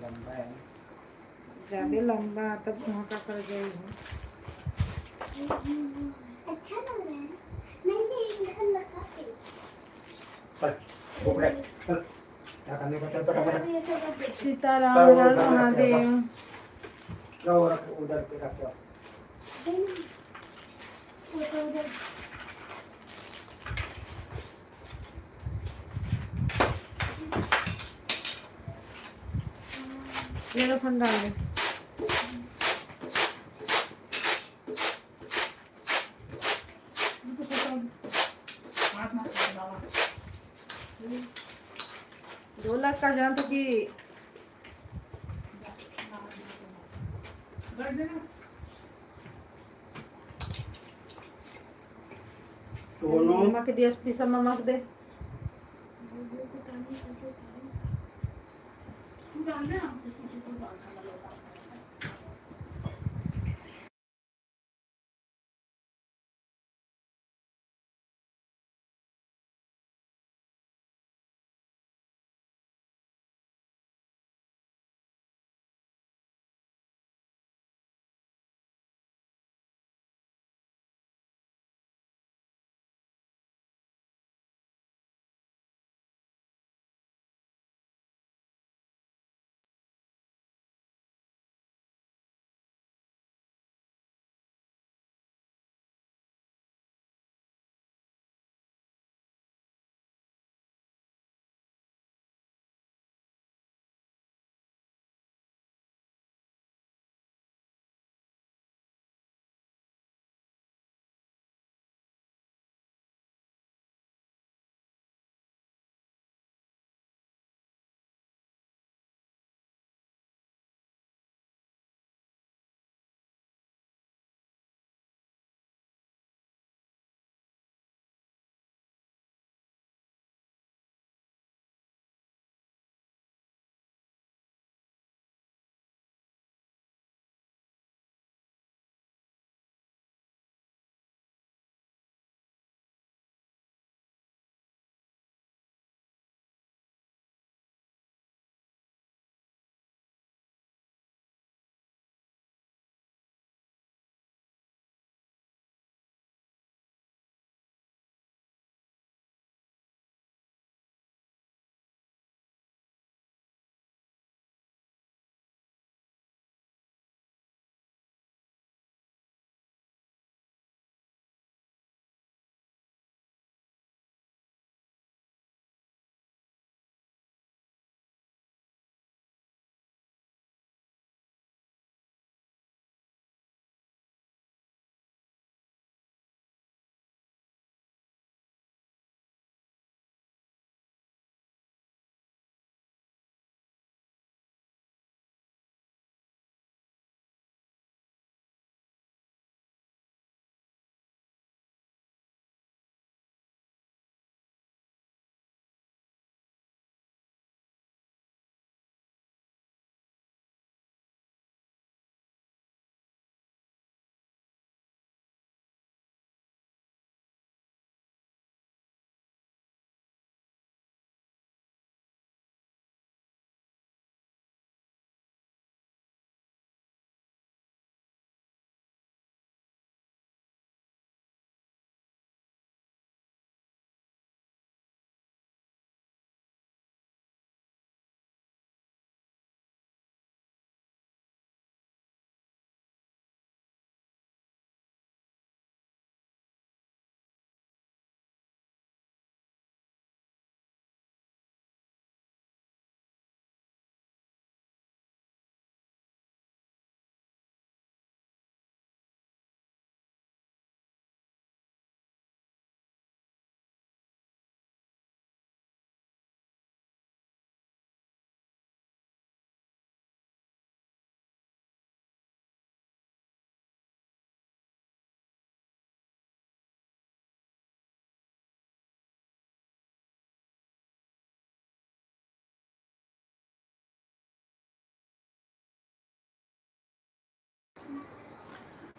Speaker 5: लंबा है।
Speaker 1: ज्यादा लंबा तब वहाँ का कर जाएगी।
Speaker 4: अच्छा लग रहा है। नहीं इधर लगा के।
Speaker 5: चल, ऊपर चल। क्या करने का, चल फटाफट।
Speaker 1: सीताराम हर हर महादेव।
Speaker 5: जाओ रख उधर पे रख दो।
Speaker 4: उधर
Speaker 1: ये लहसुन डाल दे।
Speaker 3: हाथ ना बाबा
Speaker 1: 2 लाख का जान तो कि
Speaker 3: कर देना।
Speaker 5: सोनू
Speaker 1: नमक दिया पीसा नमक दे।
Speaker 3: तू डाल दे ना, किसी को डाल खाना लोटा।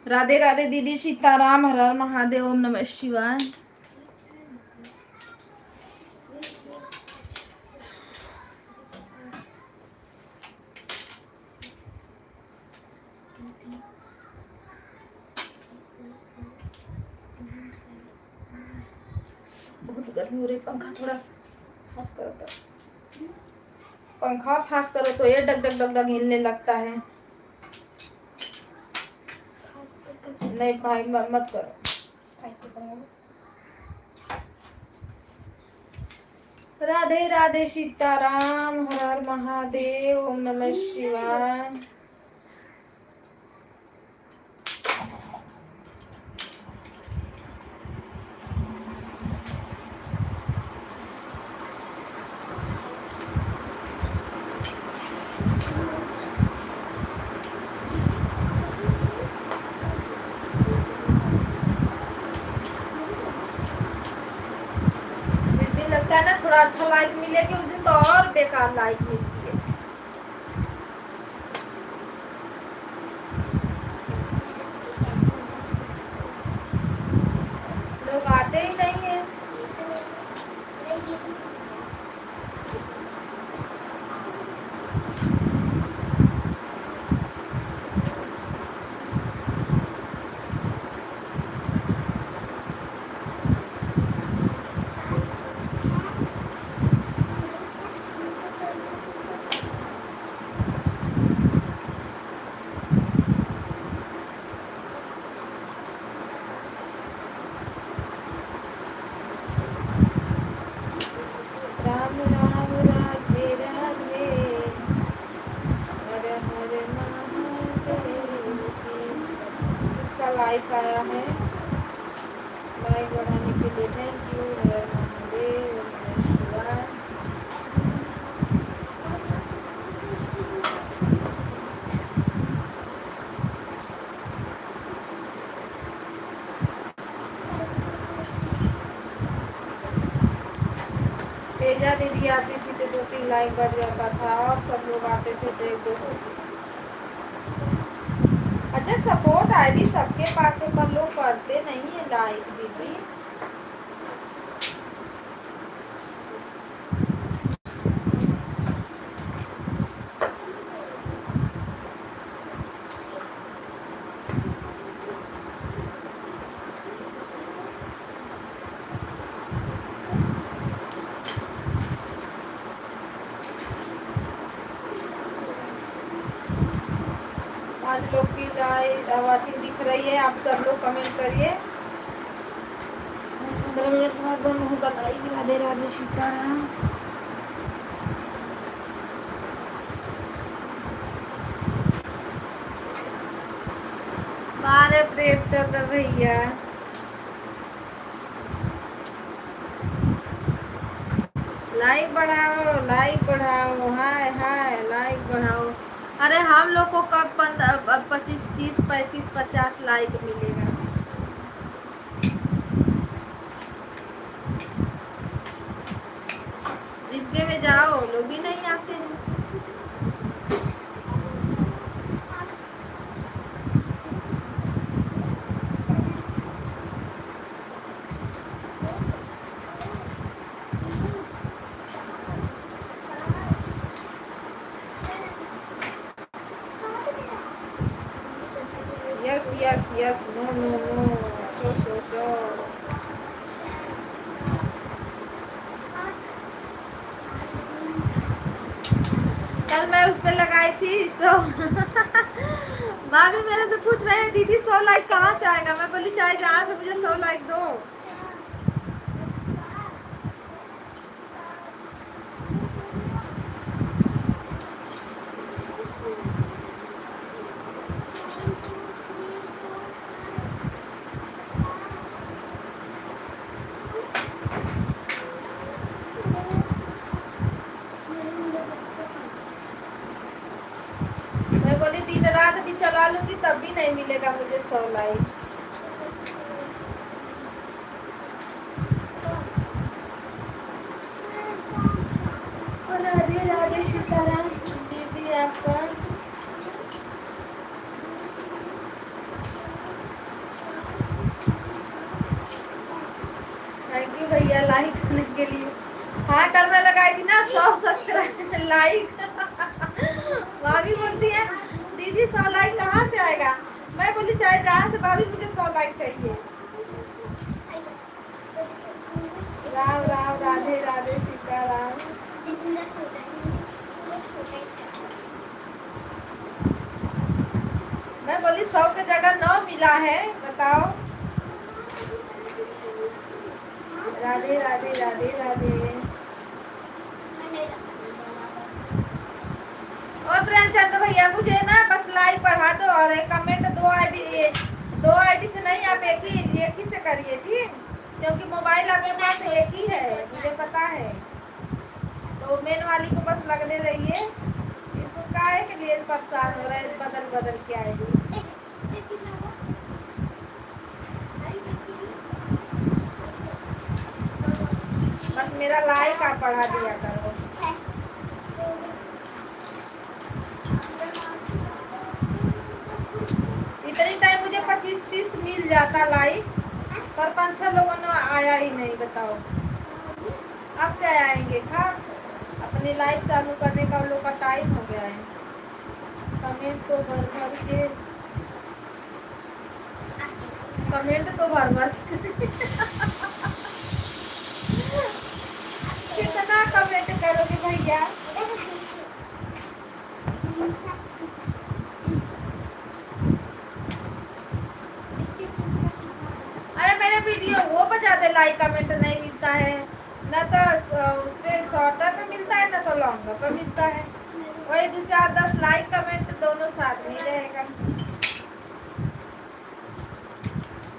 Speaker 1: राधे राधे दीदी, सीताराम हर हर महादेव, ओम नमः शिवाय। गर्मी हो रही, पंखा थोड़ा फास्ट करो तो, पंखा फास्ट करो तो ये डग डग डग डग हिलने लगता है। नहीं भाई मत करो। राधे राधे सीताराम, हर हर महादेव, ओम नमः शिवाय। जिस दिन लगता है ना थोड़ा अच्छा लाइक मिलेगी, उस दिन तो और बेकार लाइक मिलती है। लोग आते ही नहीं है। राम राम राधे राधे, हरे हरे महादेव। इसका लाइक आया है, लाइक बढ़ाने के लिए थैंक यू। हरे महादेव, ओम नमः शिवाय। तेजा दीदी आती थी तो 2-3 लाइक बढ़ जाता था, और सब लोग आते थे तो 1-2। अच्छा सपोर्ट आईडी सबके पास है, पर लोग करते नहीं है लाइक दीदी। आज लोग की वाचिंग दिख रही है, आप सब लोग कमेंट करिए। 10-15 मिनट के बाद बंद होगा लाइक। राधे राधे सीताराम। मारे प्रेमचंद भैया, लाइक बढ़ाओ, लाइक बढ़ाओ, हाय हाय लाइक बढ़ाओ। अरे हम लोग को कब 25, 30, 35, 50 लाइक मिलेगा? जिनके में जाओ लोग भी नहीं आते हैं। यस नो नो नो सो कल मैं उस पे लगाई थी 100। भाभी मेरे से पूछ रहे हैं दीदी 100 लाइक कहाँ से आएगा? मैं बोली चाहे जहाँ से मुझे 100 लाइक दो। मैं बोली दिन रात भी चला लूंगी तब भी नहीं मिलेगा मुझे 100 लाइक। राधे राधे सीताराम दीदी आपका। थैंक यू भैया लाइक करने के लिए। हाँ कल मैं लगाई थी ना 100 सब्सक्राइब लाइक। भाभी बोलती है दीदी 100 लाइक कहाँ से आएगा? मैं बोली चाहे जहाँ से, भाभी मुझे 100 लाइक चाहिए। राम राम, राधे राधे, सीताराम।
Speaker 4: जितना छोटा है वो छोटा ही था।
Speaker 1: मैं बोली 100 की जगह 9 मिला है, बताओ। राधे राधे राधे राधे।
Speaker 4: मैंने रखा
Speaker 1: और प्रेमचंद भैया मुझे ना बस लाइक बढ़ा दो और एक कमेंट, दो आईडी से नहीं, आप एक ही से करिए, ठीक? क्योंकि मोबाइल आपके पास एक ही है, मुझे पता है। तो मेन वाली को बस लगने रहिए। इसको काहे के लिए परेशान हो रहे हैं, बदल बदल के आएगी। बस मेरा लाइक आप बढ़ा दिया करो। इतनी टाइम मुझे 25-30 मिल जाता लाइक, पर 5-6 लोगों ने आया ही नहीं, बताओ। अब क्या आएंगे? खा अपनी लाइफ चालू करने का उन लोग का टाइम हो गया है। कमेंट तो भर भर के, कमेंट तो भर भर कितना कमेंट करोगे भैया? अरे मेरे वीडियो वो पर ज्यादा लाइक कमेंट नहीं मिलता है ना, तो उस पे शॉर्टर पे मिलता है ना, तो लॉन्गर पे मिलता है। वही 2-4-10 लाइक कमेंट दोनों साथ में रहेगा।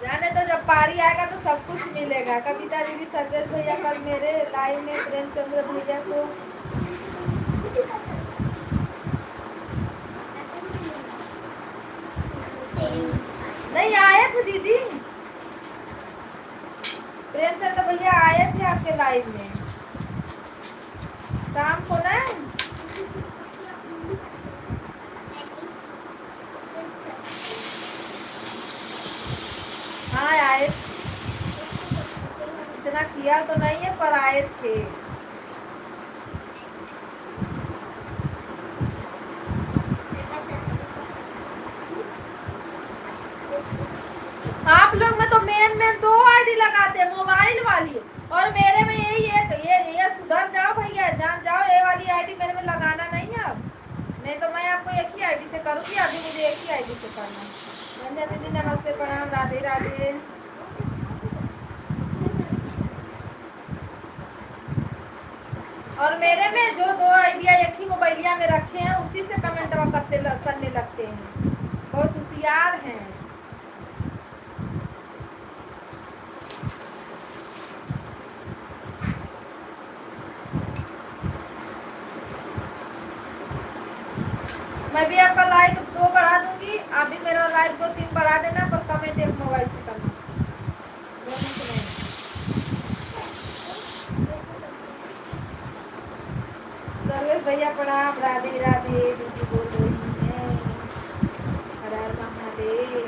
Speaker 1: जाने तो जब पारी आएगा तो सब कुछ मिलेगा। कविता दीदी, सर्वेश भैया कल मेरे लाइव में, प्रेमचंद्र भैया को नहीं आए थे दीदी, प्रेमचंद्र भैया आए थे आपके लाइव में शाम को ना। हाँ आए, इतना किया तो नहीं है पर आए थे। आप लोग में तो मेन 2 आईडी लगाते हैं, मोबाइल वाली, और मेरे में यही एक, ये सुधर जाओ भैया, जान जाओ। ये वाली आईडी मेरे में लगाना नहीं है अब, नहीं तो मैं आपको एक ही आईडी से करूँगी। अभी मुझे एक ही आईडी से करना। रंजना दीदी नमस्ते, प्रणाम, राधे राधे। और मेरे में जो 2 आइडिया एक ही मोबाइलिया में रखे हैं, उसी से कमेंट करने लगते हैं। बहुत होशियार हैं। मैं भी आपका लाइक 2 बढ़ा दूंगी, आप भी मेरा लाइक 2-3 बढ़ा देना, पर कमेंट एक मोबाइल से करना, दोनों से नहीं। सर्वेश भैया प्रणाम, राधे राधे। दीदी बोल रही हैं, हर हर महादेव।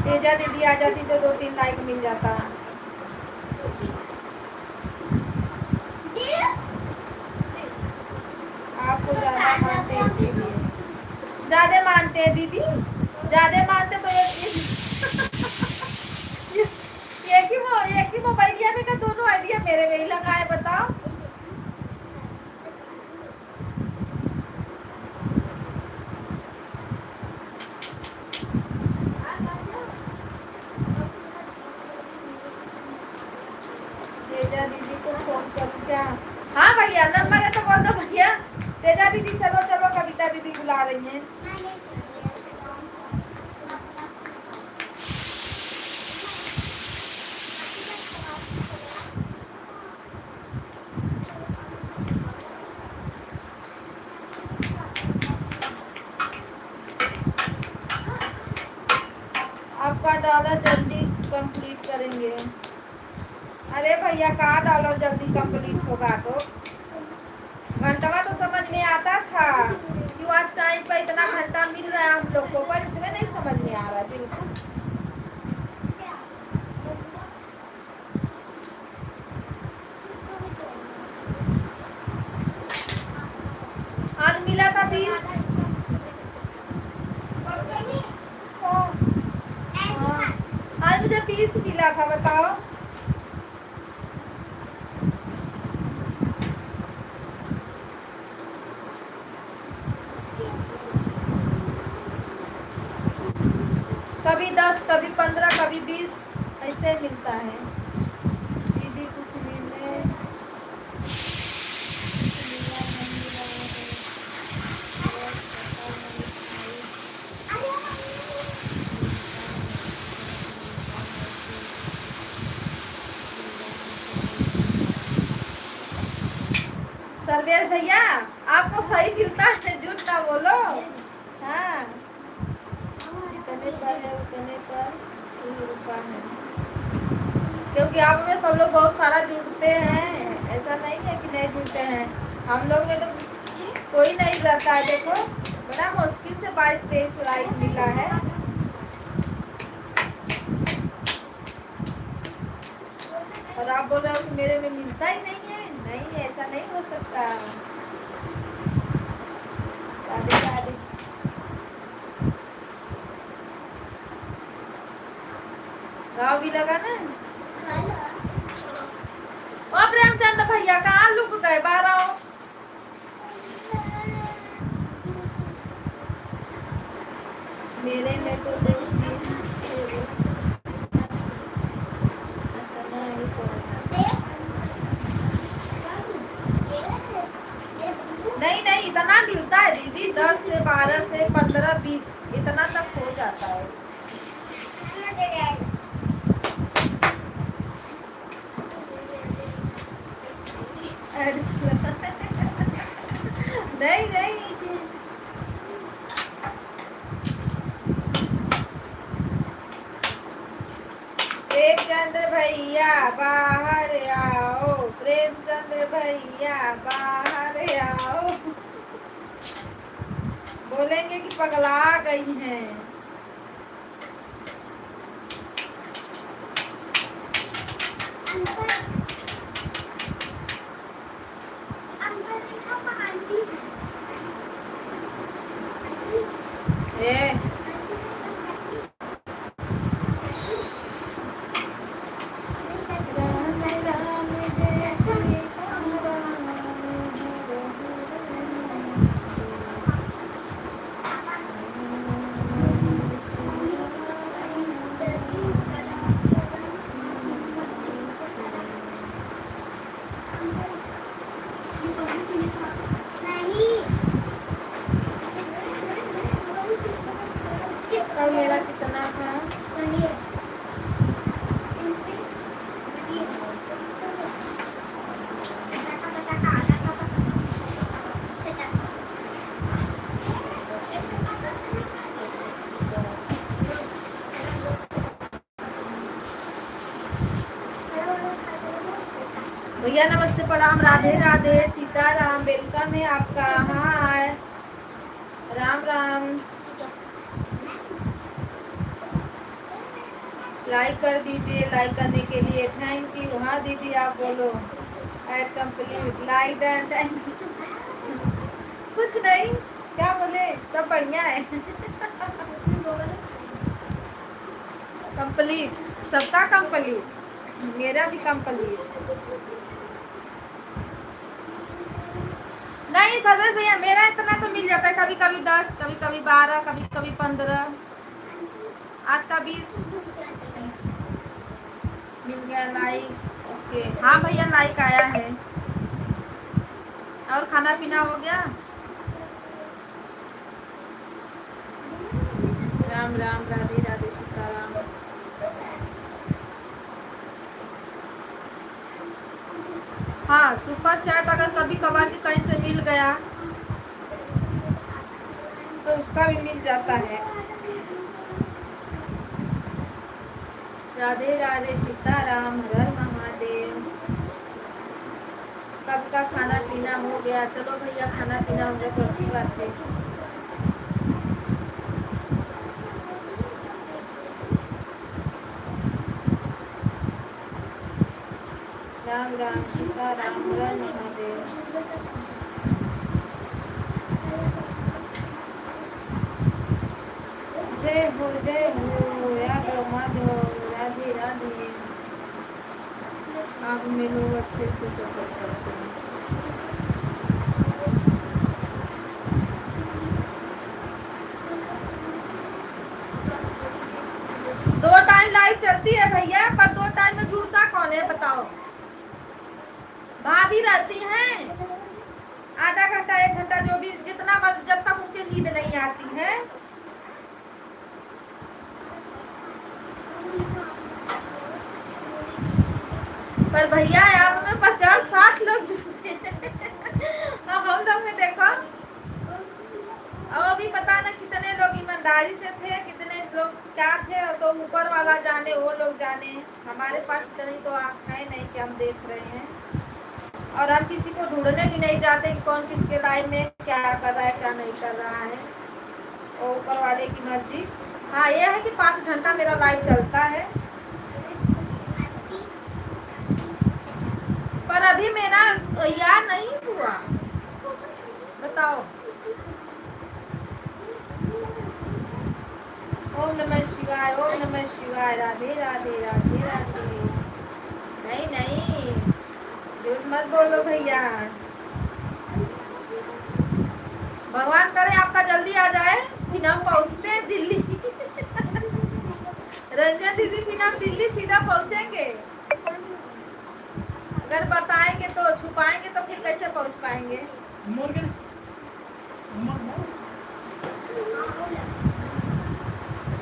Speaker 1: तेजा दीदी आ जाती तो 2-3 लाइक मिल जाता। आपको ज्यादा मानते हैं इसीलिए, ज्यादा मानते हैं दीदी, ज्यादा मानते तो एक ही मोबाइलिया में का दोनों आइडिया मेरे में ही लगाए, बताओ। तेजा दीदी को फोन करूं क्या? हाँ भैया, नंबर है तो बोल दो भैया। तेजा दीदी चलो चलो, कविता दीदी बुला रही हैं। आपका डॉलर जल्दी कंप्लीट करेंगे। अरे भैया कहाँ डॉलर जल्दी कंप्लीट होगा? तो घंटा तो समझ में आता था क्यों आज टाइम पर इतना घंटा मिल रहा है हम लोग को, पर इसमें नहीं समझ में आ रहा बिल्कुल। आज मिला था 20। 20 मिला था, बताओ। कभी 10, कभी 15, कभी 20 ऐसे मिलता है। दीदी कुछ मिले, मिला नहीं मिला सर्वेश भैया, आपको सही मिलता है, झूठ ना बोलो। हाँ, इतने पर है, उतने पर ही रुका है, क्योंकि आप में सब लोग बहुत सारा जुड़ते हैं, ऐसा नहीं है कि नहीं जुड़ते हैं। हम लोग में तो कोई नहीं रहता है। देखो बड़ा मुश्किल से 22-23 लाइक मिला है। और आप बोल रहे हो कि मेरे में मिलता ही नहीं है। नहीं, ऐसा नहीं हो सकता। राधे राधे। गाँव भी लगा ना। ओ प्रेमचंद भैया कहाँ लुक गए, बाहर आओ। मेरे में तो नहीं नहीं, इतना मिलता है दीदी, 10 से 12 से 15 20 इतना तक हो जाता है। नहीं नहीं, प्रेमचंद्र भैया बाहर आओ, प्रेमचंद्र भैया बाहर आओ। बोलेंगे कि पगला गई हैं। ए कल मेरा कितना था? भैया नमस्ते, प्रणाम, राधे राधे, सीताराम, वेलकम है आपका। हाँ, राम राम। लाइक कर दीजिए, लाइक करने के लिए थैंक यू। हाँ दीदी आप बोलो। Add complete, like and thank you. कुछ नहीं, क्या बोले, सब बढ़िया है। कंप्लीट, सबका कंप्लीट, मेरा भी कंप्लीट। नहीं सर्वेश भैया, मेरा इतना तो मिल जाता है, कभी कभी 10, कभी कभी 12, कभी कभी 15, आज का 20 मिल गया लाइक। ओके, हाँ भैया लाइक आया है। और खाना पीना हो गया? राम राम, राधे राधे, सीताराम। हाँ, सुपर चैट अगर कभी कभार की कहीं से मिल गया तो उसका भी मिल जाता है। राधे राधे, सीताराम, हर हर महादेव। कब का खाना पीना हो गया? चलो भैया खाना पीना हो गया तो अच्छी बात है। राम राम, सीताराम, हर हर महादेव। जय हो यादव माधव, राधे राधे। आप में लोग अच्छे से सपोर्ट करते हैं। दो टाइम लाइव चलती है भैया, पर दो टाइम में जुड़ता कौन है बताओ? भाभी रहती हैं आधा घंटा 1 घंटा, जो भी जितना जब तक उनकी नींद नहीं आती है। पर भैया आप में 50-60 लोग जुड़ते हैं। अब हम लोग में देखो, अब अभी पता ना कितने लोग ईमानदारी से थे, कितने लोग क्या थे, तो ऊपर वाला जाने, वो लोग जाने। हमारे पास इतनी तो आँख है नहीं कि हम देख रहे हैं, और हम किसी को ढूंढने भी नहीं जाते कि कौन किसके लाइफ में क्या कर रहा है क्या नहीं कर रहा है, वो ऊपर वाले की मर्जी। हाँ ये है कि 5 घंटा मेरा लाइव चलता है, पर अभी मेरा याद नहीं हुआ, बताओ। ओम नमः शिवाय, ओम नमः शिवाय, राधे राधे राधे राधे। नहीं नहीं, झूठ मत बोलो भैया। भगवान करे आपका जल्दी आ जाए, फिर हम पहुँचते हैं दिल्ली। रंजन दीदी, फिर हम दिल्ली सीधा पहुँचेंगे। अगर बताएंगे तो छुपाएंगे तो फिर कैसे पहुँच पाएंगे?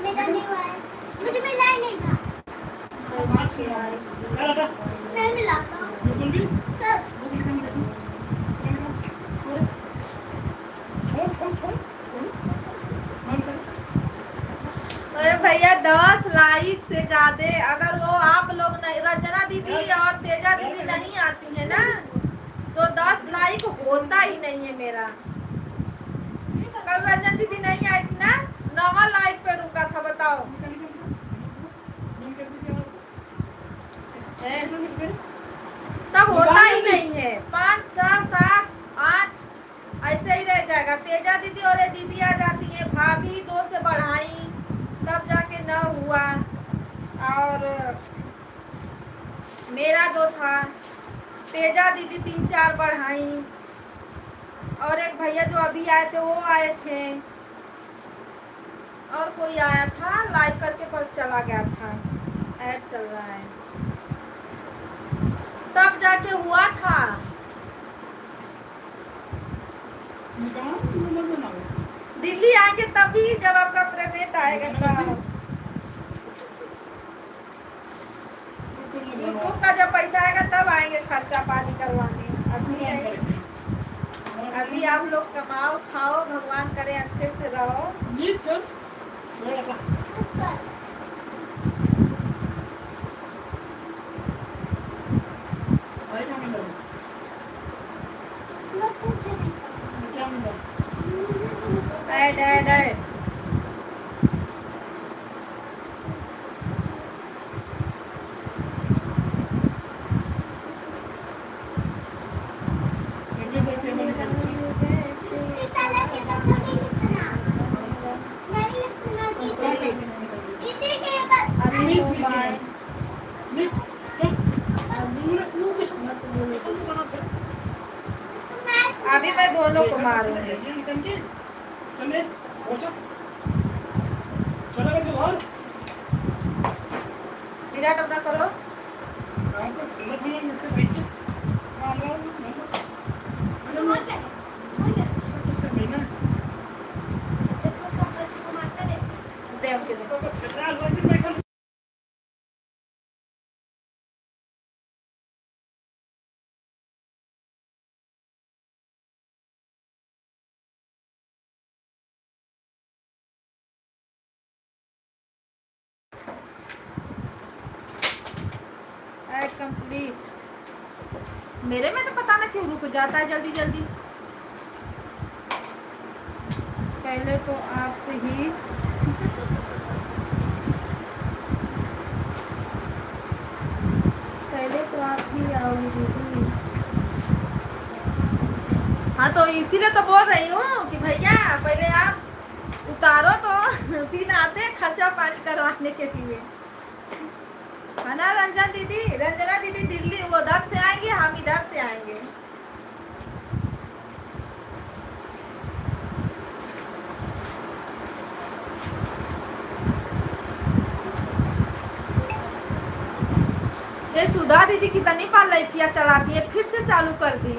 Speaker 4: मेरा नहीं हुआ है, मुझे मिला ही नहीं था। नहीं मिला सर।
Speaker 1: अरे भैया 10 लाइक से ज्यादा अगर वो आप लोग नहीं, रंजना दीदी और तेजा दीदी नहीं आती है ना, तो 10 लाइक होता ही नहीं है मेरा। कल रंजन दीदी नहीं आई थी ना, 9वां लाइक पे रुका था, बताओ। तब होता ही नहीं है, 5, 6, 7, 8 ऐसे ही रह जाएगा। तेजा दीदी और ये दीदी आ जाती है, भाभी 2 से बढ़ाई तब जाके न हुआ, और मेरा 2 था, तेजा दीदी 3-4 बढ़ाई, और एक भैया जो अभी आए थे वो आए थे, और कोई आया था लाइक करके पर चला गया था, ऐड चल रहा है, तब जाके हुआ था। दिल्ली आएंगे तभी, जब आपका पेमेंट आएगा साहब। यूट्यूब का जब पैसा आएगा तब आएंगे खर्चा पानी करवाने, अभी नहीं। अभी आप लोग कमाओ खाओ, भगवान करे अच्छे से रहो। ऐड ऐड ऐड अभी मैं दोनों को मारूंगी। विराट अपना करो। देव के दे। Add complete. मेरे में तो पता ना क्यों रुक जाता है जल्दी जल्दी। पहले तो आप ही आओगी। हाँ तो इसीलिए तो बोल रही हूँ कि भैया पहले आप उतारो तो फिर आते हैं खर्चा पानी करवाने के लिए। है ना रंजन दीदी, रंजना दीदी दिल्ली वो उधर से आएंगे, हम इधर से आएंगे। ये सुधा दीदी कितनी बार लाइफिया चलाती है, फिर से चालू कर दी।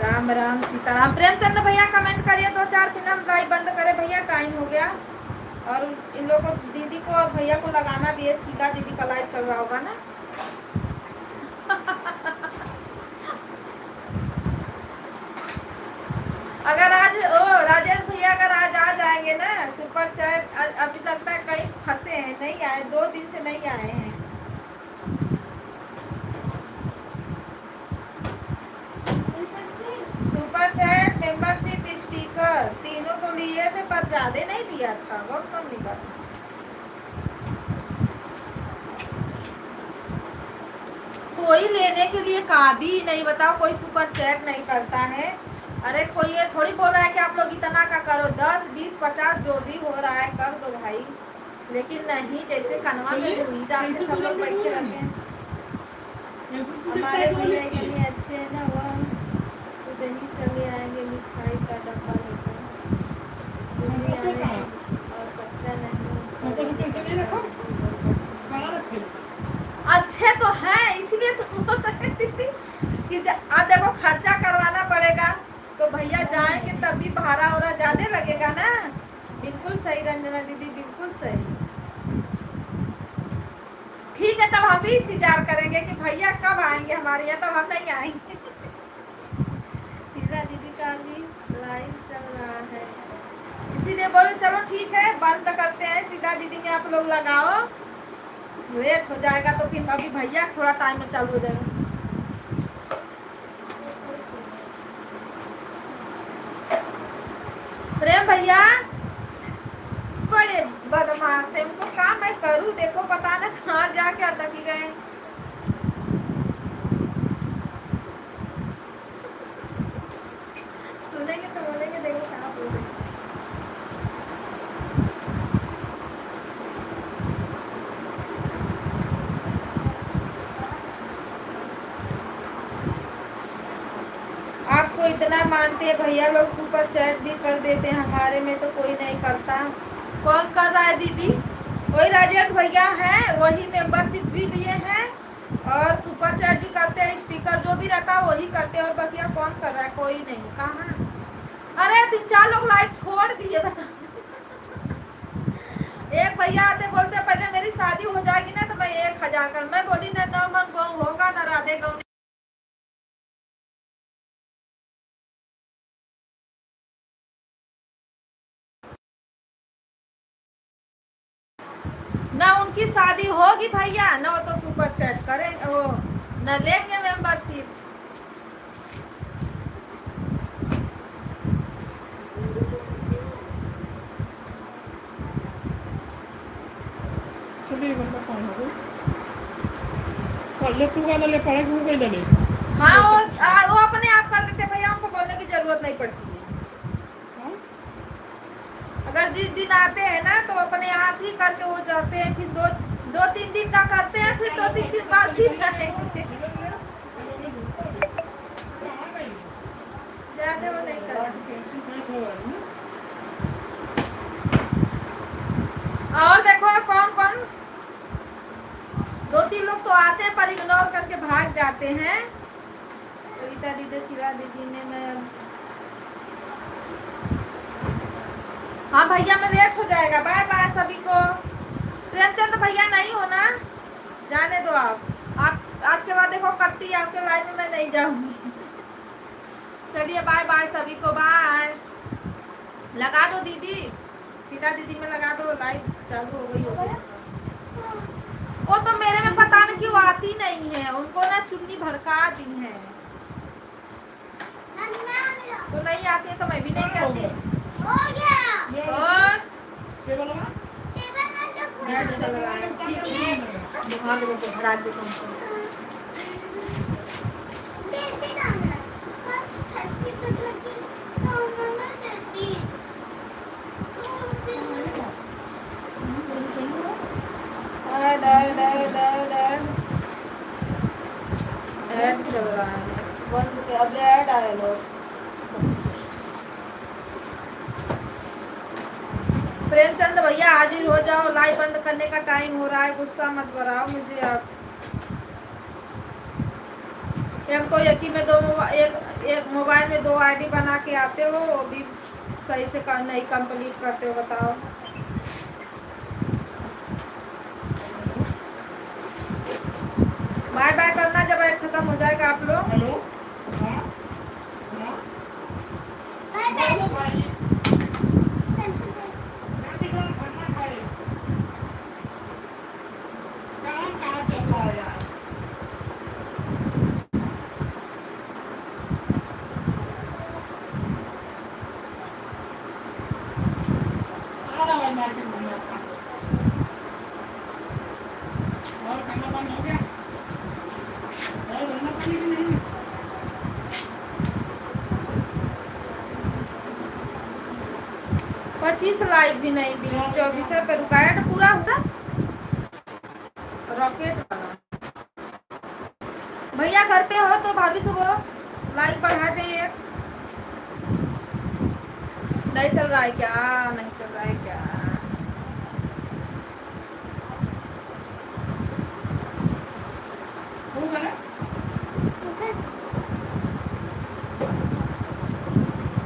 Speaker 1: राम राम सीताराम। प्रेमचंद भैया कमेंट करिए 2-4 फिल्म, लाइव बंद करे भैया, टाइम हो गया। और इन लोगों को, दीदी को और भैया को लगाना भी है, सीधा दीदी का लाइव चल रहा होगा ना। अगर आज राजेश भैया अगर आज आ जाएंगे ना सुपर चैट, अभी लगता है कहीं फंसे हैं, नहीं आए, 2 दिन से नहीं आए हैं। सुपर चैट, मेंबरशिप, स्टिकर तीनों तो लिए थे पर ज्यादा नहीं दिया था, बहुत कम निकला। कोई लेने के लिए काबी नहीं, बताओ, कोई सुपर चैट नहीं करता है। अरे कोई ये थोड़ी बोल रहा है कि आप लोग इतना का करो, 10, 20, 50 जो भी हो रहा है कर दो भाई, लेकिन नहीं जैसे कनवा में हुई जाके सब लोग बैठ के रखे हैं। हमारे भैया इतने अच्छे हैं ना, वह तो नहीं चले आएंगे मिठाई का डब्बा लेकर, और सकता नहीं। अच्छे तो हैं, इसीलिए तो बोल रहे थे कि अब देखो खर्चा करवाना पड़ेगा तो भैया जाएंगे तब भी भाड़ा और ज्यादा लगेगा ना। बिल्कुल सही रंजना दीदी, बिल्कुल सही। ठीक है, तब हम भी इंतजार करेंगे कि भैया कब आएंगे हमारे यहाँ, तब हम नहीं आएंगे। सीधा दीदी का भी लाइव चल रहा है, इसीलिए बोले चलो ठीक है बंद करते हैं। सीधा दीदी में आप लोग लगाओ, लेट हो जाएगा तो फिर अभी भैया थोड़ा टाइम में चालू हो जाएगा। प्रेम भैया बड़े बदमाश है, उनको काम मैं करूँ, देखो पता ना कहाँ जाके अटक गए। सुनेंगे तो बोलेंगे, देखो कहाँ बोल रहे। आपको इतना मानते हैं भैया लोग, सुपर चैट भी कर देते हैं, हमारे में तो कोई नहीं करता। कौन कर रहा है दीदी? वही राजेश भैया हैं, वही मेंबरशिप भी लिए हैं और सुपर चैट भी करते हैं, स्टिकर जो भी रहता है वही करते हैं। और बकिया कौन कर रहा है? कोई नहीं। कहाँ? अरे 3-4 लोग लाइव छोड़ दिए, बता। एक भैया आते बोलते पहले मेरी शादी हो जाएगी ना तो मैं 1000 कर, मैं बोली ना मन गाँव होगा ना राधे गाँव ना, उनकी शादी होगी भैया ना, वो तो सुपर चैट करें, वो न लेंगे मेंबरशिप।
Speaker 3: चलिए बंदा कौन हो ले, तू गाना ले पड़े क्यों गई ले।
Speaker 1: हाँ वो अपने आप कर देते भैया, हमको बोलने की जरूरत नहीं पड़ती है। अगर जिस दिन आते हैं ना तो अपने आप ही करके हो जाते हैं, फिर 2-3 दिन का करते हैं, फिर 2-3 दिन बाद फिर करेंगे, ज्यादा वो नहीं करते। और देखो कौन 2-3 लोग तो आते हैं पर इग्नोर करके भाग जाते हैं। कविता दीदी, शिवा दीदी ने, मैं, हाँ भैया मैं लेट हो जाएगा, बाय बाय सभी को। प्रेमचंद भैया नहीं होना, जाने दो आप आज के बाद देखो कट्टी आपके लाइव में मैं नहीं जाऊंगी। चलिए बाय बाय सभी को, बाय। लगा दो दीदी, सीधा दीदी में लगा दो, लाइव चालू हो गई होगी। वो तो मेरे में पता नहीं क्यों आती नहीं है, उनको ना चुन्नी भड़का दी है तो नहीं आती है, तो मैं भी नहीं करती।
Speaker 4: हो गया।
Speaker 1: और
Speaker 3: टेबल लगा,
Speaker 1: नेट चल रहा है, ठीक है, दुकान लोगों को भरा देता हूँ।
Speaker 4: देती ना मैं, बस 30 तो 30 तो मैं देती।
Speaker 1: Add add add add add add चल रहा है बंद के अब ऐड आए लोग। प्रेमचंद भैया हाजिर हो जाओ, लाइव बंद करने का टाइम हो रहा है, गुस्सा मत कराओ मुझे आप। एक तो एक ही में एक मोबाइल में 2 आईडी बना के आते हो, वो भी सही से नहीं कंप्लीट करते हो, बताओ। बाय बाय करना जब ऐड खत्म हो जाएगा आप लोग।
Speaker 3: हेलो हाँ हाँ बोलो भाई रोटी कौन खाना खाए काम कहाँ चल रहा है यार आ रहा है मार्केट में आपका और खाना पानी हो गया और खाना पानी भी नहीं
Speaker 1: 25 लाइक भी नहीं भी 24 पे रुकाया तो पूरा होता रॉकेट वाला। भैया घर पे हो तो भाभी से वो लाइक बढ़ा दे एक। नहीं चल रहा है क्या, नहीं चल रहा है क्या?
Speaker 3: हो गया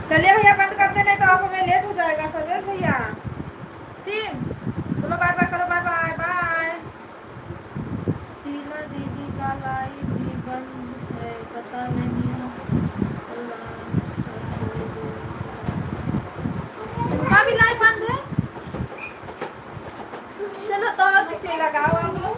Speaker 1: चलिए भैया बंद करते, नहीं तो आपको मैं लेट हो जाएगा सर्वेश भैया। ठीक चलो बाय बाय करो, बाय बाय बाय। शीला दीदी का लाइव भी बंद है, पता नहीं उनका भी लाइव बंद है। चलो तो और किसे लगाओ आप लोग।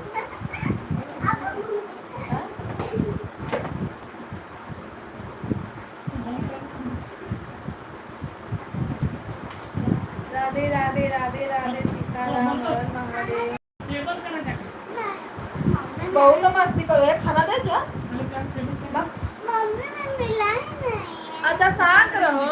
Speaker 1: राधे राधे राधे राधे सीताराम हर महादेव।
Speaker 3: टेबल का ना
Speaker 1: बहुत मस्ती करो, ये खाना दे क्या?
Speaker 3: टेबल
Speaker 4: मम्मी मैं मिला ही नहीं।
Speaker 1: अच्छा शांत रहो।